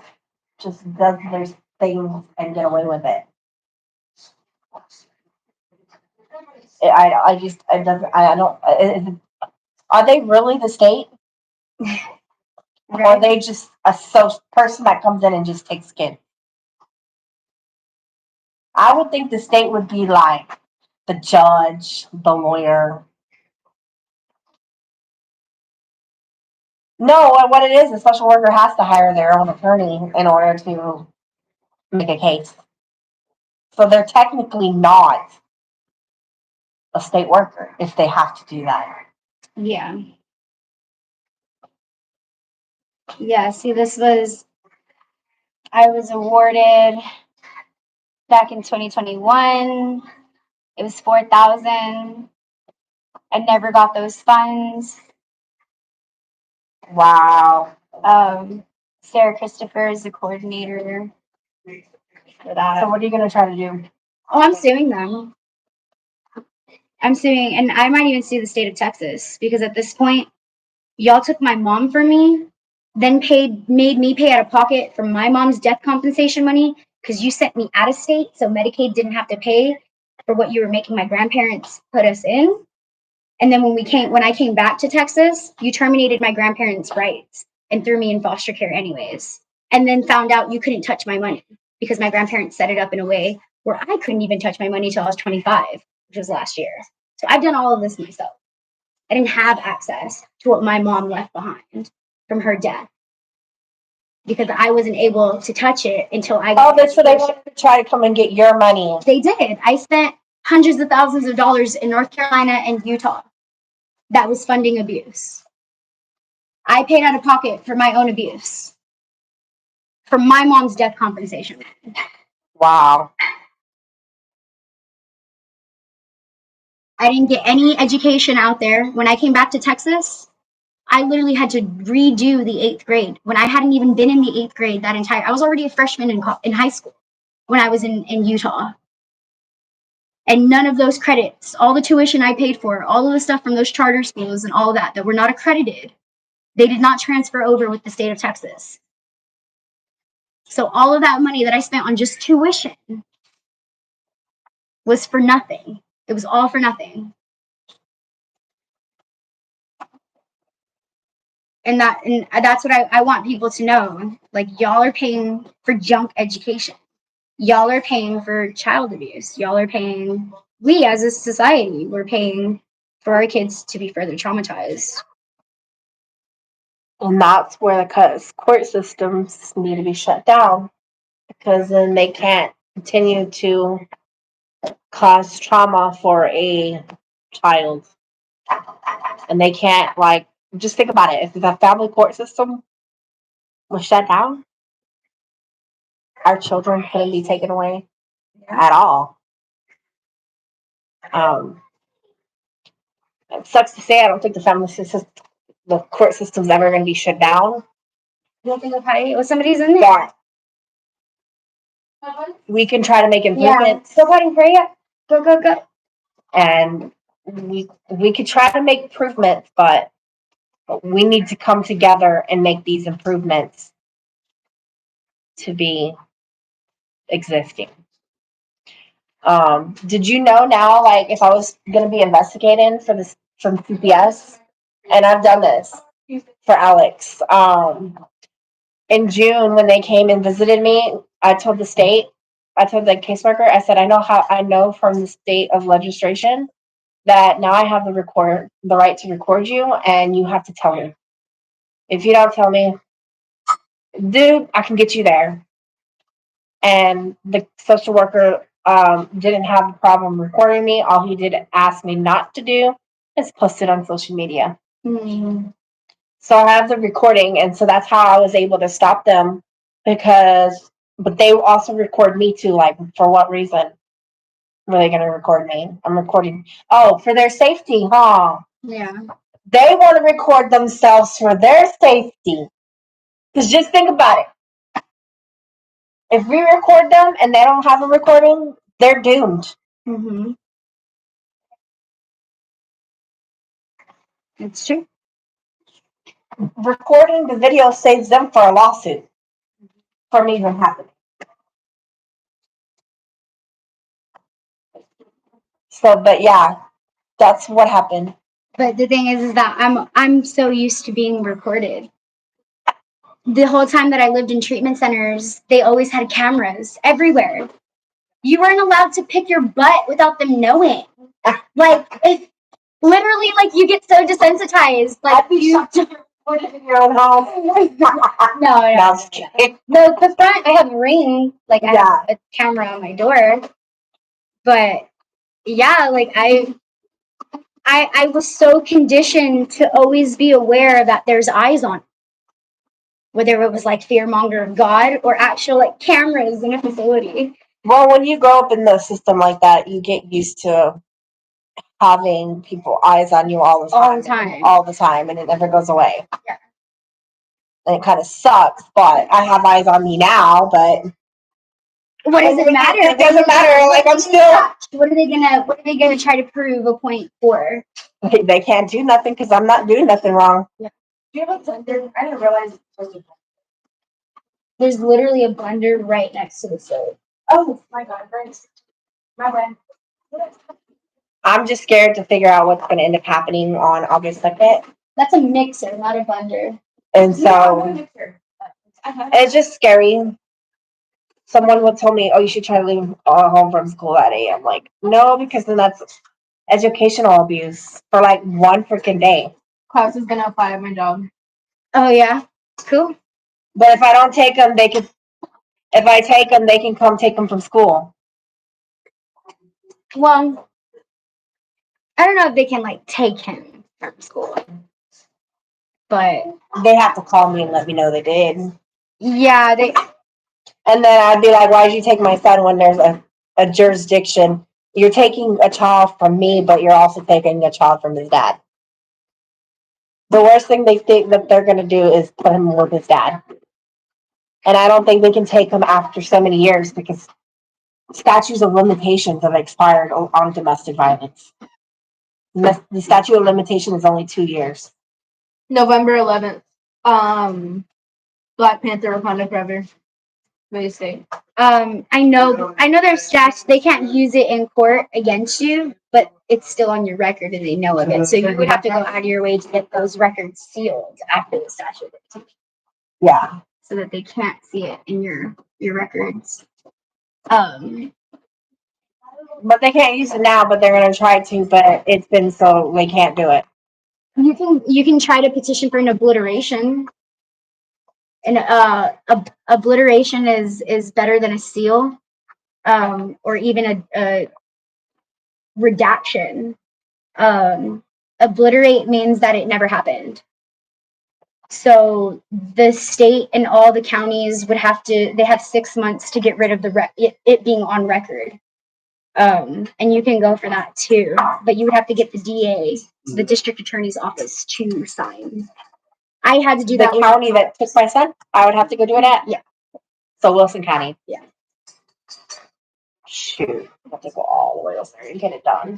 just does their things and get away with it. I just, it doesn't, I don't, are they really the state? Or are they just a person that comes in and just takes kids? I would think the state would be like the judge, the lawyer. No, what it is, the social worker has to hire their own attorney in order to make a case. So they're technically not a state worker if they have to do that. Yeah. Yeah, see, I was awarded back in 2021. It was 4,000. I never got those funds. Wow. Sarah Christopher is the coordinator for that. So what are you going to try to do? Oh, I'm suing them. I'm suing, and I might even sue the state of Texas because at this point, y'all took my mom from me, then made me pay out of pocket for my mom's death compensation money because you sent me out of state, so Medicaid didn't have to pay for what you were making my grandparents put us in. And then when I came back to Texas, you terminated my grandparents' rights and threw me in foster care anyways. And then found out you couldn't touch my money because my grandparents set it up in a way where I couldn't even touch my money till I was 25, which was last year. So I've done all of this myself. I didn't have access to what my mom left behind from her death because I wasn't able to touch it until I got So they wanted to try to come and get your money. They did. I spent hundreds of thousands of dollars in North Carolina and Utah. That was funding abuse. I paid out of pocket for my own abuse. For my mom's death compensation. Wow. I didn't get any education out there. When I came back to Texas, I literally had to redo the 8th grade when I hadn't even been in the 8th grade I was already a freshman in high school when I was in Utah. And none of those credits, all the tuition I paid for, all of the stuff from those charter schools and all of that were not accredited, they did not transfer over with the state of Texas. So all of that money that I spent on just tuition was for nothing. It was all for nothing. And that's what I want people to know. Like, y'all are paying for junk education. Y'all are paying for child abuse. Y'all are paying, we as a society, we're paying for our kids to be further traumatized. And that's where the court systems need to be shut down because then they can't continue to cause trauma for a child. And they can't, like, just think about it. If the family court system was shut down, our children couldn't be taken away at all. It sucks to say, I don't think the court system's ever going to be shut down. You don't think of Patty? Well, somebody's in there. But we can try to make improvements. Yeah. Go ahead and hurry up. Go. And we could try to make improvements, but we need to come together and make these improvements to be existing. Did you know now, like, if I was going to be investigating for this from CPS, and I've done this for Alex, in June when they came and visited me, I told the caseworker, I said, I know from the state of legislation that now I have the right to record you, and you have to tell me. If you don't tell me, dude, I can get you there. And the social worker didn't have a problem recording me. All he did ask me not to do is post it on social media. Mm-hmm. So I have the recording, and so that's how I was able to stop them but they also record me too. Like, for what reason were they going to record me? I'm recording. Oh, for their safety, huh? Yeah. They want to record themselves for their safety. Because just think about it. If we record them and they don't have a recording, they're doomed. Mm-hmm. It's true. recording the video saves them for a lawsuit from even happening. So, but yeah, that's what happened. But the thing is that I'm so used to being recorded. The whole time that I lived in treatment centers, they always had cameras everywhere. You weren't allowed to pick your butt without them knowing. Like, literally, like, you get so desensitized. Like, I'd be shocked if you're recording in your own home. No, I'm just kidding. the front, I have a ring, like, I Yeah. have a camera on my door. But yeah, like, I was so conditioned to always be aware that there's eyes on, whether it was like fear monger of God or actual like cameras in a facility. Well, when you grow up in the system like that, you get used to having people eyes on you all the time. All the time, and it never goes away. Yeah. And it kind of sucks, but I have eyes on me now, but What does it matter? It doesn't matter. Like, I'm still. What are they gonna try to prove a point for? They can't do nothing because I'm not doing nothing wrong. Yeah. Do you have a blender? I didn't realize. There's literally a blender right next to the stove. Oh my God, thanks. My bad. I'm just scared to figure out what's going to end up happening on August 2nd. That's a mixer, not a blender. And so it's just scary. Someone would tell me, "Oh, you should try to leave home from school at 8." I'm like, no, because then that's educational abuse for like one freaking day. Class is gonna apply at my job. Oh yeah, cool. But if I don't take them, they can. If I take them, they can come take them from school. Well, I don't know if they can like take him from school, but They have to call me and let me know they did. yeah, they. And then I'd be like, why did you take my son when there's a jurisdiction? You're taking a child from me, but you're also taking a child from his dad. The worst thing they think that they're going to do is put him with his dad. And I don't think they can take him after so many years because statutes of limitations have expired on domestic violence. The statute of limitation is only 2 years. November 11th. Black Panther Wakanda Forever. What do you say? I know there's stats. They can't use it in court against you, but it's still on your record and they know of it. So you would have to go out of your way to get those records sealed after the statute of limitations, Yeah. so that they can't see it in your records. But they can't use it now, but they're going to try to, but it's been so they can't do it. You can try to petition for an obliteration. And obliteration is better than a seal, or even a redaction. Obliterate means that it never happened. So the state and all the counties would they have 6 months to get rid of it being on record. And you can go for that too, but you would have to get the DA, the district attorney's office, to sign. I had to do The that. county that took my son, I would have to go do it at? Yeah. So Wilson County? Yeah. Shoot. I have to go all the way over there and get it done.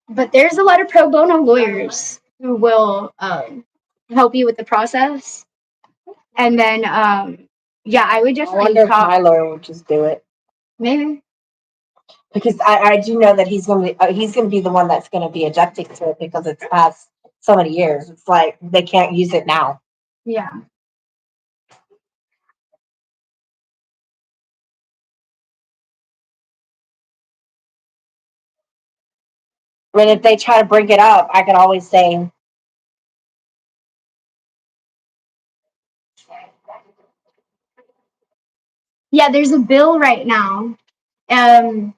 But there's a lot of pro bono lawyers who will help you with the process. And then, yeah, I would I just wonder if my lawyer would just do it. maybe. Because I do know that he's going to be the one that's going to be objecting to it because it's past so many years. It's like they can't use it now. Yeah. And if they try to bring it up, I can always say, Yeah, there's a bill right now. I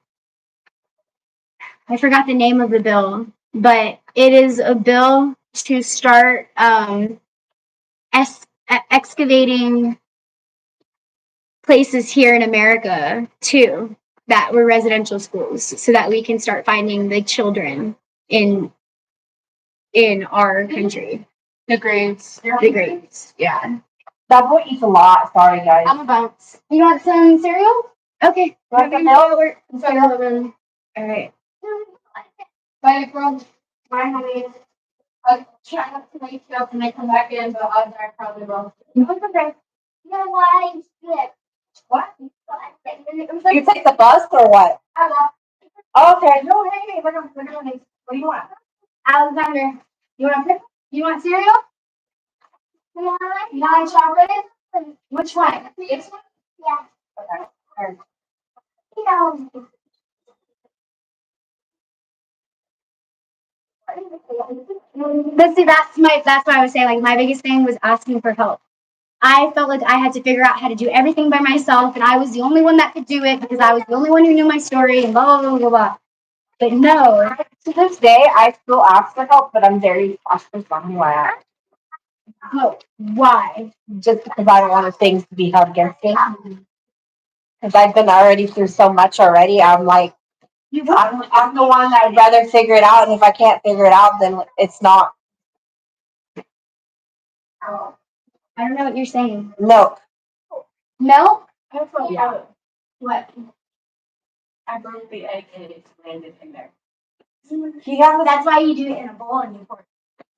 forgot the name of the bill, but it is a bill to start excavating places here in America too that were residential schools, so that we can start finding the children in our country. The grades. The grades, yeah. that boy eats a lot. Sorry, guys. I'm a bounce. You want some cereal? Okay. Want some milk? All right. Bye, bro. Bye, honey. I try not to wake you up when I come back in, but odds are I probably will. Okay. You know why? Yeah. What? You take the bus or what? Oh, okay. No, hey, we're going. What do you want? Alexander, you want pickle? You want cereal? Yeah. You want chocolate? Which one? This one? Yeah. Okay. All right. But see, that's why I was saying, like, my biggest thing was asking for help. I felt like I had to figure out how to do everything by myself, and I was the only one that could do it because I was the only one who knew my story and blah blah blah blah blah. But no, To this day, I still ask for help, but I'm very cautious on who I ask. no, why? Just because I don't want things to be held against me. Because I've been already through so much already. I'm like, I'm the one that would rather figure it out. And if I can't figure it out, then it's not I don't know what you're saying. milk. Milk? Yeah. What? I broke the egg and it landed in there. He has a, That's why you do it in a bowl and you pour it.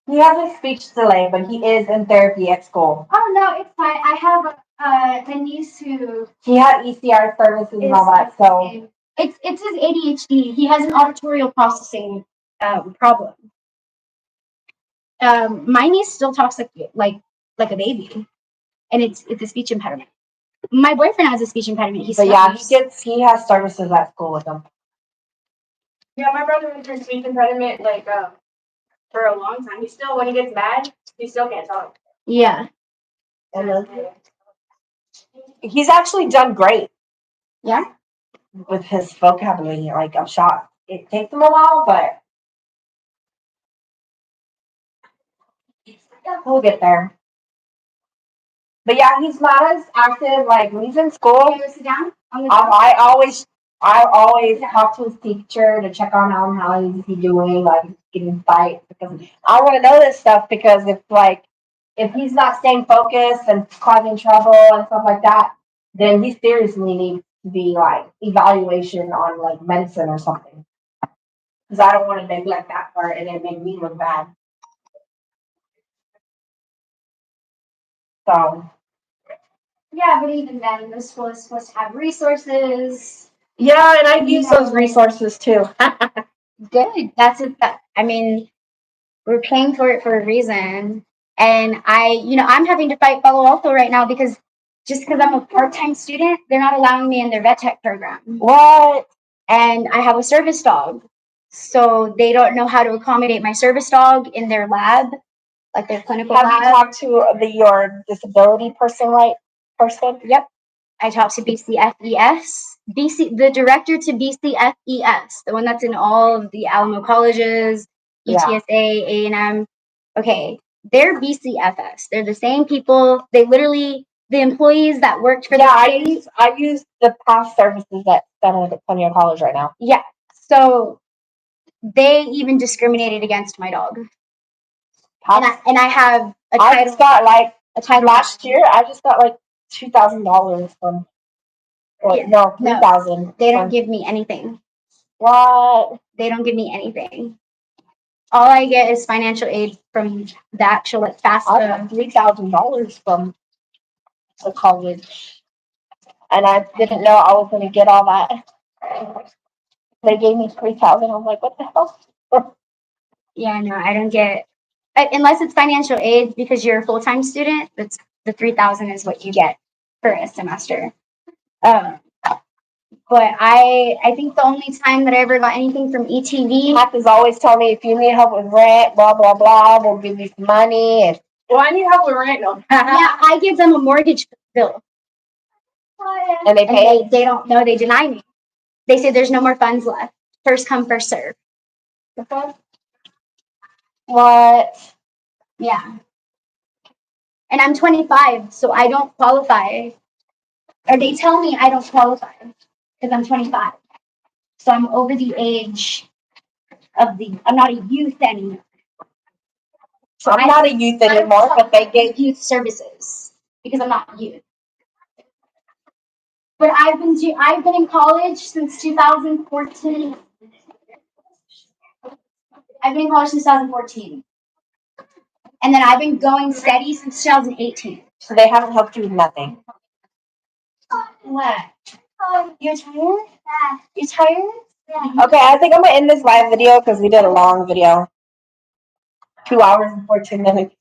he has a speech delay, but he is in therapy at school. Oh no, it's fine. I have a niece who He had ECR services and all that. So it's his ADHD. He has an auditorial processing problem. My niece still talks like a baby, and it's a speech impediment. My boyfriend has a speech impediment. but yeah, he has services at school with him. Yeah, my brother went through speech impediment for a long time. He still, when he gets mad, he still can't talk. Yeah. He's actually done great. Yeah. With his vocabulary, like I'm shocked. It takes him a while, but we'll get there. But yeah, he's not as active. Like when he's in school, Can you sit down? I always talk to his teacher to check on him, how he's doing, like getting fights, because I want to know this stuff, because if he's not staying focused and causing trouble and stuff like that, then he seriously needs to be like evaluation on like medicine or something. Because I don't want to neglect that part and it make me look bad. So Yeah, but even then, the school is supposed to have resources. yeah, and I use those resources too. Good. That's it. I mean, we're paying for it for a reason. And I'm having to fight Palo Alto right now because just because I'm a part-time student, they're not allowing me in their vet tech program. What? And I have a service dog. So they don't know how to accommodate my service dog in their lab, like their clinical Have you lab. talked to your disability person, right? Yep. I talked to BCFES. The director to BCFES, the one that's in all of the Alamo colleges, UTSA, A&M. Okay, they're BCFS. They're the same people. They literally, the employees that worked for the state. I use the past services at San Antonio College right now. Yeah. So they even discriminated against my dog. And I have a title. I just got last year. I just got like $2,000 from. No, $3,000. They don't give me anything. What? They don't give me anything. All I get is financial aid from the actual I got FAFSA. $3,000 from the college, and I didn't know I was going to get all that. They gave me $3,000. I was like, what the hell? Yeah, no, I don't get, unless it's financial aid because you're a full-time student. That's the $3,000 is what you get for a semester. But I think the only time that I ever got anything from ETV. Taxes always tell me if you need help with rent, blah blah blah, we'll give you some money. Well, I need help with rent. No. Yeah, I give them a mortgage bill. And they pay. And they don't know. They deny me. They say there's no more funds left. First come, first serve. What? Yeah. And I'm 25, so I don't qualify. Or they tell me I don't qualify because I'm 25. So I'm over the age of I'm not a youth anymore. So I'm not a youth anymore, but they get youth services because I'm not youth. But I've been in college since 2014. I've been in college since 2014. And then I've been going steady since 2018. So they haven't helped you with nothing. What? You're tired? Yeah. You tired? Yeah. Okay, I think I'm gonna end this live video because we did a long video. 2 hours and 14 minutes.